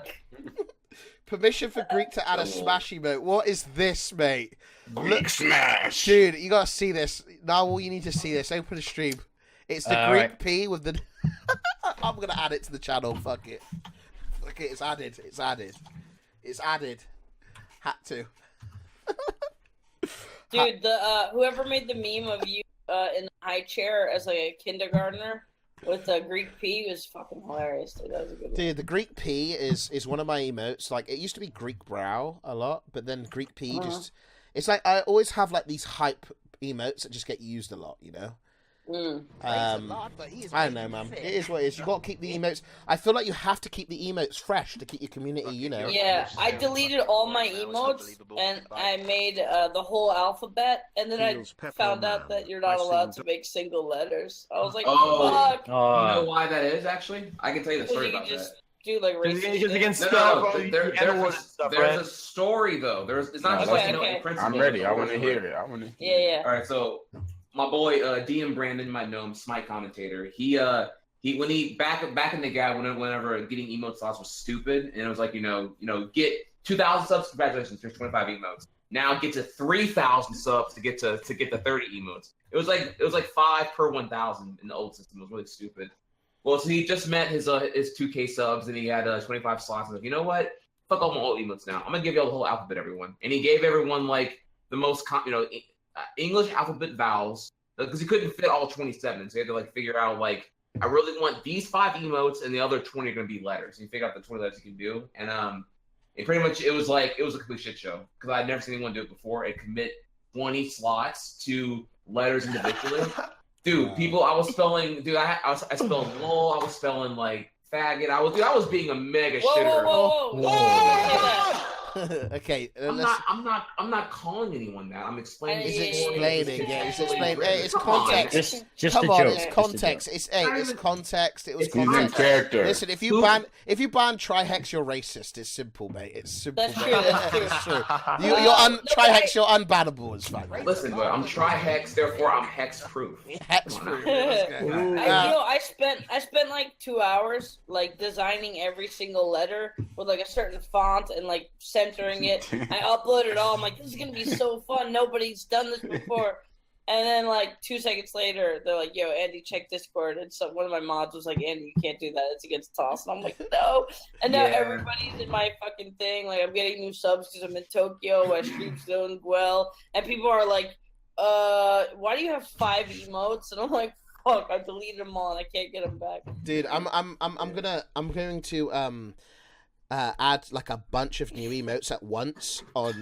Permission for Greek to add a smash emote. What is this, mate? Greek smash, dude. You gotta see this. Now, you need to see this. Open the stream. It's the Greek P with the. I'm gonna add it to the channel. Fuck it. Okay, it's added. It's added. It's added. Had to. Dude, the whoever made the meme of you in the high chair as like a kindergartner with the Greek P was fucking hilarious. Dude, that was a good one. Dude, the Greek P is one of my emotes. Like, it used to be Greek brow a lot, but then Greek P just. It's like I always have like these hype emotes that just get used a lot, I don't know, man. It is what it is. You got to keep the emotes. I feel like you have to keep the emotes fresh to keep your community, you know. Yeah, I deleted all my emotes and I made the whole alphabet, and then I found out that you're not allowed to make single letters. I was like, fuck. You know why that is, actually? I can tell you the story about that. Do like racist There's a story though. It's not just in principle. I'm ready. I want to hear it. Yeah. All right, so my boy DM Brandon, you might know him, Smite commentator. He back in the gap whenever getting emote slots was stupid, and it was like get 2,000 subs, congratulations, there's 25 emotes. Now get to 3,000 subs to get the 30 emotes. It was like 5 per 1,000 in the old system. It was really stupid. Well, so he just met his 2K subs, and he had 25 slots. And like, you know what? Fuck all my old emotes now. I'm gonna give y'all the whole alphabet, everyone. And he gave everyone like the most, English alphabet vowels, because he couldn't fit all 27. So he had to like figure out like, I really want these 5 emotes, and the other 20 are gonna be letters. And you figure out the 20 letters you can do, and it pretty much it was a complete shit show because I'd never seen anyone do it before. And commit 20 slots to letters individually. Dude, I was spelling. Dude, I spelled lol. I was spelling like faggot. I was being a mega shitter. Whoa. Okay, I'm not calling anyone that. I'm explaining. He's explaining. Yeah, he's explaining. Hey, it's Come on. context. Just Come a on, joke. it's context. It's context. It was He's in context. character. Listen, if you ban Trihex, you're racist. It's simple, mate. It's simple. That's true. That's true. It's true. Trihex, you're unbannable. It's fine. Listen, but I'm Trihex, therefore I'm hex proof. Hex proof. I spent like 2 hours like designing every single letter with like a certain font and like centering it. I uploaded it all. I'm like, this is gonna be so fun. Nobody's done this before. And then like 2 seconds later, they're like, "Yo, Andy, check Discord." And so one of my mods was like, "Andy, you can't do that. It's against TOS." And I'm like, "No." And now everybody's in my fucking thing. Like I'm getting new subs because I'm in Tokyo. I stream doing well, and people are like, why do you have 5 emotes?" And I'm like, fuck, I deleted them all and I can't get them back. Dude, I'm going to add like a bunch of new emotes at once I'm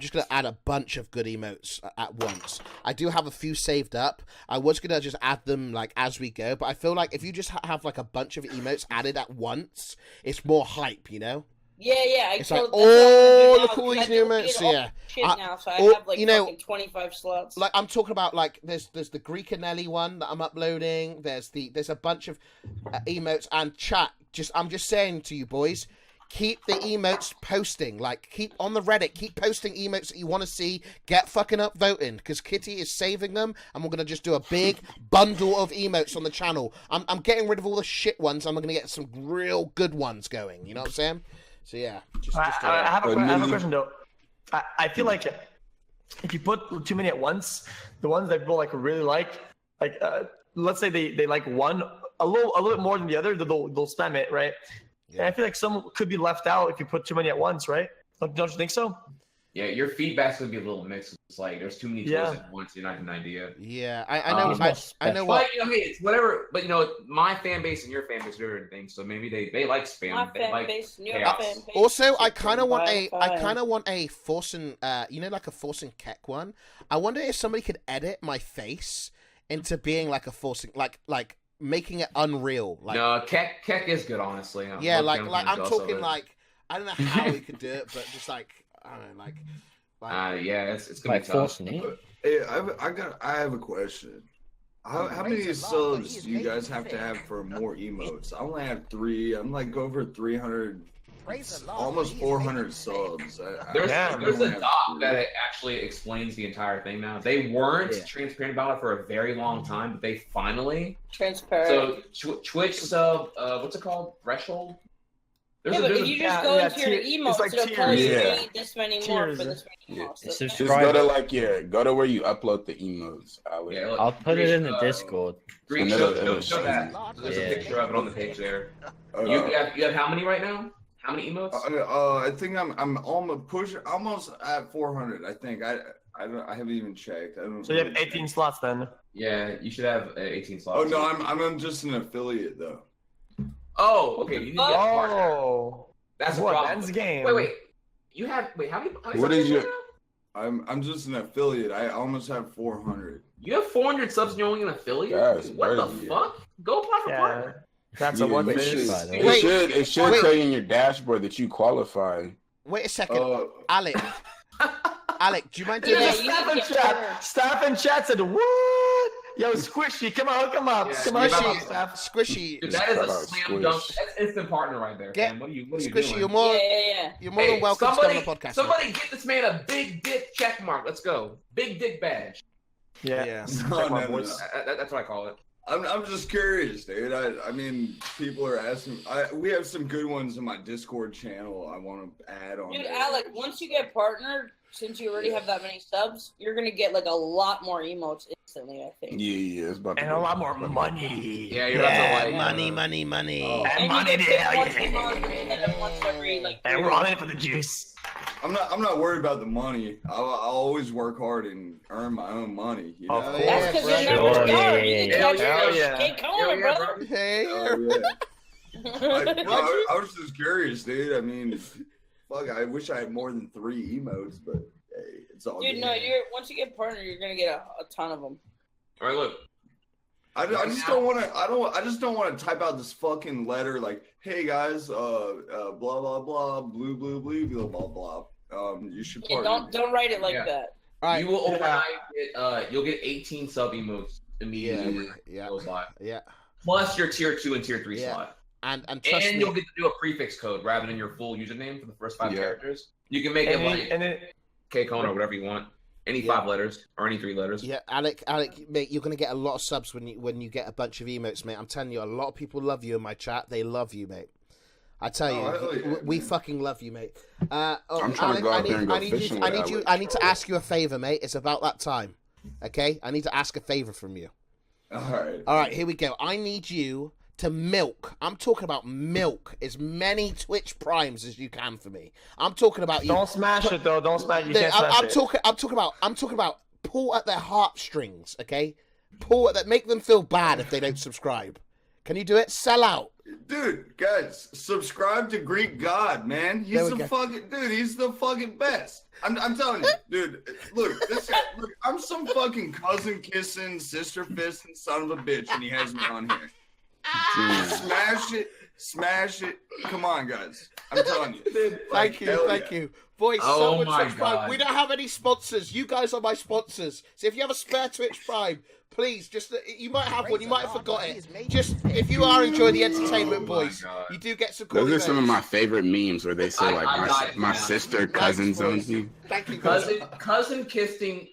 just gonna add a bunch of good emotes at once. I do have a few saved up. I was gonna just add them like as we go, but I feel like if you just have like a bunch of emotes added at once, it's more hype, you know? Yeah. It's like, look at all these new emotes. So yeah. Shit now, so I have like fucking 25 slots. Like I'm talking about, like there's the Greekgodx one that I'm uploading. There's a bunch of emotes and chat. I'm just saying to you boys, keep the emotes posting. Like keep on the Reddit, keep posting emotes that you want to see. Get fucking up voting because Kitty is saving them, and we're gonna just do a big bundle of emotes on the channel. I'm getting rid of all the shit ones. I'm gonna get some real good ones going. You know what I'm saying? So yeah. I have a question though. I feel like if you put too many at once, the ones that people like really like let's say they like one a little bit more than the other, they'll spam it, right? Yeah. And I feel like some could be left out if you put too many at once, right? Don't you think so? Yeah, your feedback's gonna be a little mixed. It's like there's too many toys at once. You're not getting an idea. Yeah, I know. I know what. But, hey, it's whatever. But my fan base and your fan base are different things. So maybe they like spam. My they fan like base, your chaos. fan base. Also, I kind of want a forcing, like a forcing Keck one. I wonder if somebody could edit my face into being like a forcing, like making it unreal. Like, no, Keck is good, honestly. Yeah, like I'm talking like I don't know how we could do it, but just like I don't know, yeah, it's gonna be tough. Hey, I have a question. How many subs do you guys have to have for more emotes? I only have 3. I'm like over 300, almost 400 subs. There's a doc that actually explains the entire thing now. They weren't transparent about it for a very long time, but they finally transparent. So Twitch sub, what's it called? Threshold. If you just go into your emotes, it'll tell you need this many more for this many emotes. Just go to go to where you upload the emotes. I'll put it in the Discord. Show that. There's a picture of it on the page there. You have how many right now? How many emotes? I think I'm almost at 400. I think I haven't even checked. So you have 18 slots then. Yeah, you should have 18 slots. Oh no, I'm just an affiliate though. Oh, okay. You need to get a partner. That's a problem. Ben's game. Wait. You have how many? What is your? I'm just an affiliate. I almost have 400. You have 400 subs and you're only an affiliate? That's What the crazy. fuck? Go apply for partner. That's a one it fish. should tell you in your dashboard that you qualify. Wait a second, Alec. Alec, do you mind doing There's this? a staff in chat. Staff in chat said, "What? Yo, Squishy, come on, come up, come on, Squishy." Dude, that is a slam dunk. That's instant partner right there. Man. What are you Squishy, doing? you're more than welcome to come on the podcast. Somebody get this man a big dick check mark. Let's go. Big dick badge. Yeah. No. That's what I call it. I'm just curious, dude. I mean, people are asking. We have some good ones in my Discord channel. I want to add on. Dude, there. Alec, once you get partnered, since you already have that many subs, you're gonna get like a lot more emotes instantly. I think. Yeah, it's about to and a lot more money. Yeah, you're about to like money. And money, and we're all in for the juice. I'm not worried about the money. I'll always work hard and earn my own money. You know? That's because you're never starved. I was just curious, dude. I mean, fuck, I wish I had more than 3 emotes, but hey, it's all Dude, good. no, once you get partnered, you're gonna get a ton of them. All right, look. I just don't want to. I just don't want to type out this fucking letter like, "Hey guys, blah blah blah, blue blah blah blah." You should. Yeah, don't write it like that. All right. You will overnight get you'll get 18 sub emotes immediately. Yeah. Plus your tier 2 and tier 3 slot. And trust me, you'll get to do a prefix code rather than your full username for the first 5 characters. You can make it like K-Con or whatever you want. Any 5 letters or any 3 letters. Yeah, Alec, mate, you're gonna get a lot of subs when you get a bunch of emotes, mate. I'm telling you, a lot of people love you in my chat. They love you, mate. I tell you, we fucking love you, mate. I'm trying to go out there and go fishing. I need to ask you a favor, mate. It's about that time. Okay, I need to ask a favor from you. All right, here we go. I need you to milk. I'm talking about milk as many Twitch primes as you can for me. I'm talking about you. Don't smash it though. Don't smash. You can't smash it. I'm talking about pull at their heartstrings. Okay, pull at that. Make them feel bad if they don't subscribe. Can you do it? Sell out. Dude, guys, subscribe to Greek God, man. He's the fucking dude. He's the fucking best. I'm telling you, dude. Look, this guy. Look, I'm some fucking cousin kissing, sister fisting son of a bitch, and he has me on here. Smash it. Come on, guys. I'm telling you. Dude, thank you. Boys, someone Twitch Prime. We don't have any sponsors. You guys are my sponsors. So if you have a spare Twitch Prime, please, you might have one. You might have forgot it. Just, if you are enjoying the entertainment, boys, you do get some cool Those are some of my favorite memes where they say, like, my sister, cousin owns me. Thank you, cousin kissing,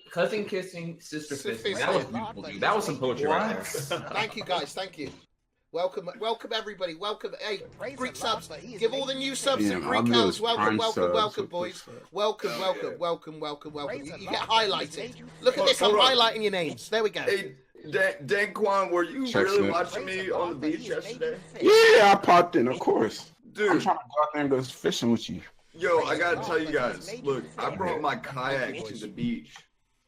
sister fisting. That was beautiful, dude. That was some poetry right there. Thank you, guys. Thank you. Welcome everybody. Welcome, hey, Greek subs. Give all the new subs and Greek cows. Welcome, boys. Welcome. You get highlighted. Look at this. I'm highlighting your names. There we go. Hey, Dankquan, were you really watching me on the beach yesterday? Yeah, I popped in, of course. Dude, I'm trying to go out there and go fishing with you. Yo, I gotta tell you guys. Look, I brought my kayak to the beach,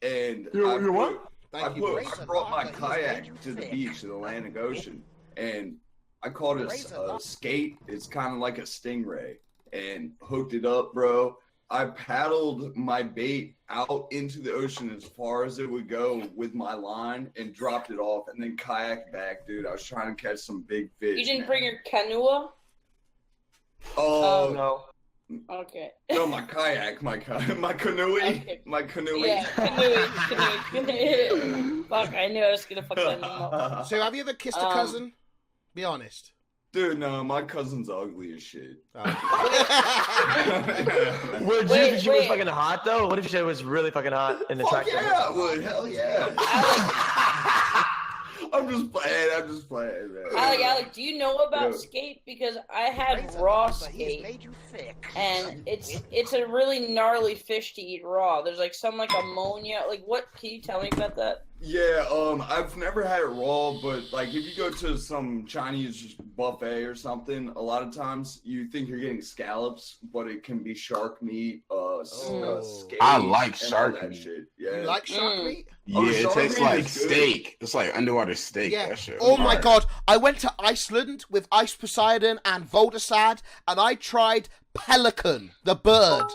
and I brought my kayak to the beach, to the Atlantic Ocean. And I caught a skate. It's kind of like a stingray, and hooked it up, bro. I paddled my bait out into the ocean as far as it would go with my line and dropped it off, and then kayaked back, dude. I was trying to catch some big fish. You didn't bring your canoe? Oh no. Okay. No, my kayak, my canoe, okay. My canoe. Yeah, canoe. Fuck, I knew I was gonna fuck that name up. So, have you ever kissed a cousin? Be honest. Dude, no, my cousin's ugly as shit. Would you if she was fucking hot though? What if she was really fucking hot and attractive? Yeah, I would. Hell yeah. I'm just playing, man. Alec, do you know about skate? Because I had raw skate, and it's a really gnarly fish to eat raw. There's like some like ammonia. Like, what? Can you tell me about that? Yeah, I've never had it raw, but like if you go to some Chinese buffet or something, a lot of times you think you're getting scallops, but it can be shark meat, skate. I like shark meat. Shit. Yeah. You like shark meat? Yeah, it tastes like steak. It's like underwater steak. Yeah. That shit. Oh my god! I went to Iceland with Ice Poseidon and Voldasad, and I tried pelican, the bird.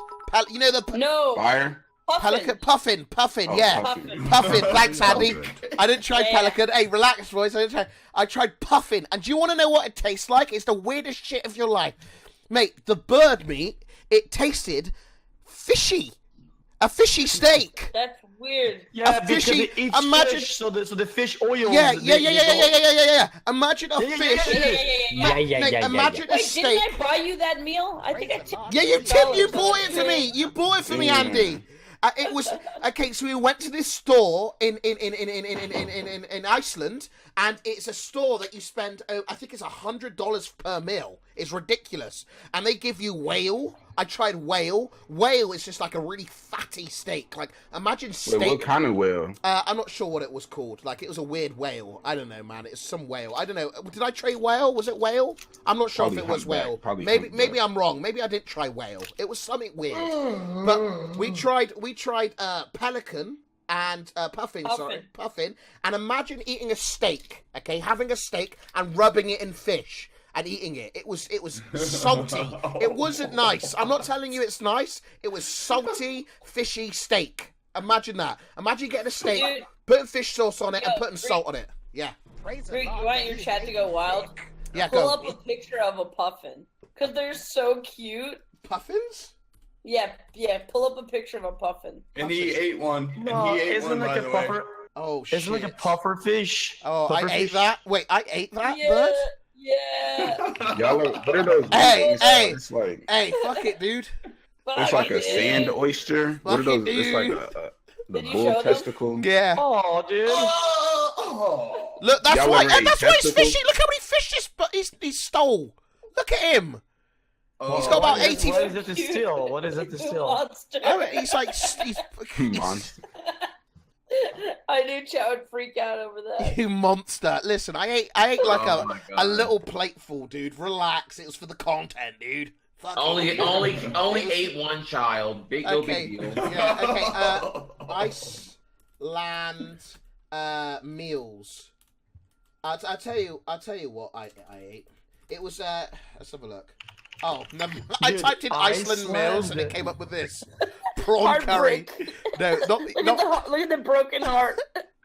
You know the no fire. Pelican, puffin, Oh, yeah. puffin. Puffin, thanks, Andy. Good. I didn't try Yeah. pelican. Hey, relax, boys. I tried puffin. And do you want to know what it tastes like? It's the weirdest shit of your life. Mate, the bird meat, it tasted fishy. A fishy steak. That's weird. Yeah, A because fishy- it eats imagine- fish, so the fish oils. Yeah. they Imagine a Yeah, yeah, fish. Yeah. Imagine a Wait, steak. didn't I buy you that meal? I think I tipped Yeah, you $2. bought it for me. You bought it for me, Damn. Andy. It was okay. So we went to this store in Iceland, and it's a store that you spend. I think it's $100 per meal. It's ridiculous, and they give you whale. I tried whale. Whale is just like a really fatty steak. Like imagine steak. Wait, what kind of whale? I'm not sure what it was called. Like it was a weird whale. I don't know, man. It's some whale. I don't know. Did I try whale? Was it whale? I'm not sure Probably if it was humpback. whale. Probably Maybe humpback. I'm wrong. Maybe I didn't try whale. It was something weird. But we tried pelican and puffin. Sorry, puffin. And imagine eating a steak. Okay, having a steak and rubbing it in fish. And eating it. It was salty. It wasn't nice. I'm not telling you it's nice. It was salty, fishy steak. Imagine that. Imagine getting a steak, Dude. putting fish sauce on it, and Yo, putting salt on it. Yeah. Greek, you want your chat to go wild? Yeah, Pull go. up a picture of a puffin. Because they're so cute. Puffins? Yeah, pull up a picture of a puffin. And he ate one. No, and he ate isn't one, like by a the way. puffer. Oh shit. Isn't like a puffer fish. Oh, Puffer I ate fish? that. Wait, I ate that Yeah, bird? yeah. Y'all are, what are those? Hey, It's hey. It's like Hey, fuck it, dude. But it's I like a did. sand oyster. What are Fucking those? It's like dude. the Did you bull show them? testicle. Yeah. Oh, dude. Look, that's Y'all why. ever ate That's why it's testicles? fishy. Look how many fish he stole. Look at him. He's got about What is- 80. What is it to steal? What is it to steal? Monster. Oh, he's like he's Monster. I knew chat would freak out over that. you monster. Listen, I ate like Oh my a God. little plateful, dude. Relax. It was for the content, dude. Fuck Only it. ate one child. Big no Okay. big deal. Yeah, okay. Iceland meals. I'll tell you what I ate. It was let's have a look. Oh, never. I Dude, typed in Iceland meals and it Iceland. came up with this prawn curry. Heartbreak. No, Look at the broken heart.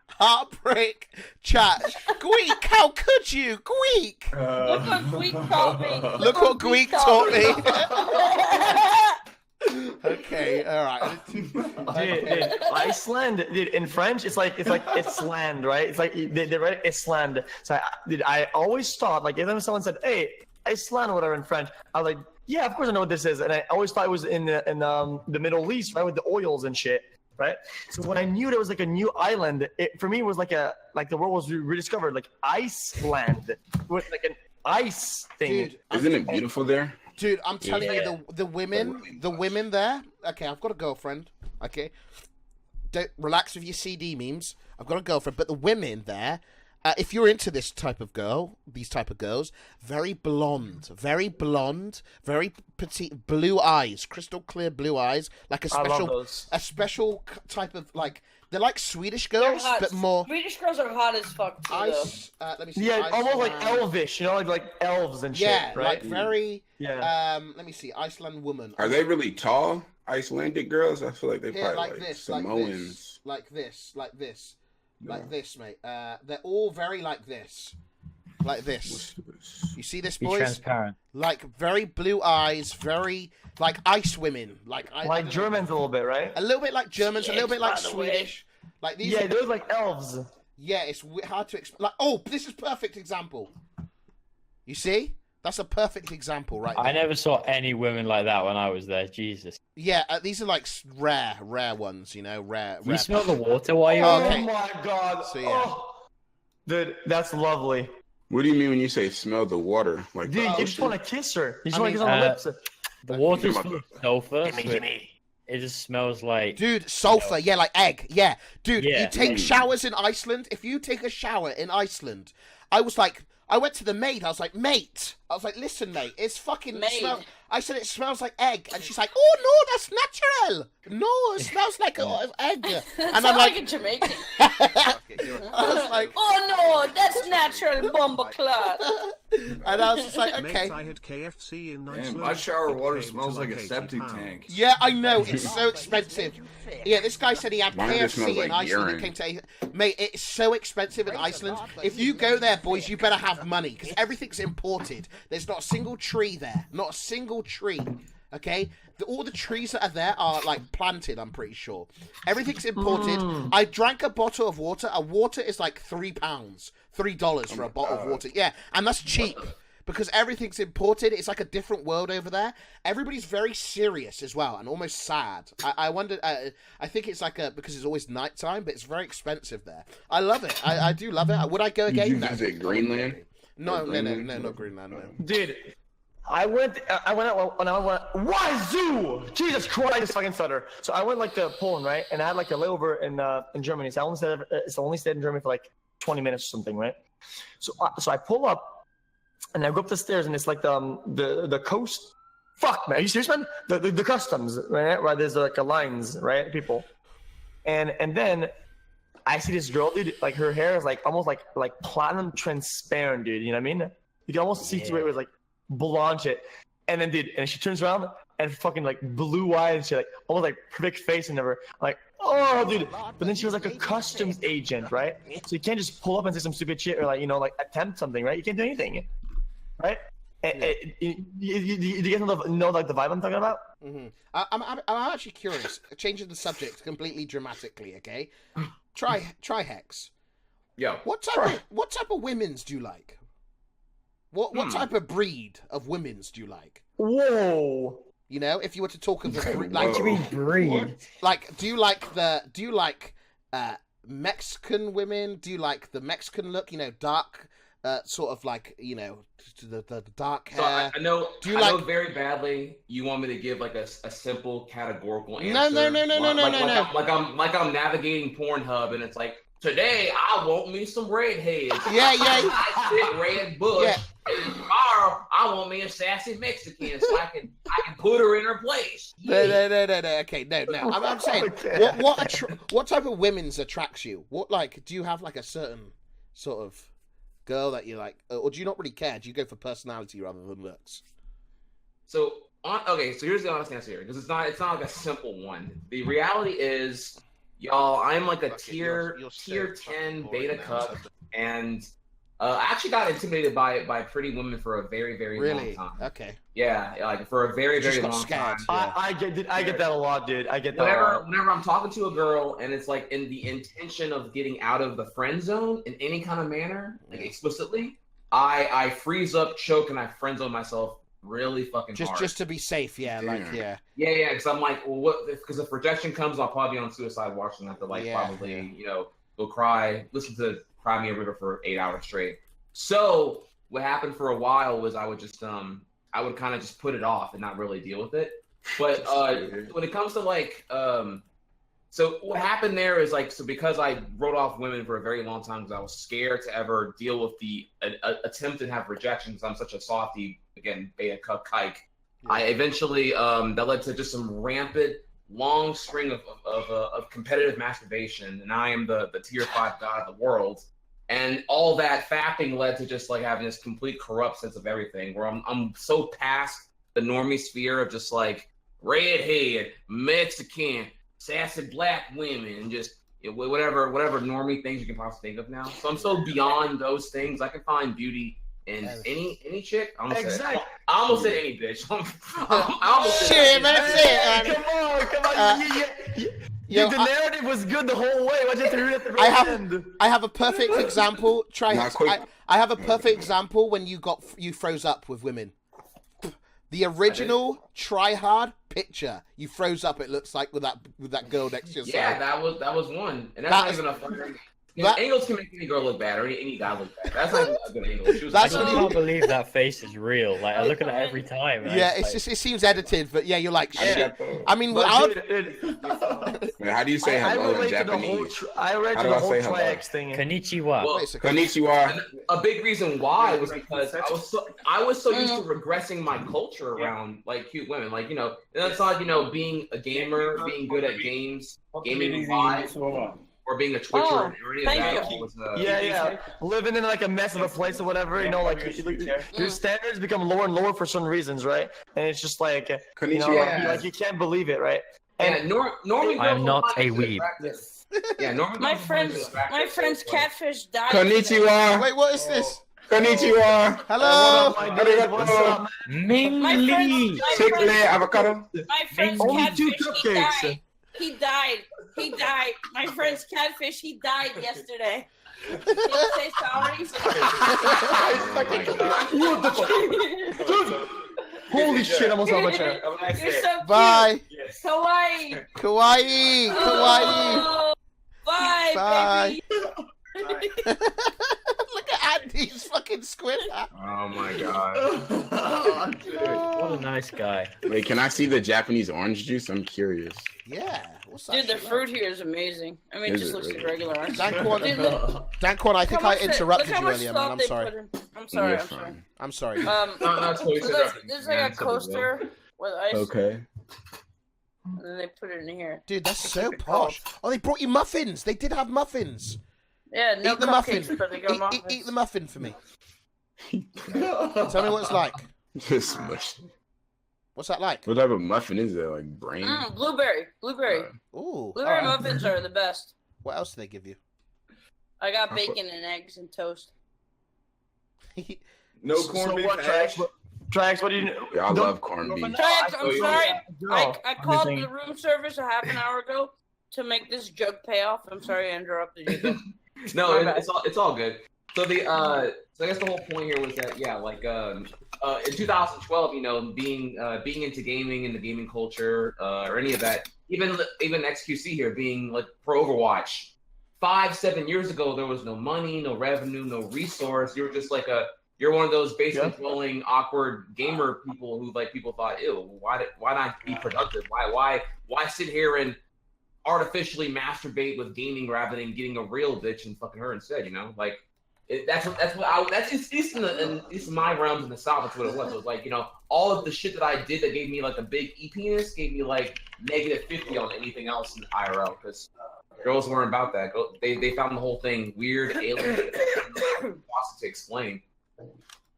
heartbreak. Chat. Gweek, how could you, Gweek? Look what Greek taught me. Look what Gweek taught me. Okay, all right. Dude, Iceland, dude, in French, it's like it's land, right? It's like they write it's land. So I always thought, like, if someone said, "Hey, Iceland," or whatever in French, I was like, "Yeah, of course I know what this is," and I always thought it was in the Middle East, right, with the oils and shit, right? So when I knew there was like a new island, it for me was like the world was rediscovered, like Iceland with like an ice thing. Dude, Isn't it beautiful there? Dude, I'm telling Yeah. you, the women there. Okay, I've got a girlfriend. Okay, don't relax with your CD memes. I've got a girlfriend, but the women there. If you're into this type of girl, these type of girls, very blonde, very petite, blue eyes, crystal clear blue eyes, like a I love special, those. type of like. They're like Swedish They're girls, hot. but more Swedish girls are hot as fuck too, though. ice. Let me see. Yeah, almost like Iceland. elvish, you know, like elves and shit, Yeah, right? like very. Yeah. Let me see. Iceland woman. Are they really tall Icelandic girls? I feel like they Here, probably like like this, Samoans. like this, Yeah. mate. They're all very like this. You see this, Be boys? transparent. Like very blue eyes, very like ice women, I don't know. Germans a little bit, right? A little bit like Germans, a little bit like by the way. Swedish. Like these. Yeah, they're like elves. Yeah, it's hard to explain. Like, oh, this is perfect example. You see? That's a perfect example, right? I there. never saw any women like that when I was there. Jesus. Yeah, these are like rare ones. You know, rare. You smell the water while you're Oh, on okay. Oh my god. So, yeah. Oh. Dude, that's lovely. What do you mean when you say smell the water? Like Dude, the you just ocean? want to kiss her. You just I want to mean, kiss on the lips. The water's Come full on. of sulfur. Gimme, so gimme. It just smells like. Dude, sulfur, yeah, like egg, yeah. Dude, Yeah. you take showers in Iceland. If you take a shower in Iceland, I went to the maid. I was like, mate. I was like, listen, mate, it's fucking Maid. smell. I said it smells like egg, and she's like, oh no, that's natural. No, it smells like egg. And I'm Sound like like, a Jamaican. I was like, Oh no, that's natural bomber clot. and I was just like, okay. I had KFC in Man, Iceland. my shower water Came to smells like a £80. septic tank. Yeah, I know. It's so expensive. Yeah, this guy said he had Mine just KFC smells in like Iceland. urine. It came to mate, it's so expensive in Iceland. If you go there, boys, you better have money because everything's imported. There's not a single tree there. Not a single tree. Okay, all the trees that are there are like planted. I'm pretty sure. Everything's imported. I drank a bottle of water. A water is like £3, $3 for a bottle of water. Yeah, and that's cheap. Because everything's imported, it's like a different world over there. Everybody's very serious as well, and almost sad. I wonder. I think it's like because it's always nighttime, but it's very expensive there. I love it. I do love it. Would I go again? Did you visit Greenland? No, not Greenland. No. Dude, I went out when I went. Wazoo! Jesus Christ, I just fucking stutter. So I went like to Poland, right? And I had like a layover in Germany. So I only stayed in Germany for like 20 minutes or something, right? So I pull up. And I go up the stairs, and it's like the coast. Fuck, man, are you serious, man? The customs, right? Where there's like a lines, right? People, and then I see this girl, dude. Like her hair is like almost like platinum transparent, dude. You know what I mean? You can almost see through it with like blonde shit. And then, dude, and she turns around and fucking like blue eyes and shit, like almost like perfect face and never like. Oh, dude! But then she was like a customs agent, right? So you can't just pull up and say some stupid shit or like like attempt something, right? You can't do anything. Right? You guys know like the vibe I'm talking about? Mm-hmm. I'm actually curious. Changing the subject completely dramatically. Okay, Trihex. Yeah. What type of women's do you like? What type of breed of women's do you like? Whoa. You know, if you were to talk of the breed, What do you mean breed? Like, do you like Mexican women? Do you like the Mexican look? You know, dark. Sort of like the dark hair. So I know. Do you I know very badly. You want me to give like a simple categorical answer? No. Like I'm navigating Pornhub and it's like today I want me some redheads. Yeah. I sit red bush. Yeah. And tomorrow I want me a sassy Mexican so I can put her in her place. No. Okay, no. I'm saying what type of women's attracts you? What do you have like a certain sort of girl that you like, or do you not really care? Do you go for personality rather than looks? So here's the honest answer here, because it's not like a simple one. The reality is, y'all, I'm like a tier 10 beta cup, and I actually got intimidated by pretty women for a very, very long time. Okay. Yeah, like for a very, very long time. I get that a lot, dude. I get that. Whenever I'm talking to a girl and it's like in the intention of getting out of the friend zone in any kind of manner, like explicitly, I freeze up, choke, and I friend zone myself really fucking hard. Just to be safe, yeah. Because I'm like, well, what? Because if rejection comes, I'll probably be on suicide watch and have to probably go cry, listen to Cry Me a River for 8 hours straight. So what happened for a while was I would just I would kind of just put it off and not really deal with it. But when it comes to so what happened there is because I wrote off women for a very long time because I was scared to ever deal with the attempt to have rejection because I'm such a softy, again, beta cup kike. Yeah. I eventually that led to just some rampant long string of competitive masturbation, and I am the tier 5 god of the world. And all that fapping led to just having this complete corrupt sense of everything, where I'm so past the normie sphere of just redhead, Mexican, sassy black women, and just whatever normie things you can possibly think of now. So I'm so beyond those things. I can find beauty in any chick. I almost said any bitch. I almost said man. Come on. The narrative was good the whole way. Why'd you have to read it at the very end? I have a perfect example. I have a perfect example when you froze up with women. The original Try Hard picture, you froze up. It looks like with that girl next to your side. Yeah, that was one, and that's not even a fucking. Angles can make any girl look bad or any guy look bad. That's not even a good angle. I can't believe that face is real. I look at it every time. Yeah, it seems edited, but yeah, you're like shit. I mean, how do you say hello in Japanese? I read the whole Trihex thing. Konnichiwa. Well, konnichiwa. A big reason why was because I was so used to regressing my culture around cute women. That's not being a gamer, being good at games, gaming live. Or being a Twitcher, or any of that was living in a mess of a place or whatever, your standards become lower and lower for certain reasons, right? And it's just you can't believe it, right? Yeah, normally I'm not a weeb. Yeah, normally My friend's catfish died. Konnichiwa. Wait, what is this? Konnichiwa. Hello. Arigato. Ming My Lee. Chicle avocado. My friend's Only catfish, 2 cupcakes. he died. My friend's catfish, he died yesterday. Can you say sorry? What the fuck? Holy shit, I almost out of my chair. You're so cute. Bye. Kawaii. Kawaii. Kawaii. Oh, bye, Bye. baby. Look at Andy's fucking squid. Oh my god. What a nice guy. Wait, can I see the Japanese orange juice? I'm curious. Yeah. What's that? Dude, the shit fruit here is amazing. I mean, it Is just it looks like really? regular orange. Dankquan, Dude, look Dankquan, I think how I much interrupted look how you much earlier, man. salt I'm they sorry. put in. I'm sorry. You're I'm sorry. fine. I'm sorry. No, it's totally so there's like a coaster with ice, Okay. and then they put it in here. Dude, that's so posh. Oh, they brought you muffins. They did have muffins. Yeah, no Eat the cupcakes, muffin. but they got Eat, muffins. eat the muffin for me. Tell me what it's like. This much. What's that like? What type of muffin is that? Like brain? Blueberry. Ooh. Blueberry alright. muffins are the best. What else do they give you? I got bacon and eggs and toast. No corned beef what, hash. Trax, what do you Yeah, I Don't- love corned beef. Trax, I'm sorry. I I'm called missing- the room service a half an hour ago to make this joke pay off. I'm sorry I interrupted you. But No, My bad. it's all good. So so I guess the whole point here was that in 2012, being into gaming and the gaming culture or any of that, even xQc here being like pro Overwatch. 5-7 years ago, there was no money, no revenue, no resource. You were just like you're one of those basement dwelling, awkward gamer people who like people thought, ew, why not be productive? Why sit here and artificially masturbate with gaming rather than getting a real bitch and fucking her instead? That's at least in my realms in the South, that's what it was. It was like, all of the shit that I did that gave me like a big E-penis gave me like -50 on anything else in IRL because girls weren't about that. They found the whole thing weird, alien, impossible to explain.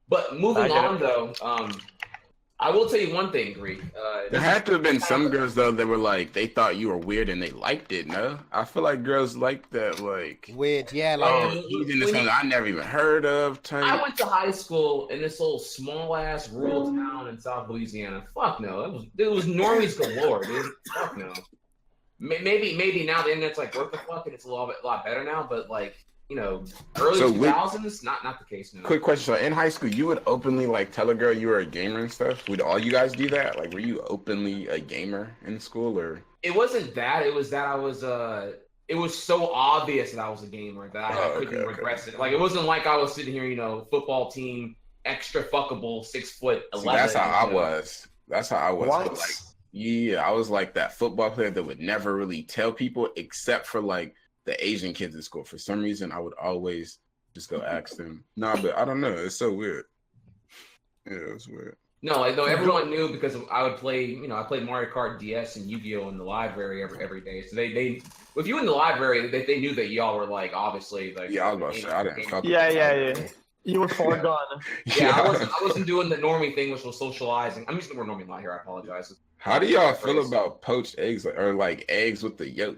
But moving on though, I will tell you one thing, Greek. There had to have been some girls though that were like they thought you were weird and they liked it. No, I feel like girls like that. Like weird, yeah. he's into something I never even heard of. Type. I went to high school in this little small ass rural town in South Louisiana. Fuck no, it was normies galore, dude. Fuck no. Maybe now the internet's like what the fuck and it's a lot better now, but like. Early 2000s, not the case now. Quick question: so in high school, you would openly like tell a girl you were a gamer and stuff. Would all you guys do that? Like, were you openly a gamer in school, or? It wasn't that. It was that I was. It was so obvious that I was a gamer that I couldn't regress it. Like, it wasn't like I was sitting here, football team, extra fuckable, 6'11". See, that's how I was. That's how I was. What? But, like, yeah, I was like that football player that would never really tell people except for like the Asian kids at school. For some reason, I would always just go ask them. Nah, but I don't know. It's so weird. Yeah, it's weird. No, everyone knew because I would play. I played Mario Kart DS and Yu-Gi-Oh in the library every day. So they if you were in the library, they knew that y'all were like obviously like. Yeah, I was about to say I didn't fuck. Yeah. You were far gone. Yeah, I wasn't doing the normie thing, which was socializing. I'm using the word normie a lot here. I apologize. How do y'all feel about poached eggs or like eggs with the yolk?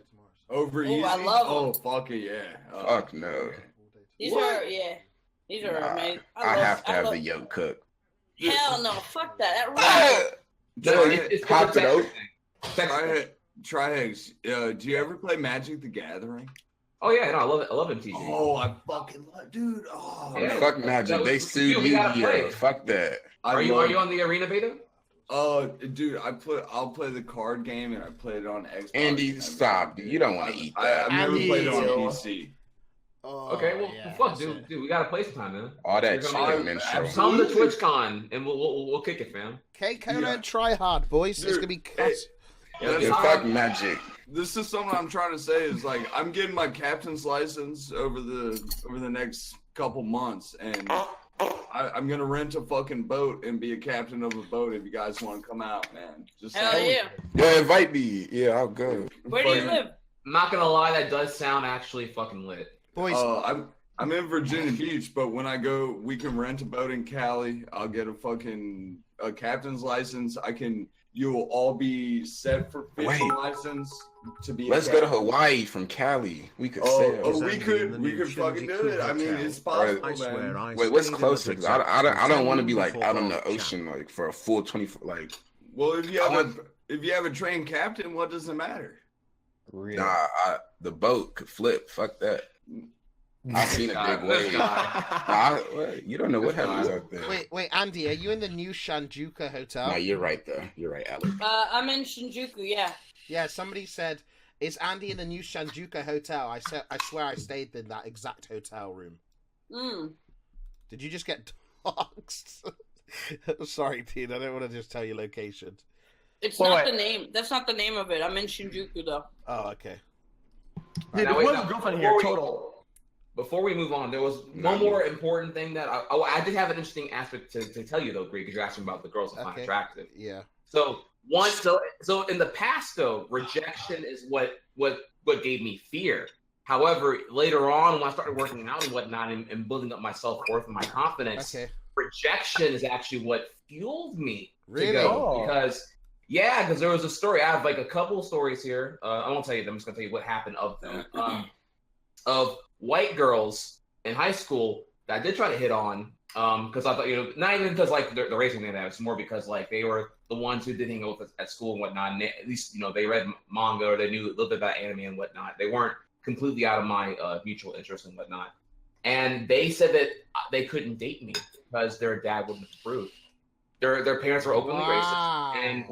Overusing? I love Oh, fuck it, yeah. Fuck no. These are amazing. I have to have the yolk cooked. Hell no, fuck that. It's Hot to go. Trihex, do you ever play Magic the Gathering? Oh yeah, no, I love MTG. Oh, I fucking love, dude. Oh, Yeah, fuck Magic. They sued Yu-Gi-Oh. Fuck that. Are you on the arena beta? Dude, I'll play the card game and I play it on Xbox. Andy, stop. You don't want to eat that. I've never played it on PC. Okay, well, fuck, dude, we gotta play sometime, man. All that chicken minstrel. Come to TwitchCon and we'll kick it, fam. K-Kona and try hard, boys. It's gonna be class. Fuck Magic. This is something I'm trying to say is like I'm getting my captain's license over the next couple months, and I'm gonna rent a fucking boat and be a captain of a boat if you guys want to come out, man. Just Hell saying. yeah. Yeah, invite me. Yeah, I'll go. Where do you live? I'm not gonna lie, that does sound actually fucking lit. Boys, I'm in Virginia Beach, but when I go, we can rent a boat in Cali. I'll get a captain's license. I can you'll all be set for fishing Wait. license to be. Let's go to Hawaii from Cali. We could sail. We could fucking do it. I mean, it's possible, man. Wait, what's closer? 'Cause I don't want to be like out on the ocean like for a full 24 like. Well, if you have a trained captain, what does it matter? Really? Nah, the boat could flip. Fuck that. I've seen a big wave. You don't know what happens out there. Wait, Andy, are you in the new Shinjuku hotel? No, you're right though. You're right, Alec. I'm in Shinjuku. Yeah. Yeah, somebody said, "Is Andy in the new Shinjuku hotel?" I swear I stayed in that exact hotel room. Did you just get doxxed? Sorry, Pete. I don't want to just tell your location. It's not the name. That's not the name of it. I'm in Shinjuku though. Oh, okay. Dude, what's girlfriend here? Total. Before we move on, there was one more important thing that I did have an interesting aspect to tell you though, Greek, because you're asking about the girls I find attractive. Yeah. So in the past though, rejection is what gave me fear. However, later on when I started working out and whatnot and building up my self-worth and my confidence, rejection is actually what fueled me to go. Because there was a story. I have like a couple of stories here. I won't tell you them. I'm just gonna tell you what happened of them. Of white girls in high school that I did try to hit on. Because I thought, not even because like the race thing that, it's more because like they were the ones who did hang out at school and whatnot. And at least they read manga or they knew a little bit about anime and whatnot. They weren't completely out of my mutual interest and whatnot. And they said that they couldn't date me because their dad wouldn't approve. Their parents were openly racist, and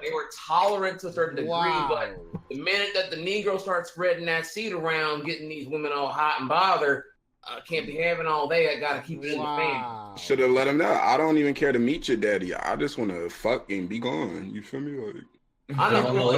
they were tolerant to a certain degree. But the minute that the Negro starts spreading that seed around, getting these women all hot and bothered, can't be having all day. I gotta keep it in the fame. Should have let him know. I don't even care to meet your daddy. I just want to fuck and be gone. You feel me? Like, I don't know.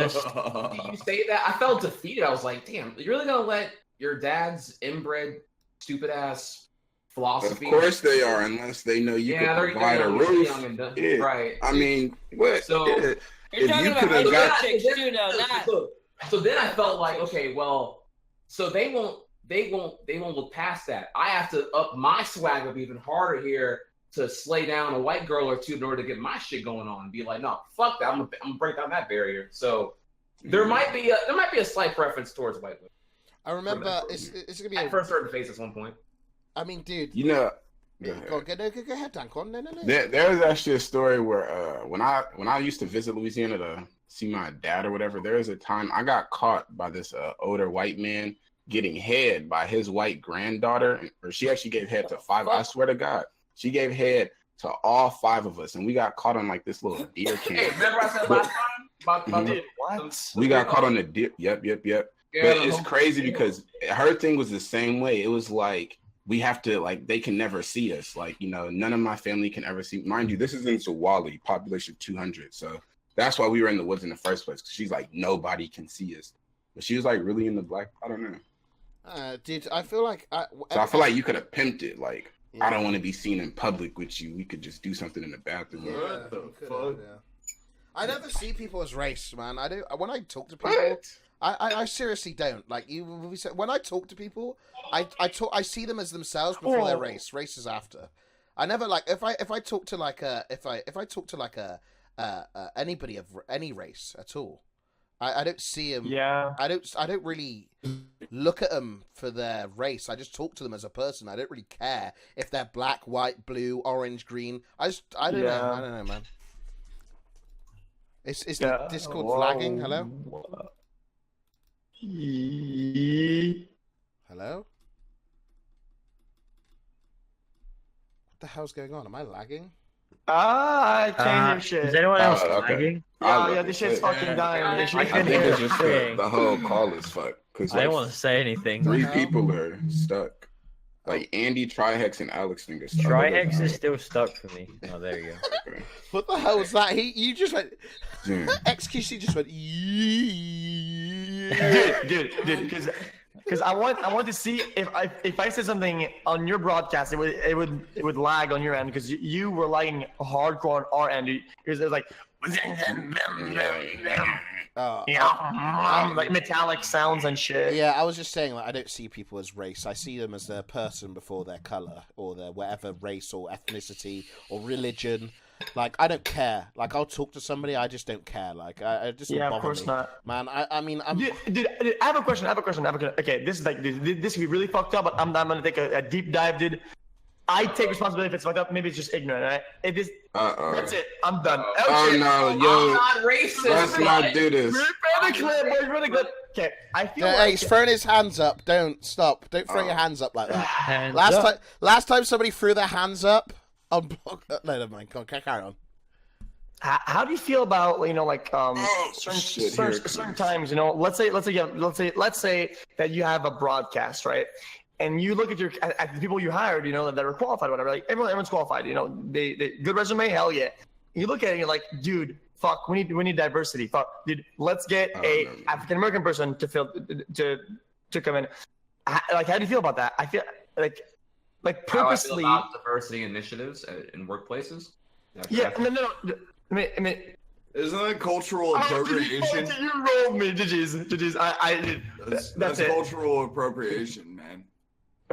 You say that? I felt defeated. I was like, damn, you're really gonna let your dad's inbred, stupid ass philosophy? Of course they are, unless they know you can provide a roof. Yeah. Right. I mean, what? So if you could have got chicks too, though. So then I felt like, okay, well, so they won't look past that. I have to up my swag up even harder here to slay down a white girl or two in order to get my shit going on. And be like, no, fuck that. I'm gonna break down that barrier. So there might be a slight preference towards white women. I remember it's gonna be at first certain phase at one point. I mean, dude. Go ahead, Dankquan. No. There's actually a story where when I used to visit Louisiana to see my dad or whatever, there was a time I got caught by this older white man getting head by his white granddaughter, or she actually gave head to 5. I swear to God, she gave head to all 5 of us, and we got caught on like this little deer camp. Hey, remember I said last time about what? We got caught on the deer. Yep. Yeah, but it's crazy because her thing was the same way. It was like, we have to, like, they can never see us. Like, none of my family can ever see. Mind you, this is in Zawali, population 200. So that's why we were in the woods in the first place. Cause she's like, nobody can see us. But she was like really in the black. I don't know. Dude, I feel like. I feel like you could have pimped it. Like, I don't want to be seen in public with you. We could just do something in the bathroom. What the fuck? I never see people as race, man. I do. When I talk to people. I seriously don't. Like when I talk to people, I see them as themselves before their race. Race is after. I never like if I talk to like anybody of any race at all. I don't see them. Yeah. I don't really look at them for their race. I just talk to them as a person. I don't really care if they're black, white, blue, orange, green. I don't know. I don't know, man. Is Discord flagging? Hello. Hello? What the hell's going on? Am I lagging? I can't hear shit. Is anyone else lagging? Yeah, this shit's fucking dying. I think it's just the whole call is fucked. I don't want to say anything. 3 people are stuck. Like Andy, Trihex, and Alex think are stuck. Trihex is still stuck for me. Oh, there you go. Okay. What the hell was that? You just went. xQc just went. Dude, because I want to see if I said something on your broadcast, it would lag on your end because you were lagging hardcore on our end because it was like. Like metallic sounds and shit. Yeah, I was just saying, like, I don't see people as race. I see them as their person before their color or their whatever race or ethnicity or religion. Like, I don't care. Like, I'll talk to somebody, I just don't care. Like, I just Yeah, bother of course me. not. Man, I mean, I'm... Dude, I have a question. Okay, this is like this could be really fucked up, but I'm gonna take a deep dive, dude. I take responsibility if it's fucked up. Maybe it's just ignorant, right? It is. That's it. I'm done. Oh no, yo, I'm not racist. let's not do this. Okay, I feel Hey, like he's throwing his hands up. Don't stop. Don't throw your hands up like that. Hands Last up. time somebody threw their hands up, no, never mind. Go on, carry on. How do you feel about like certain times? Let's say that you have a broadcast, right? And you look at the people you hired, that are qualified, whatever. Like everyone's qualified. They good resume, hell yeah. You look at it, and you're like, dude, fuck, we need diversity. Fuck, dude, let's get African American person to come in. Like, how do you feel about that? I feel like purposely. How I feel about diversity initiatives in workplaces. Yeah, no. I mean, isn't that cultural appropriation? You rolled me, GG's. That's cultural appropriation, man.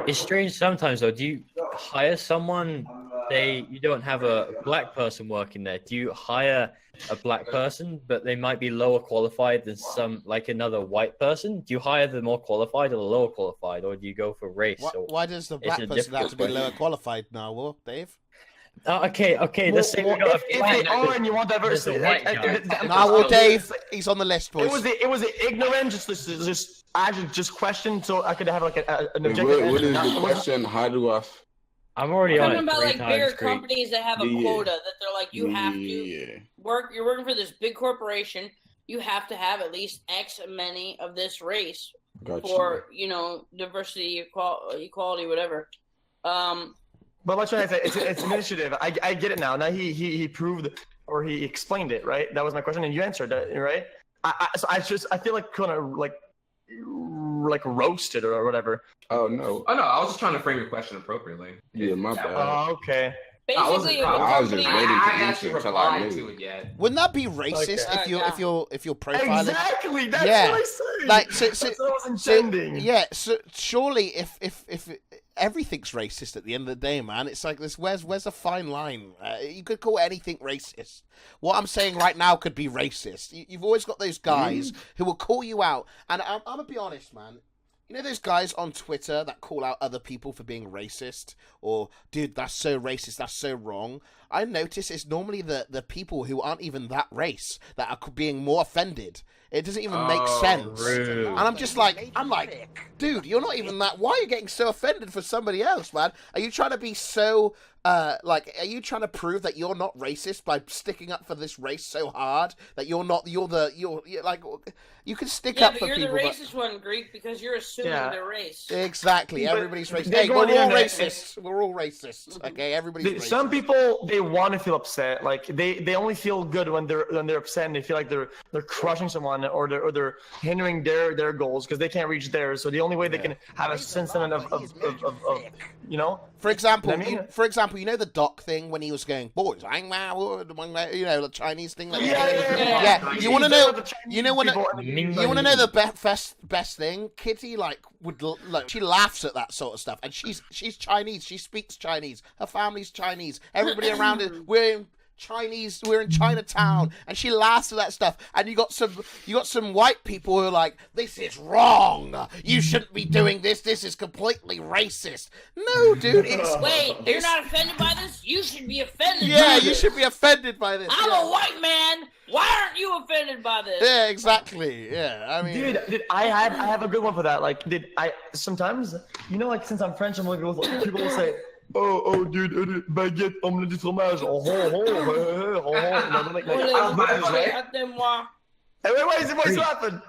It's strange sometimes though. Do you hire someone? You don't have a black person working there. Do you hire a black person, but they might be lower qualified than another white person? Do you hire the more qualified or the lower qualified, or do you go for race? Why does the black person have to be lower qualified now, Will, Dave? Okay. Let's say we got if they are and you want diversity, Dave, he's on the list, boys. It was ignorant, just question, so I could have like an objective. What is the question? How do I? I'm already on it. About like bigger companies that have a quota that they're like, you have to work. You're working for this big corporation. You have to have at least X many of this race for diversity, equality, whatever. But what should I say? It's an initiative. I get it now. Now he proved or he explained it, right? That was my question, and you answered it, right? I feel like kind of like roasted or whatever. Oh no! I was just trying to frame your question appropriately. Yeah, my bad. Oh, okay. Basically, I was just waiting to answer until I knew. Wouldn't that be racist if you're profiling? Exactly. That's what I said. Like, that's what I was intending. So surely if everything's racist at the end of the day, man, it's like this. Where's the fine line? You could call anything racist. What I'm saying right now could be racist. You've always got those guys who will call you out, and I'm gonna be honest, man. You know those guys on Twitter that call out other people for being racist? Or, dude, that's so racist, that's so wrong. I notice it's normally the people who aren't even that race that are being more offended. It doesn't even make sense. Rude. And I'm like, dude, you're not even that. Why are you getting so offended for somebody else, man? Are you trying to be so, are you trying to prove that you're not racist by sticking up for this race so hard that you're like, you can stick up for people. Yeah, but you're the racist one, Greek, because you're assuming their race. Exactly. Everybody's racist. Hey, we're all racists. We're all racists. Okay, everybody's racist. Some people, they want to feel upset. Like they only feel good when they're upset and they feel like they're crushing someone or they're hindering their goals because they can't reach theirs. So the only way they can have a sentiment of For example, you know the Doc thing when he was going, boys, the Chinese thing. Like, yeah. You want to know? You want to know the best thing? Kitty she laughs at that sort of stuff, and she's Chinese. She speaks Chinese. Her family's Chinese. Everybody around it, we're in Chinatown, and she laughs at that stuff. And you got some white people who are like, this is wrong. You shouldn't be doing this. This is completely racist. No, dude. You're not offended by this? You should be offended. Yeah, you should be offended by this. I'm a white man. Why aren't you offended by this? Yeah, exactly. Yeah, I mean, dude, I have a good one for that. Like, sometimes, since I'm French, I'm like, people will say, oh, dude, baguette, omelette du fromage. Why is he laughing?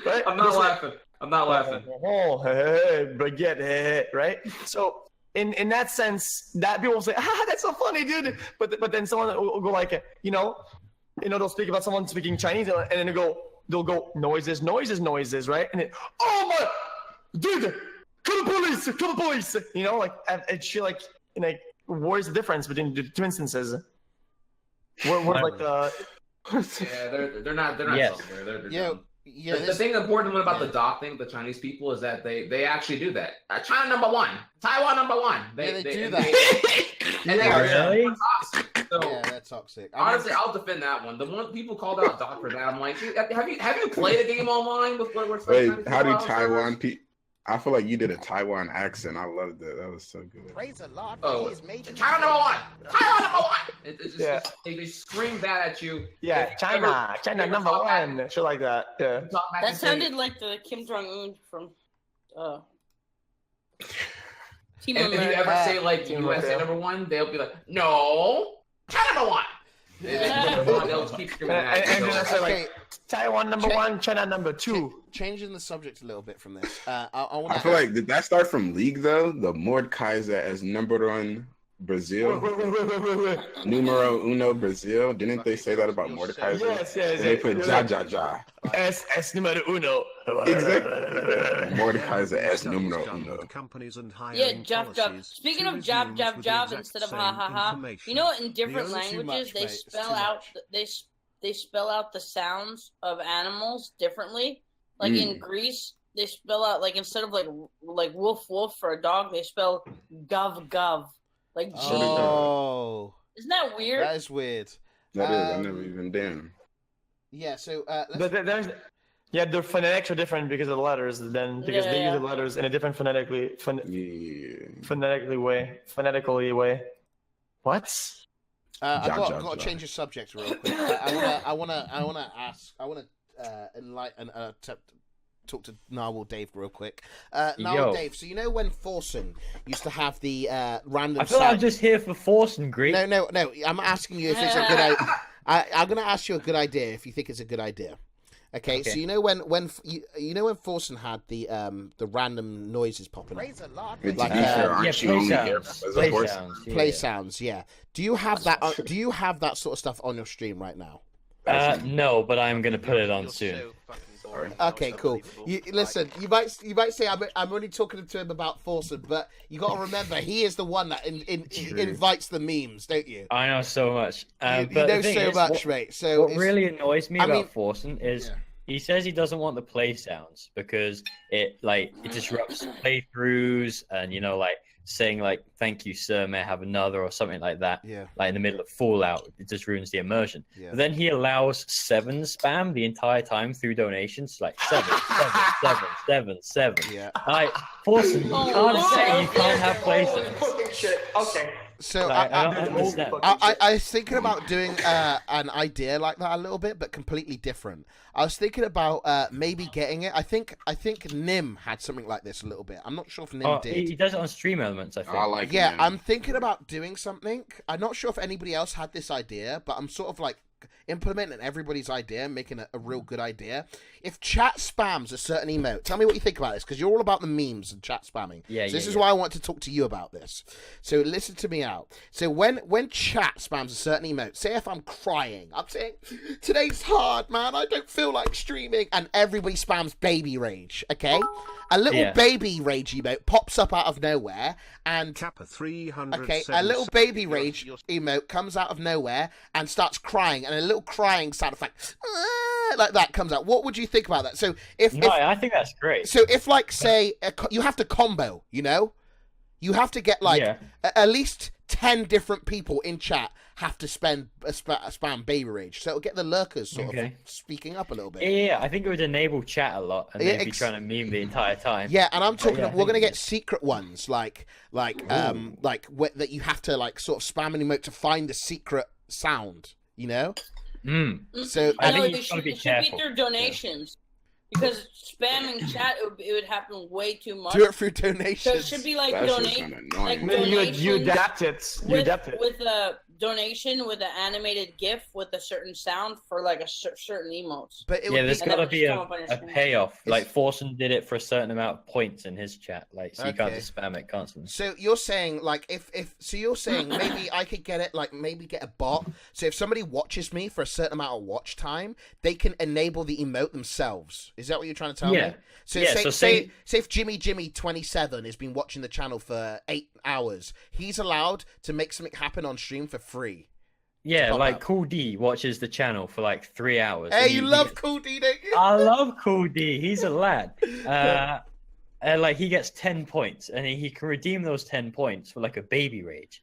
Right? I'm not laughing. Hey, baguette, right? So, in that sense, that people will say, that's so funny, dude. But then someone will go like, they'll speak about someone speaking Chinese, and then they'll go noises, right? And then, oh my, dude. Call the police! Where's the difference between the two instances? Where like the... they're not yes. They're dumb. The thing important about the Doc thing, the Chinese people, is that they actually do that. China #1, Taiwan #1. They do that. Yeah, they're toxic. Honestly, I'll defend that one. The one people called out Doc for that. I'm like, have you played a game online before? Wait, how do Taiwan people? I feel like you did a Taiwan accent. I loved it. That was so good. Praise the Lord. Oh, He is major. China number one. China number one. It's just they scream that at you. Yeah, China number one. Shit like that. Yeah. That sounded like the Kim Jong Un from. Team And if you ever say like USA number one, they'll be like, no, China number one. They'll just keep screaming that. And then I say like Taiwan number one, China number two. Changing the subject a little bit from this. I feel like did that start from League though? The Mordekaiser as number one Brazil. Wait. Numero uno Brazil. Didn't they say that about Mordekaiser? Yes. They put ja. Es numero uno. Exactly. Mordekaiser as numero uno. Yeah, job. Speaking of job instead of ha ha ha. You know, in different languages they spell out they spell out the sounds of animals differently. Like in Greece, they spell out like instead of like woof for a dog, they spell gov. Like G. Oh. Isn't that weird? That is weird. That is. I never even damn. Yeah. So. Their phonetics are different because of the letters. Then because they use the letters in a different phonetically way. What? I got to change the subject real quick. I want to enlighten. Talk to Narwhal Dave real quick. Narwhal Dave, so you know when Forsen used to have the random. I feel like I'm just here for Forsen, Greek. No. I'm asking you if it's a good idea. I'm going to ask you a good idea if you think it's a good idea. Okay. So you know when Forsen had the random noises popping up. Play sounds. Yeah. Do you have that? Do you have that sort of stuff on your stream right now? No, but I'm going to put it on soon. Okay, cool. Listen, you might say I'm only talking to him about Forsen, but you got to remember he is the one that invites the memes, don't you? I know so much. You know so much, mate. So what really annoys me about Forsen is he says he doesn't want the play sounds because it disrupts playthroughs and saying like "Thank you, sir, may I have another" or something like that. Yeah. Like in the middle of Fallout, it just ruins the immersion. Yeah. But then he allows 7 spam the entire time through donations, like 7. Yeah. Like Forsen, you can't say you can't have places. Okay. So I don't understand. I was thinking about doing an idea like that a little bit, but completely different. I was thinking about maybe getting it. I think Nim had something like this a little bit. I'm not sure if Nim did. He does it on Stream Elements, I think. I like yeah, Nim. I'm thinking about doing something. I'm not sure if anybody else had this idea, but I'm sort of like implementing everybody's idea, making a real good idea. If chat spams a certain emote, tell me what you think about this, because you're all about the memes and chat spamming. This is why I want to talk to you about this. So listen to me out. So when chat spams a certain emote, say if I'm crying, I'm saying, today's hard, man, I don't feel like streaming, and everybody spams baby rage, okay? A little baby rage emote pops up out of nowhere, and a little baby rage emote comes out of nowhere and starts crying, and a little crying sound effect like that comes out. What would you think about that? So I think that's great. So if say you have to combo, you have to get at least 10 different people in chat have to spam baby rage, so it'll get the lurkers sort of speaking up a little bit. Yeah, I think it would enable chat a lot, and they'd be trying to meme the entire time. Yeah, and I'm talking. We're gonna get secret ones, that you have to sort of spam an emote to find the secret sound. So I think it should be through donations. Because spamming chat, it would happen way too much. Do it through donations. So it should be donations. You adapt it. With a donation with an animated GIF with a certain sound for a certain emotes. But there's got to be a payoff. Like Forsen did it for a certain amount of points in his chat. So you can't just spam it constantly. So you're saying maybe I could get it maybe get a bot. So if somebody watches me for a certain amount of watch time, they can enable the emote themselves. Is that what you're trying to tell me? So say if Jimmy 27 has been watching the channel for 8 hours, he's allowed to make something happen on stream for free. Yeah, Cool D watches the channel for 3 hours. Hey, you love Cool D, don't you? I love Cool D. He's a lad. He gets 10 points, and he can redeem those 10 points for a baby rage.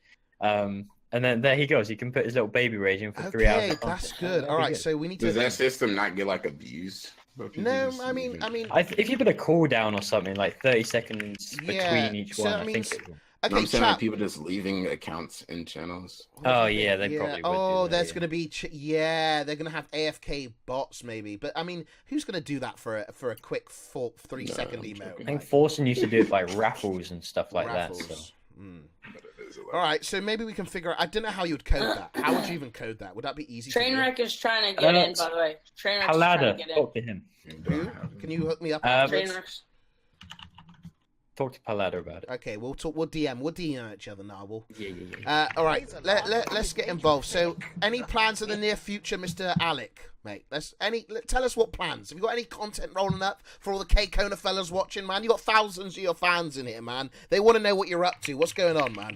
And then there he goes. He can put his little baby rage in for 3 hours. Okay, that's good. All right, so we need to. Does that system not get like abused? No, I mean, if you put a cooldown or something like 30 seconds between each one, I think. Okay, I'm saying like people just leaving accounts in channels. Oh yeah, they probably would. Oh, there's gonna be they're gonna have AFK bots maybe, but I mean, who's gonna do that for a quick 3-second emote? I think Forsen used to do it by raffles and stuff like that. So. All right, so maybe we can figure out. I don't know how you'd code that. How would you even code that? Would that be easy? Trainwreck is trying to get in, by the way. Trainwreck's trying to get in. Talk to him. Who? Can you hook me up? Trainwreck's. Talk to Palada about it. Okay, we'll talk. We'll DM each other, Narwhal. Yeah. All right, let's get involved. So, any plans in the near future, Mr. Alec, mate? Tell us what plans. Have you got any content rolling up for all the K-Kona fellas watching, man? You got thousands of your fans in here, man. They want to know what you're up to. What's going on, man?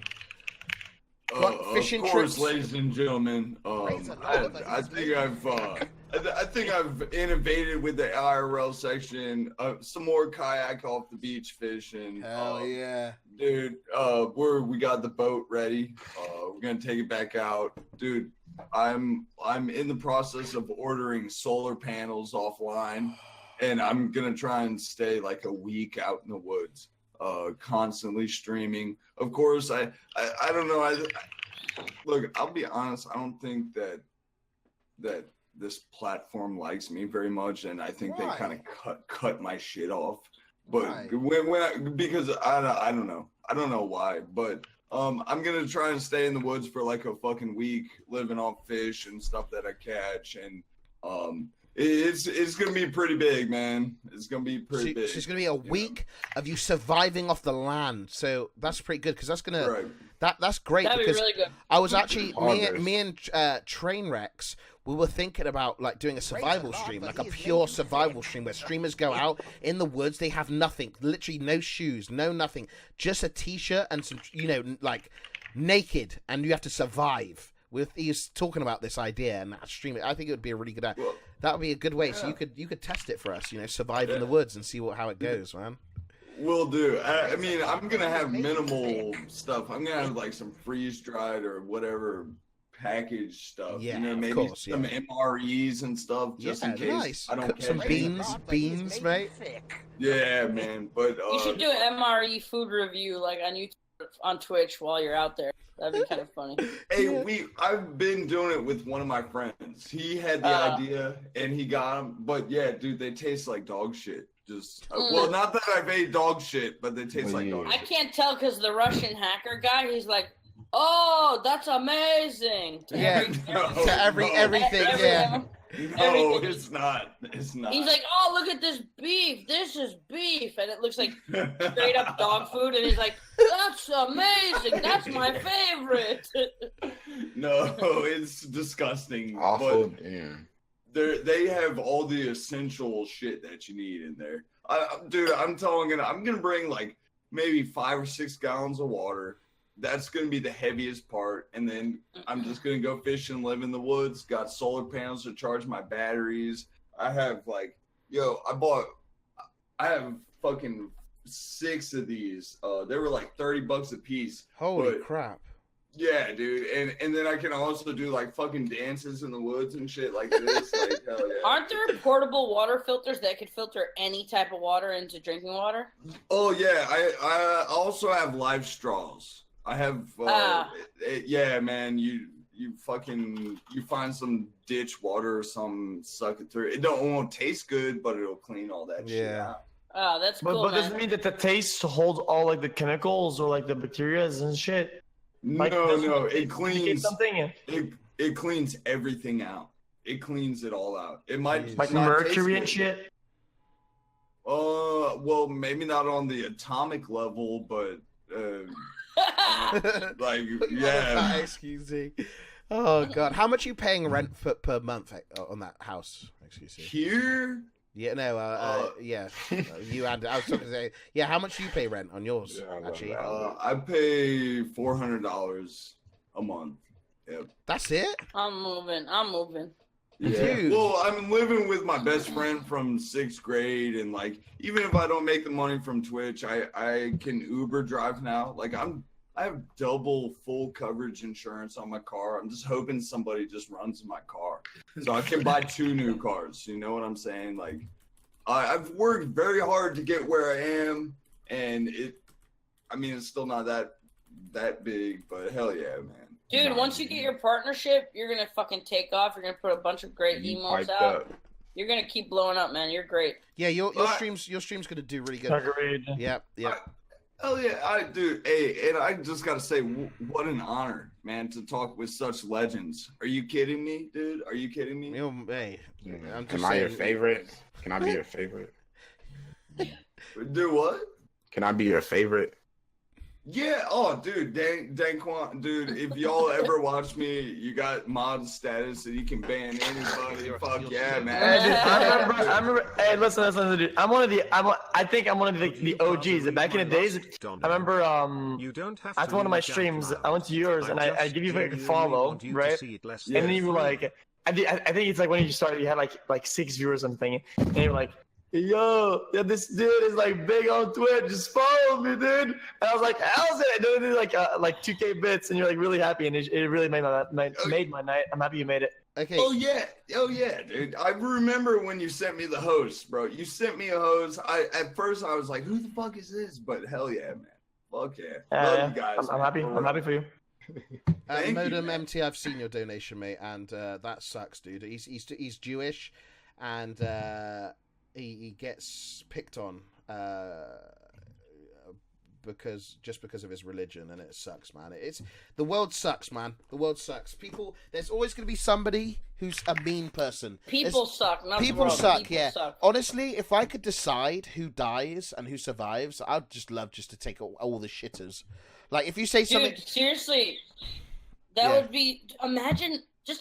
Fishing of course, trips? ladies and gentlemen. I think I've innovated with the IRL section. Some more kayak off the beach fishing. Hell yeah, dude! We got the boat ready. We're gonna take it back out, dude. I'm in the process of ordering solar panels offline, and I'm gonna try and stay like a week out in the woods, constantly streaming. Of course, I don't know. Look, I'll be honest. I don't think that this platform likes me very much, and I think they kind of cut my shit off. But because I don't know. I don't know why, but I'm gonna try and stay in the woods for like a fucking week, living off fish and stuff that I catch, and it's gonna be pretty big, man. It's gonna be pretty big. So it's gonna be a week of you surviving off the land. So that's pretty good because that's gonna that's great. That'd because be really good. I was actually me and Trainwrex. We were thinking about like doing a survival stream, like a pure survival stream where streamers go out in the woods. They have nothing, literally no shoes, no nothing, just a t-shirt and some, like naked, and you have to survive. He's talking about this idea and that stream. I think it would be a really good idea. That would be a good way. So you could test it for us. Survive in the woods and see how it goes, man. Will do. I mean, I'm gonna have minimal stuff. I'm gonna have like some freeze dried or whatever package stuff. Yeah, maybe some MREs and stuff just in case. Nice. I don't catch some beans, mate. Yeah, man. But you should do an MRE food review like on YouTube, on Twitch while you're out there. That'd be kind of funny. Hey, I've been doing it with one of my friends. He had the idea and he got them. But yeah, dude, they taste like dog shit. Just well, not that I've ate dog shit, but they taste like dog shit. I can't tell because the Russian hacker guy, he's like, "Oh, that's amazing." To everything. Yeah. No, it's not. It's not. He's like, "Oh, look at this beef. This is beef," and it looks like straight up dog food. And he's like, "That's amazing. That's my favorite." No, it's disgusting. Awful. But yeah. They have all the essential shit that you need in there. Dude, I'm telling you, I'm gonna bring like maybe 5 or 6 gallons of water. That's gonna be the heaviest part, and then I'm just gonna go fish and live in the woods. Got solar panels to charge my batteries. I have like, I have fucking 6 of these. They were like $30 a piece. Holy crap. Yeah, dude, and then I can also do like fucking dances in the woods and shit like this. Like, hell yeah. Aren't there portable water filters that could filter any type of water into drinking water? Oh yeah, I also have live straws. I have, yeah, man. You find some ditch water or some, suck it through. It won't taste good, but it'll clean all that shit out. Oh, that's cool. But does it mean that the taste holds all like the chemicals or like the bacteria and shit? Like, no, it cleans something. It cleans everything out. It cleans it all out. It might like mercury and shit. Well, maybe not on the atomic level, but like yeah. xQc. Oh god, how much are you paying rent per month on that house? xQc here. Yeah, no, yeah. You and I was talking to say, yeah. How much do you pay rent on yours? Actually, I pay $400 a month. Yep. That's it. I'm moving. Yeah. Dude. Well, I'm living with my best friend from 6th grade, and like, even if I don't make the money from Twitch, I can Uber drive now. Like, I'm I have double full coverage insurance on my car. I'm just hoping somebody just runs my car so I can buy 2 new cars. You know what I'm saying? Like, I've worked very hard to get where I am, and it's still not that big, but hell yeah, man. Dude, once you get your partnership, you're gonna fucking take off. You're gonna put a bunch of great emotes out. You're gonna keep blowing up, man. You're great. Yeah, your stream's gonna do really good. Agreed. Yep. Hell yeah, dude. Hey, and I just gotta say, what an honor, man, to talk with such legends. Are you kidding me, dude? Are you kidding me? Hey, Am I your favorite? Can I be your favorite? Do what? Can I be your favorite? Yeah. Oh, dude, Dankquan, dude. If y'all ever watch me, you got mod status and you can ban anybody. Fuck yeah, man. Hey, dude, I remember. Hey, listen, dude. I think I'm one of the OGs. Back in the days, I remember. After one of my streams, I went to yours and I give you like a follow, right? And then you were like, I think it's like when you started, you had like 6 viewers or something, and you were like, yo, this dude is like big on Twitch. Just follow me, dude. And I was like, how's it? Dude, like 2K bits, and you're like really happy, and it really made my night. I'm happy you made it. Okay. Oh yeah, dude. I remember when you sent me the host, bro. You sent me a host. At first I was like, who the fuck is this? But hell yeah, man. Fuck yeah. Love you guys. I'm happy. I'm happy for you. Modem MT, I've seen your donation, mate, and that sucks, dude. He's Jewish, and he gets picked on because of his religion, and it sucks, man. The world sucks, man. The world sucks. There's always going to be somebody who's a mean person. People suck. People suck. Suck. Honestly, if I could decide who dies and who survives, I'd just love to take all the shitters. Like if you say something. Dude, seriously, that would be. Just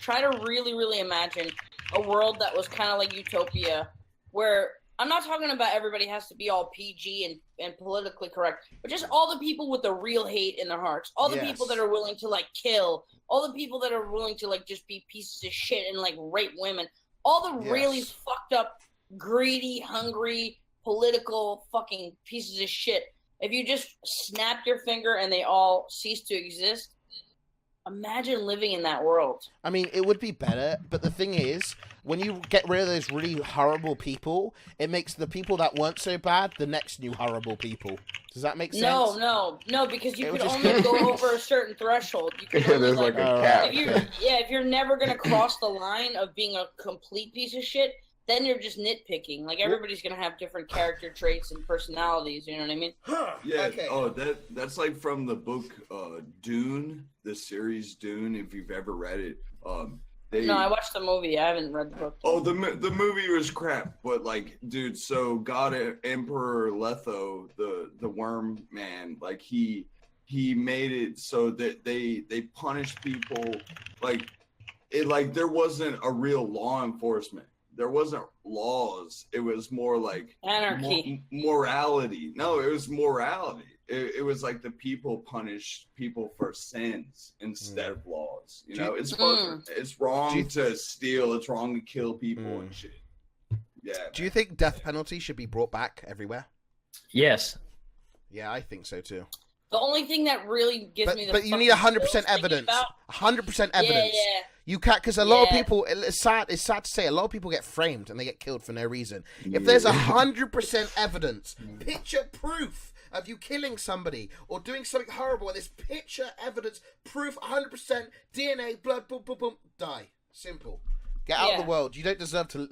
try to really, really imagine a world that was kind of like Utopia, where I'm not talking about everybody has to be all PG and politically correct, but just all the people with the real hate in their hearts, all the people that are willing to like kill, all the people that are willing to like just be pieces of shit and like rape women, all the really fucked up, greedy, hungry, political fucking pieces of shit. If you just snapped your finger and they all cease to exist, imagine living in that world. I mean, it would be better, but the thing is, when you get rid of those really horrible people, it makes the people that weren't so bad the next new horrible people. Does that make sense? No, because you can only go over a certain threshold. You can only, there's like a cap. If you're never going to cross the line of being a complete piece of shit, then you're just nitpicking. Like, everybody's going to have different character traits and personalities, you know what I mean? Yeah, okay. That's like from the book Dune, the series Dune, if you've ever read it. No, I watched the movie. I haven't read the book. Oh, the movie was crap, but like, dude, so God Emperor Letho, the worm man, like he made it so that they punished people like there wasn't a real law enforcement. There wasn't laws. It was more like anarchy, morality. No, it was morality. It was like the people punished people for sins instead of laws. You know, it's wrong to steal. It's wrong to kill people and shit. Yeah. Do you think death penalty should be brought back everywhere? Yes. Yeah, I think so too. The only thing that really gives me the but you need 100% evidence. 100% evidence. Yeah. You can't, because a lot of people. It's sad to say, a lot of people get framed and they get killed for no reason. If there's 100% evidence, picture proof of you killing somebody or doing something horrible, and there's picture evidence, proof, 100% DNA, blood, boom, boom, boom, die. Simple. Get out of the world. You don't deserve to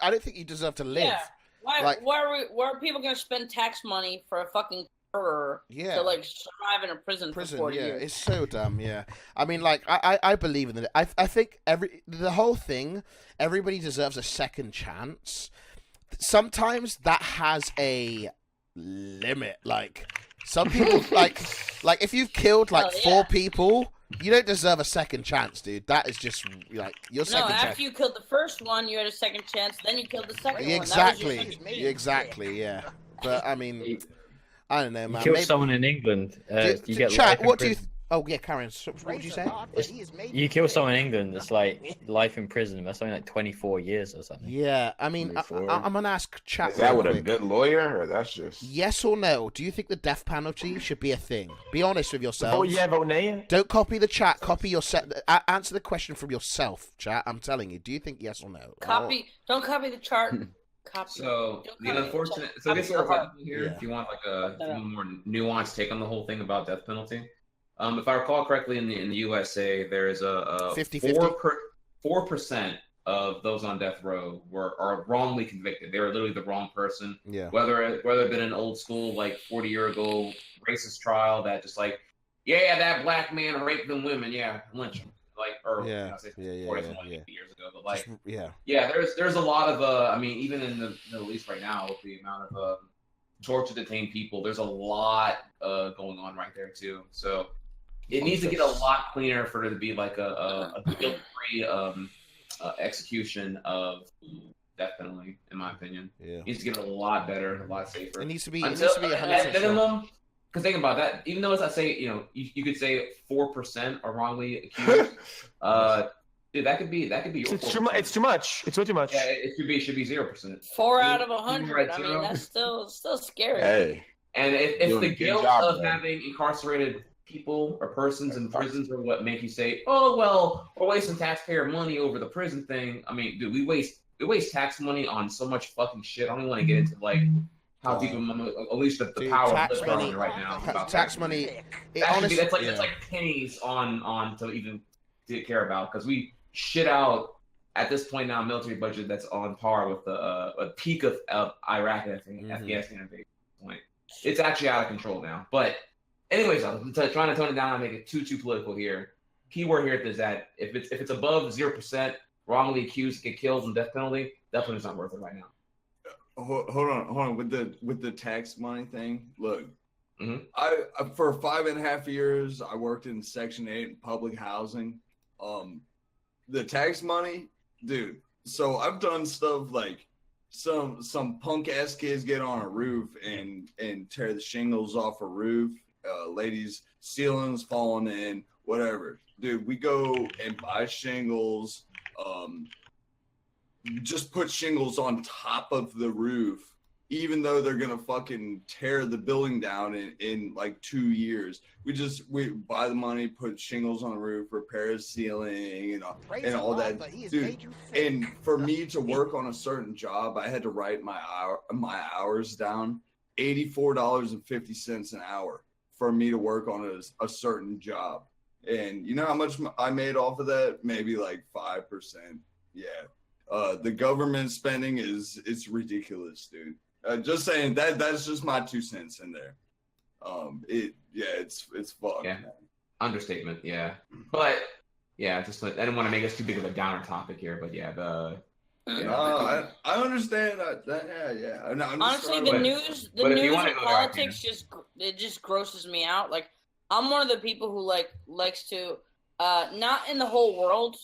I don't think you deserve to live. Yeah. Why are people gonna spend tax money for a fucking to like survive in a prison for 40 years. It's so dumb. I mean, like, I believe in it. I think the whole thing, everybody deserves a second chance. Sometimes that has a limit. Like, some people like if you've killed like 4 people, you don't deserve a second chance, dude. That is just like your second chance. No, after you killed the first one, you had a second chance. Then you killed the second one. Exactly. Yeah. But I mean, I don't know, man. You kill someone in England, you get chat. life in What do you? prison. Oh yeah, Karen. So, what did you say? You kill someone in England, it's like life in prison. That's something like 24 years or something. Yeah, I mean, I'm gonna ask chat. Is that real with a quick. good lawyer, or that's just Yes or no? Do you think the death penalty should be a thing? Be honest with yourself. Oh yeah, vote nay. Don't copy the chat. Copy yourself. Answer the question from yourself, chat. I'm telling you. Do you think yes or no? Don't copy the chart. Copy. So the unfortunate. So I guess here, if you want like a more nuanced take on the whole thing about death penalty. If I recall correctly, in the USA, there is a 4% of those on death row are wrongly convicted. They were literally the wrong person. Yeah. Whether it been an old school like 40-year ago racist trial that just like, yeah, that black man raped them women, yeah, lynch him. Like, or Yeah. you know, say 40 years ago, but like, there's a lot of I mean, even in the Middle East right now, with the amount of torture detained people, there's a lot going on right there too. So it needs to get a lot cleaner for it to be like a guilt-free execution of death penalty, in my opinion. Yeah. It needs to get a lot better, a lot safer. It needs to be. Until, it needs to be 100% at minimum. Because think about that. Even though, as I say, you could say 4% are wrongly accused. Dude, that could be your. It's too much. It's too much. It's way too much. Yeah, it should be 0%. 4 out of 100. I mean, that's still scary. Hey. And if the guilt job, of having incarcerated people or persons in prisons are what make you say, oh well, we're wasting taxpayer money over the prison thing. I mean, dude, we waste tax money on so much fucking shit. I don't even want to get into like how people, at least the power tax of money right now. About tax money. That's like pennies on to even care about, because we shit out at this point now a military budget that's on par with a peak of Iraq and Afghanistan at this point. It's actually out of control now. But anyways, I'm trying to tone it down and make it too political here. Keyword here is that if it's above 0%, wrongly accused, get killed, and death penalty, definitely it's not worth it right now. Hold on. With the tax money thing, look, I for 5.5 years I worked in Section 8 in public housing. The tax money, dude. So I've done stuff like some punk ass kids get on a roof and tear the shingles off a roof. Ladies' ceilings falling in, whatever. Dude, we go and buy shingles. Just put shingles on top of the roof, even though they're gonna fucking tear the building down in like 2 years. We buy the money, put shingles on the roof, repair the ceiling, and all that. Dude, and for me to work on a certain job, I had to write my hours down, $84.50 an hour for me to work on a certain job. And you know how much I made off of that? Maybe like 5%. Yeah. The government spending it's ridiculous, dude. Just saying that's just my 2 cents in there. It's fucked. Yeah. Understatement, yeah. But yeah, I didn't want to make us too big of a downer topic here, but yeah, I understand that. Yeah. Honestly, the news and politics just grosses me out. Like, I'm one of the people who likes to not in the whole world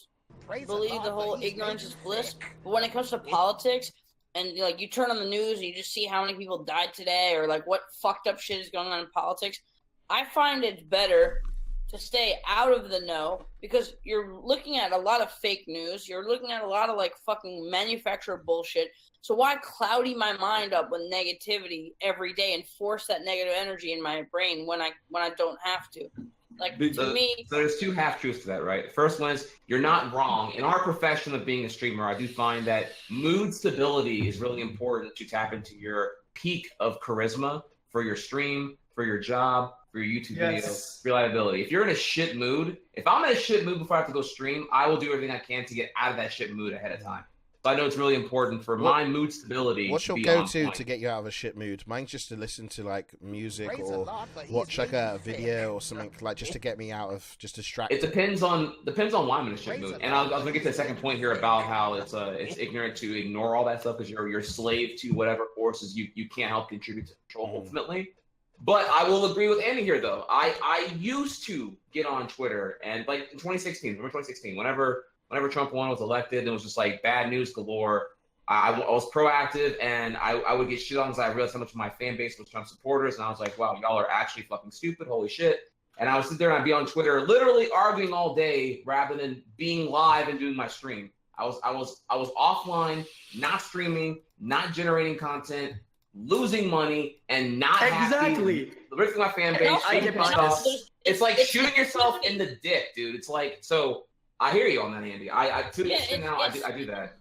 believe the whole ignorance is bliss, but when it comes to politics, and like you turn on the news and you just see how many people died today, or like what fucked up shit is going on in politics, I find it's better to stay out of the know, because you're looking at a lot of fake news, you're looking at a lot of like fucking manufactured bullshit. So why cloudy my mind up with negativity every day and force that negative energy in my brain when I don't have to? Like, to me, so there's 2 half-truths to that, right? The first one is you're not wrong. In our profession of being a streamer, I do find that mood stability is really important to tap into your peak of charisma for your stream, for your job, for your YouTube video, reliability. If you're in a shit mood, if I'm in a shit mood before I have to go stream, I will do everything I can to get out of that shit mood ahead of time. So I know it's really important for my mood stability. What's your go-to to get you out of a shit mood? Mine's just to listen to like music or watch like a video or something, like just to get me out of, just distract. It depends on why I'm in a shit mood. And I was gonna get to the second point here about how it's ignorant to ignore all that stuff, because you're slave to whatever forces you can't help contribute to control ultimately. But I will agree with Andy here, though. I used to get on Twitter, and like in 2016, remember 2016, whenever Trump was elected, it was just like bad news galore. I was proactive, and I would get shit on because I realized how much of my fan base was Trump supporters, and I was like, wow, y'all are actually fucking stupid, holy shit. and I would sit there and I'd be on Twitter, literally arguing all day rather than being live and doing my stream. I was offline, not streaming, not generating content, losing money, and not happy. Ripping my fan base. It's like shooting yourself in the dick, dude. It's like, so I hear you on that, Andy. I do that.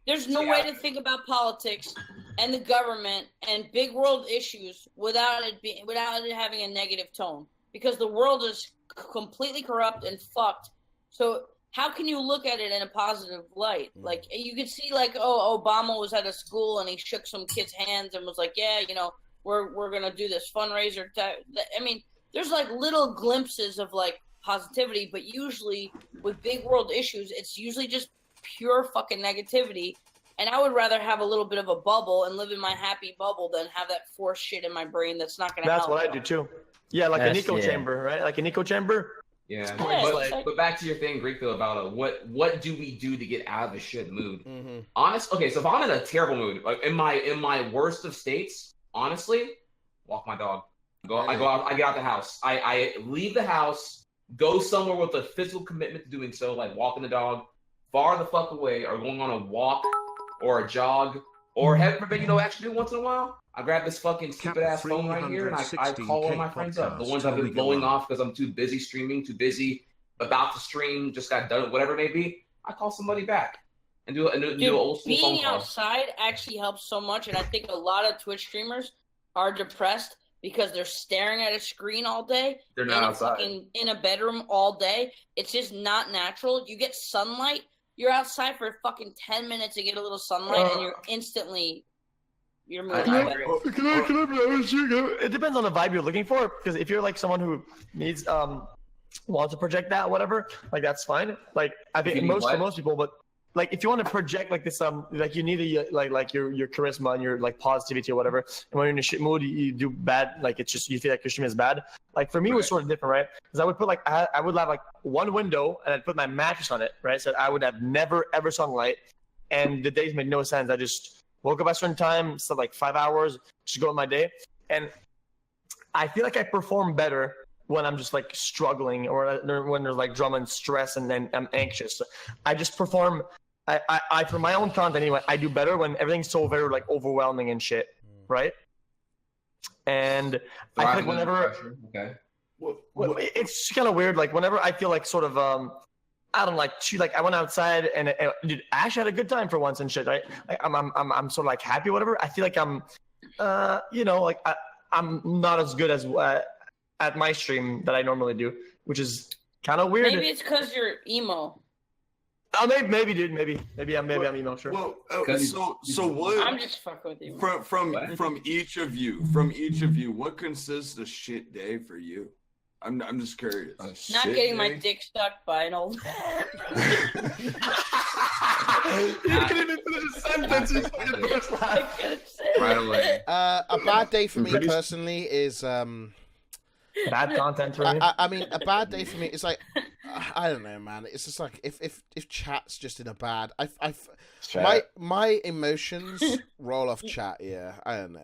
There's no way to think about politics and the government and big world issues without it having a negative tone, because the world is completely corrupt and fucked. So how can you look at it in a positive light? Like, you could see, like, Obama was at a school and he shook some kid's hands and was like, yeah, you know, we're gonna do this fundraiser. I mean, there's like little glimpses of like positivity, but usually with big world issues, it's usually just pure fucking negativity. And I would rather have a little bit of a bubble and live in my happy bubble than have that forced shit in my brain that's not gonna help. That's what I do too. Yeah, like an echo chamber, right? Like an echo chamber. Yeah, but back to your thing, Greekfield, about what do we do to get out of a shit mood? Okay, so if I'm in a terrible mood, like in my worst of states, honestly, walk my dog. I get out the house. I leave the house, go somewhere with a physical commitment to doing so, like walking the dog far the fuck away, or going on a walk or a jog, or heaven forbid, actually do once in a while. I grab this fucking stupid ass phone right here and I call all my friends up. The ones I've been blowing off because I'm too busy streaming, too busy about to stream, just got done, whatever it may be. I call somebody back and do an old school phone call. Being outside actually helps so much, and I think a lot of Twitch streamers are depressed because they're staring at a screen all day. They're not outside. In a bedroom all day. It's just not natural. You get sunlight. You're outside for fucking 10 minutes to get a little sunlight, and you're instantly... You're moving better. It depends on the vibe you're looking for. Because if you're like someone who needs wants to project that, whatever, like that's fine. Like I think for most people, but like if you want to project like this, like you need like your charisma and your like positivity or whatever. And when you're in a shit mood, you do bad. Like it's just you feel like your stream is bad. Like for me, it was sort of different, right? Because I would put like I would have like one window and I'd put my mattress on it, right? So I would have never ever sunlight, and the days made no sense. I just woke up at a certain time, slept like 5 hours, just go on my day. And I feel like I perform better when I'm just like struggling or when there's like drama and stress and then I'm anxious. So I just perform, I for my own content anyway, I do better when everything's so very like overwhelming and shit, right? And I feel like whenever... Okay. It's kind of weird, like whenever I feel like sort of... I don't like I went outside and dude, I actually had a good time for once and shit, right? Like I'm sort of like happy, whatever. I feel like I'm, like I'm not as good as at my stream that I normally do, which is kind of weird. Maybe it's because you're emo. Oh, maybe, dude. Maybe I'm emo. Sure. Well, so what? I'm just fucking with you. From each of you, what consists a shit day for you? I'm just curious. Not getting my dick stuck by an old man. You couldn't even finish a sentence. You fucking burst laugh. Right away. A bad day for me personally is bad content for me. I mean, a bad day for me is like I don't know, man. It's just like if chat's just in a bad, my emotions roll off chat. Yeah, I don't know.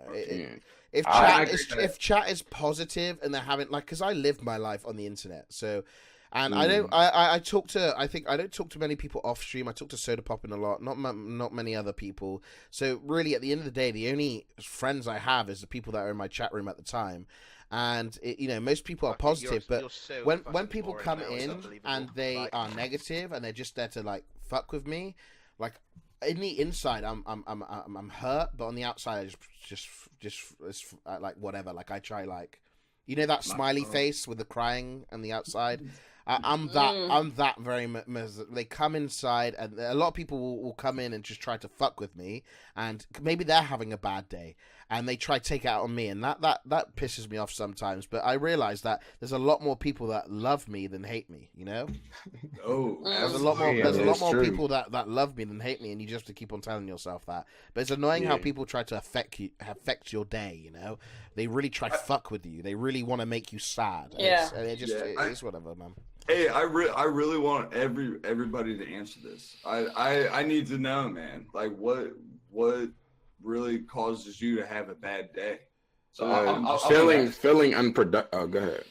If chat is positive and they're having because I live my life on the internet, so and I don't I talk to I don't talk to many people off stream. I talk to Soda Poppin a lot, not many other people. So really, at the end of the day, the only friends I have is the people that are in my chat room at the time. And most people are positive, but when people come in and they are negative and they're just there to like fuck with me, like in the inside I'm hurt, but on the outside I just like whatever. Like I try that smiley face with the crying on the outside. I'm that very they come inside, and a lot of people will come in and just try to fuck with me, and maybe they're having a bad day and they try to take it out on me, and that pisses me off sometimes. But I realize that there's a lot more people that love me than hate me, Oh, there's a lot more people that love me than hate me, and you just have to keep on telling yourself that. But it's annoying how people try to affect your day. They really try to fuck with you. They really want to make you sad. Yeah, it's whatever, man. Hey, I really want everybody to answer this. I need to know, man. Like what really causes you to have a bad day? So feeling unproductive. Oh, go ahead.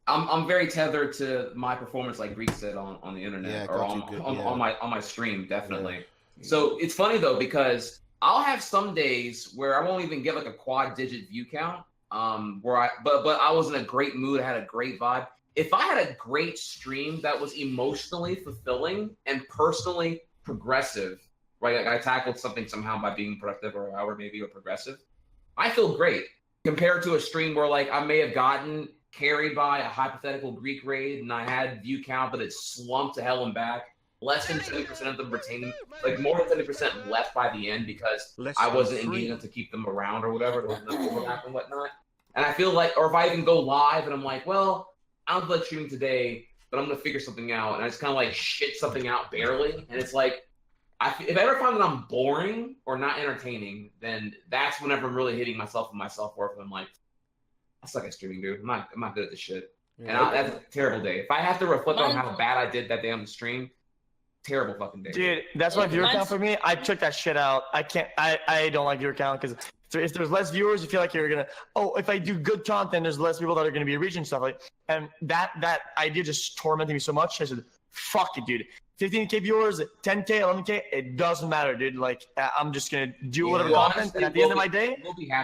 I'm very tethered to my performance, like Greek said on the internet or on my stream, definitely. Yeah. So it's funny though, because I'll have some days where I won't even get like a quad digit view count. But I was in a great mood. I had a great vibe. If I had a great stream that was emotionally fulfilling and personally progressive, right? Like I tackled something somehow by being productive or maybe or progressive, I feel great compared to a stream where like I may have gotten carried by a hypothetical Greek raid and I had view count, but it slumped to hell and back. Less than 70% of them retaining, like more than 70% left by the end because I wasn't engaged enough to keep them around or whatever. There was enough overlap and whatnot. And I feel like, or if I even go live and I'm like, well, I don't feel like streaming today, but I'm going to figure something out. And I just kind of like shit something out barely. And it's like, if I ever find that I'm boring or not entertaining, then that's whenever I'm really hitting myself and my self-worth. And I'm like, I suck at streaming, dude. I'm not good at this shit. Yeah. And that's a terrible day. If I have to reflect on how bad I did that day on the stream, terrible fucking day. Dude, that's why viewer count for me. I took that shit out. I don't like viewer count because if there's less viewers, you feel like you're gonna. Oh, if I do good content, there's less people that are gonna be reaching stuff like. And that idea just tormented me so much. I said, "Fuck it, dude. 15K viewers, 10K, 11K, it doesn't matter, dude. Like I'm just gonna do whatever content, and at the end of my day,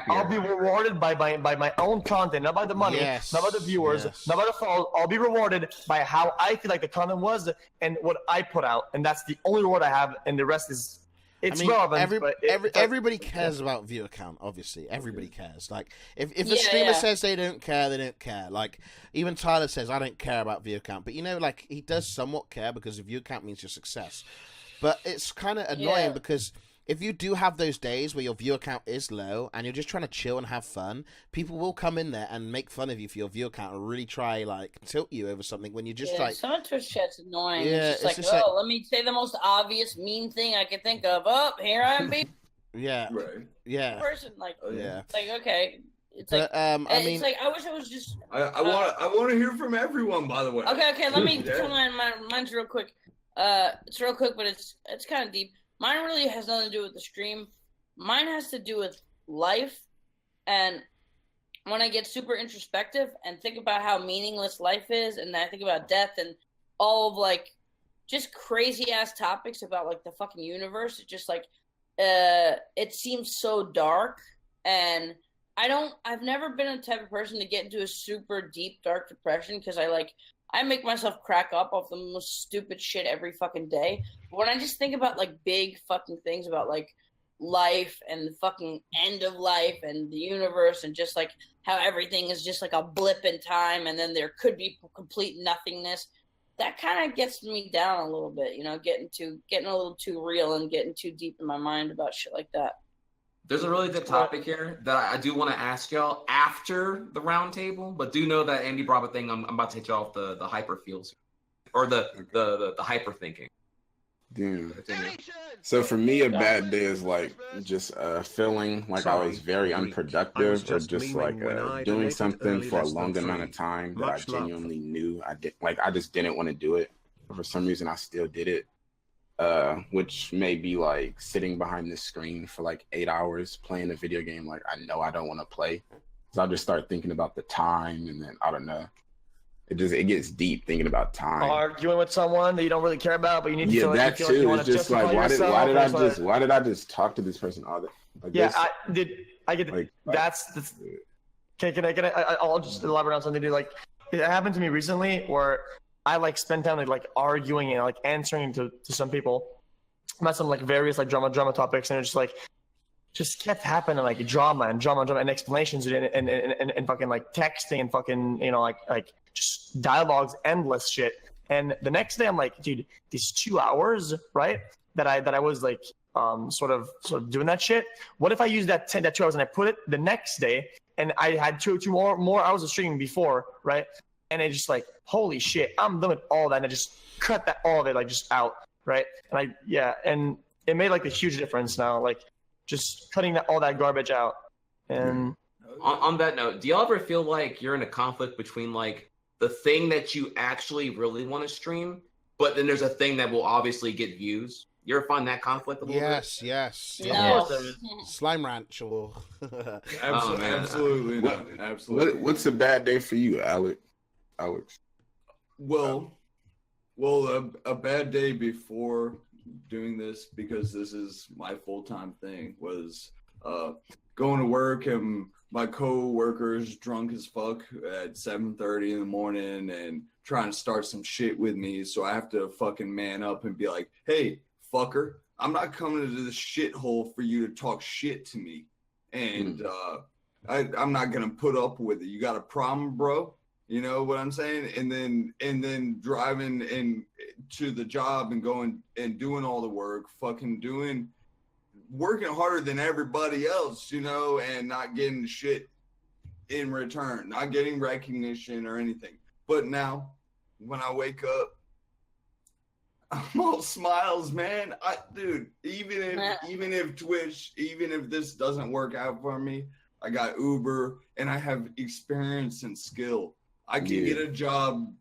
I'll be rewarded by my own content, not by the money, not by the viewers, not by the follows. I'll be rewarded by how I feel like the content was and what I put out, and that's the only reward I have, and the rest is. It's relevant. Everybody cares about viewer count. Obviously, everybody cares. Like, if the streamer says they don't care, they don't care. Like, even Tyler says, I don't care about viewer count. But you know, like, he does somewhat care because the viewer count means your success. But it's kind of annoying because if you do have those days where your viewer count is low and you're just trying to chill and have fun, people will come in there and make fun of you for your viewer count and really try like tilt you over something when you just like. Some of Twitch chat's annoying. Yeah, it's just like, let me say the most obvious mean thing I can think of. Oh, here I am, baby. Yeah. Right. Yeah. Person like. Yeah. It's like okay. It's like I mean, it's like I wish I was just. I want to hear from everyone. By the way. Okay. Let me tell mine's real quick. It's real quick, but it's kind of deep. Mine really has nothing to do with the stream. Mine has to do with life. And when I get super introspective and think about how meaningless life is, and I think about death and all of like just crazy ass topics about like the fucking universe, it's just like it seems so dark. And I've never been a type of person to get into a super deep dark depression because I make myself crack up off the most stupid shit every fucking day. But when I just think about like big fucking things about like life and the fucking end of life and the universe and just like how everything is just like a blip in time and then there could be complete nothingness, that kind of gets me down a little bit, you know, getting a little too real and getting too deep in my mind about shit like that. There's a really good topic here that I do want to ask y'all after the round table, but do know that Andy brought a thing. I'm about to hit y'all off the hyper feels or the hyper thinking. Damn. So for me, a bad day is like just feeling like I was very unproductive or just like doing something for a long amount of time that I genuinely knew I just didn't want to do it. But for some reason, I still did it. Which may be like sitting behind the screen for like 8 hours playing a video game like I know I don't want to play. So I just start thinking about the time, and then I don't know. It gets deep thinking about time. Arguing with someone that you don't really care about, but you need to feel that like too. It's just like why did I just talk to this person all day? Like I get like, that's I'll just elaborate on something. Like it happened to me recently where I like spent time like arguing and like answering to some people about some like various like drama topics, and it just kept happening, like drama and explanations and fucking like texting and fucking, you know, like just dialogues, endless shit. And the next day I'm like, dude, these 2 hours, right, that I was like sort of doing that shit, what if I used that 2 hours and I put it the next day and I had two more hours of streaming before, right? And it just like, holy shit, I'm done with all that, and I just cut all of it like just out, right? And and it made like a huge difference now, like just cutting all that garbage out. And on that note, do y'all ever feel like you're in a conflict between like the thing that you actually really want to stream, but then there's a thing that will obviously get views? You ever find that conflict a little bit? Yes. No. Slime Ranch or absolutely not. Absolutely. What's a bad day for you, Alec? Alex. Well, a bad day before doing this, because this is my full-time thing, was going to work and my co-workers drunk as fuck at 7:30 in the morning and trying to start some shit with me. So I have to fucking man up and be like, hey, fucker, I'm not coming into this shithole for you to talk shit to me. And I'm not going to put up with it. You got a problem, bro? You know what I'm saying? And then driving to the job and going and doing all the work, working harder than everybody else, you know, and not getting shit in return, not getting recognition or anything. But now, when I wake up, I'm all smiles, man. Dude, even if Twitch, even if this doesn't work out for me, I got Uber and I have experience and skill. I can get a job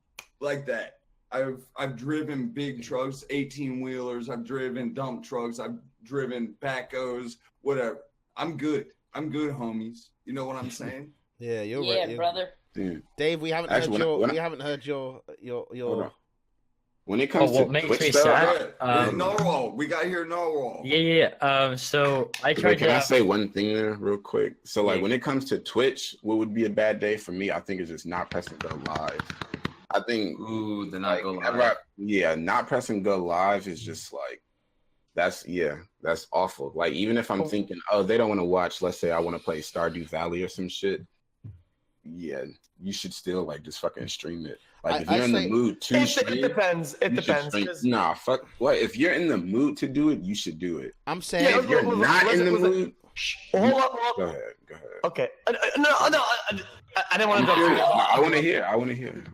like that. I've driven big trucks, 18-wheelers. I've driven dump trucks. I've driven backhoes, whatever. I'm good. I'm good, homies. You know what I'm saying? Yeah, you're right. Yeah, brother. Dude. Dave, we haven't heard your. When it comes what to makes Twitch me stuff, sad? Narwhal. We got here Narwhal. Yeah. So I tried Can to. I say one thing there real quick? So like when it comes to Twitch, what would be a bad day for me? I think is just not pressing go live. I think the not go live. Not pressing go live is just like that's awful. Like even if I'm thinking, oh, they don't want to watch, let's say I want to play Stardew Valley or some shit. Yeah, you should still like just fucking stream it. Like if you're in the mood to stream, it depends. It depends. Nah, fuck. What if you're in the mood to do it? You should do it. I'm saying if you're not in the mood. Hold on. Go ahead. Okay. No. I didn't want to. I want to hear.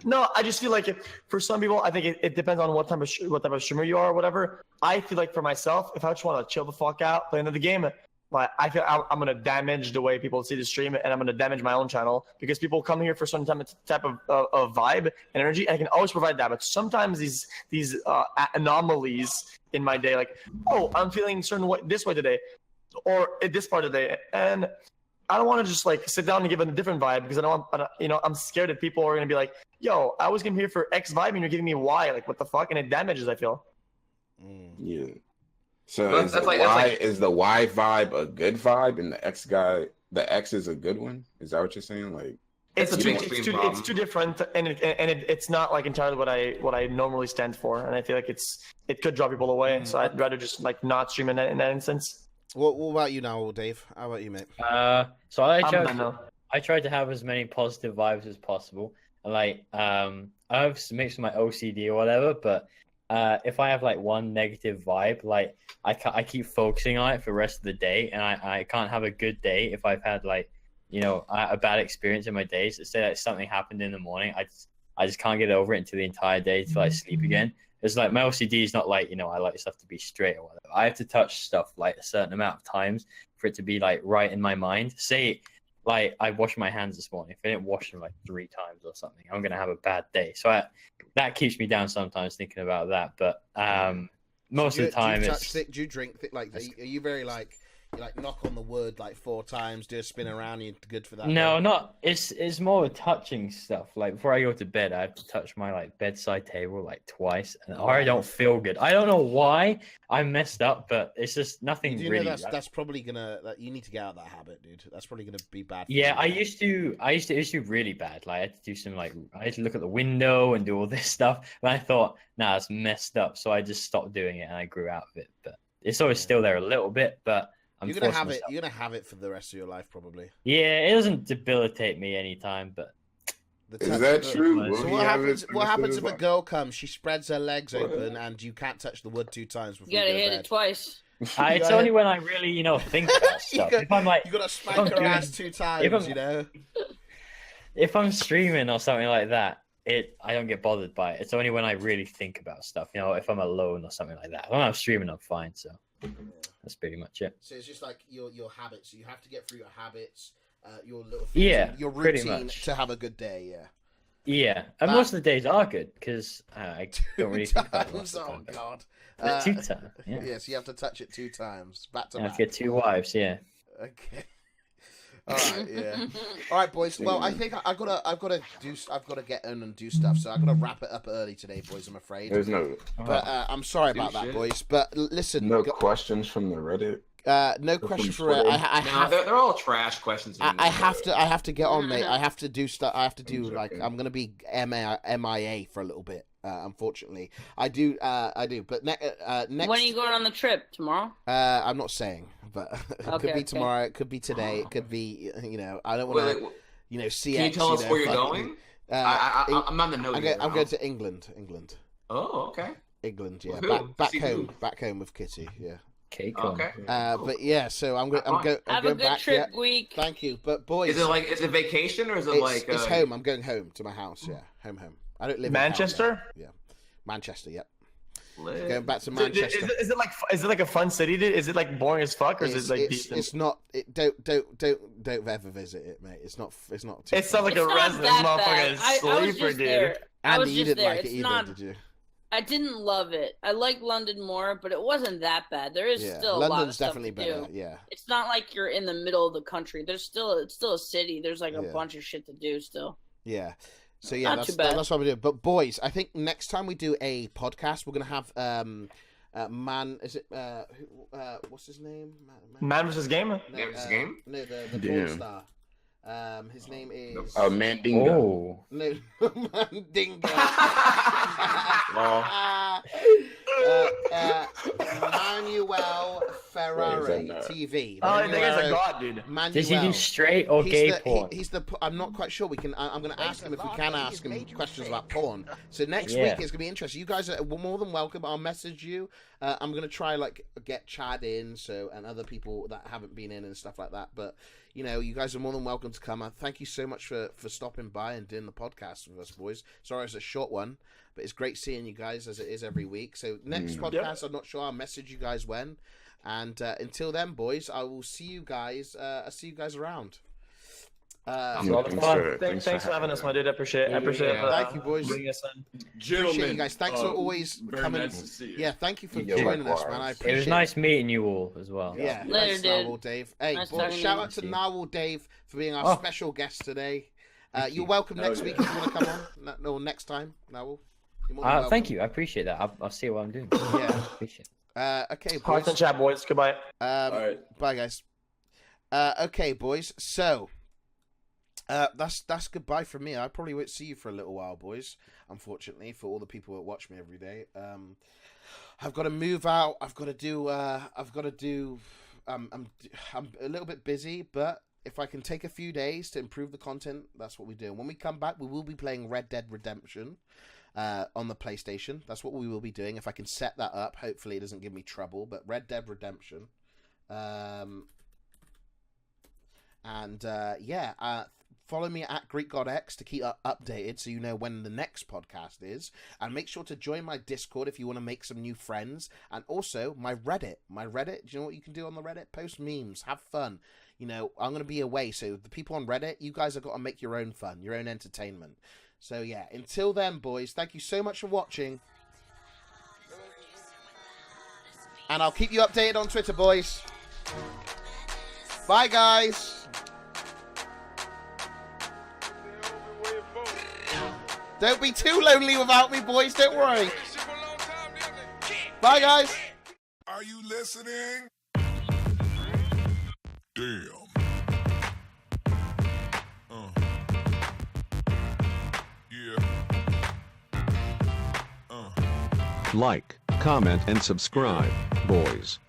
No, I just feel like for some people, I think it depends on what type of streamer you are or whatever. I feel like for myself, if I just want to chill the fuck out, play another game, like I feel I'm gonna damage the way people see the stream, and I'm gonna damage my own channel because people come here for some type of vibe and energy, and I can always provide that. But sometimes these anomalies in my day, like I'm feeling certain way this way today, or at this part of the day, and I don't want to just like sit down and give it a different vibe because I'm scared that people are gonna be like, "Yo, I was gonna be here for X vibe and you're giving me Y." Like, what the fuck? And it damages. I feel. Yeah. So is the Y vibe a good vibe, and the X is a good one? Is that what you're saying? Like, it's too different, and it's not like entirely what I normally stand for, and I feel like it could draw people away. So I'd rather just like not stream in that instance. What about you now, Dave? How about you, mate? So I tried to have as many positive vibes as possible. Like, I have mixed with my OCD or whatever, but if I have like one negative vibe, like I keep focusing on it for the rest of the day, and I can't have a good day if I've had like, a bad experience in my days. Let's say that something happened in the morning, I just can't get over it until the entire day till I sleep again. It's like my OCD is not like, I like stuff to be straight or whatever. I have to touch stuff like a certain amount of times for it to be like right in my mind. Say, like I washed my hands this morning. If I didn't wash them like 3 times or something, I'm gonna have a bad day. So that keeps me down sometimes thinking about that. But most of the time, do you drink? Like, are you very like? You like knock on the wood like 4 times, do a spin around, you're good for that? No, not. It's more touching stuff. Like before I go to bed, I have to touch my like bedside table like twice, or I don't feel good. I don't know why I messed up, but it's just nothing. You really. Know that's probably gonna. You need to get out of that habit, dude. That's probably gonna be bad. Yeah, I used to really bad. Like I had to do some I had to look at the window and do all this stuff, and I thought, nah, it's messed up. So I just stopped doing it and I grew out of it. But it's always still there a little bit, but. You're gonna have it. You're gonna have it for the rest of your life, probably. Yeah, it doesn't debilitate me anytime, but is that true? So what happens if a girl comes? She spreads her legs open, and you can't touch the wood 2 times before you gotta go hit to bed. it twice. It's only when I really, think about stuff. If I'm like, you gotta spank her ass 2 times, If I'm streaming or something like that, I don't get bothered by it. It's only when I really think about stuff. If I'm alone or something like that. When I'm streaming, I'm fine. So. That's pretty much it. So it's just like your habits. So you have to get through your habits, your little things, your routine to have a good day. Yeah. Yeah, and most of the days are good because I don't really think about it. Oh God. 2 times. Yeah. Yes, you have to touch it 2 times. Back to back. I have to get 2 wives. Yeah. Okay. All right, yeah. All right, boys. Well, I think I've got to get in and do stuff. So I've got to wrap it up early today, boys. I'm afraid. There's no. But I'm sorry about that, boys. But listen. No questions from the Reddit. No questions for it. They're all trash questions. I have to get on, mate. I have to do stuff. I have to do I'm gonna be MIA for a little bit. Unfortunately, I do. But next. When are you going on the trip? Tomorrow? I'm not saying, but it could be tomorrow. It could be today. It could be. I don't want to. CX. Can you tell us where you're going? I'm not in the know. I'm going to England. Oh, okay. England, yeah. Back home with Kitty, yeah. Okay. But yeah, so I'm going Have a good trip week. Thank you. But boys, is it vacation or is it it's home? I'm going home to my house. Yeah, home. I don't live Manchester. In town, yeah, Manchester. Yep. Going back to Manchester. Is it like a fun city? Is it like boring as fuck, or is it like decent? It's not. Don't ever visit it, mate. It's not. It's not. It sounds like a resident motherfucking sleeper, dude. Andy, you didn't like it either, did you? I didn't love it. I like London more, but it wasn't that bad. There is still a lot of stuff definitely to better. do. Yeah. It's not like you're in the middle of the country. It's still a city. There's like a bunch of shit to do still. Yeah. So yeah, that's what we do. But boys, I think next time we do a podcast, we're gonna have what's his name? Man versus Game. No, Game. No, the porn star. His name is Mandingo. Oh. No, Mandingo. Manuel Ferrari TV. Oh, that guy's a god, dude. Does he do straight or gay porn? I'm not quite sure. I'm going to ask him if we can ask him questions about porn. So next week it's going to be interesting. You guys are more than welcome. I'll message you. I'm going to try get Chad in, and other people that haven't been in and stuff like that. But you guys are more than welcome to come. Thank you so much for stopping by and doing the podcast with us, boys. Sorry it's a short one, but it's great seeing you guys as it is every week. So next podcast, I'm not sure. I'll message you guys when. And until then, boys, I will see you guys. I'll see you guys around. Thanks for having us, my dude. I appreciate it. Thank you, boys. Bringing us in. Gentlemen, appreciate you guys. Thanks for always coming. Nice to see you. Yeah, thank you for joining us, man. I appreciate it. Was nice meeting you all as well. Yeah, later, thanks, dude. Narwhal Dave. Hey, boys, shout out to Narwhal Dave for being our special guest today. You're welcome next week if you want to come on. Or next time, Narwhal. Thank you. I appreciate that. I'll see what I'm doing. Yeah, appreciate it. Okay, boys. Hearts and chat, boys. Goodbye. All right. Bye, guys. Okay, boys. So. That's goodbye from me. I probably won't see you for a little while, boys. Unfortunately, for all the people that watch me every day, I've got to move out. I've got to do. I'm a little bit busy, but if I can take a few days to improve the content, that's what we do. When we come back, we will be playing Red Dead Redemption on the PlayStation. That's what we will be doing. If I can set that up, hopefully it doesn't give me trouble. But Red Dead Redemption, follow me at Greekgodx to keep updated so you know when the next podcast is. And make sure to join my Discord if you want to make some new friends. And also my Reddit. Do you know what you can do on the Reddit? Post memes. Have fun. I'm going to be away. So the people on Reddit, you guys have got to make your own fun, your own entertainment. So yeah, until then, boys, thank you so much for watching. And I'll keep you updated on Twitter, boys. Bye, guys. Don't be too lonely without me, boys. Don't worry. Bye, guys. Are you listening? Damn. Like, comment, and subscribe, boys.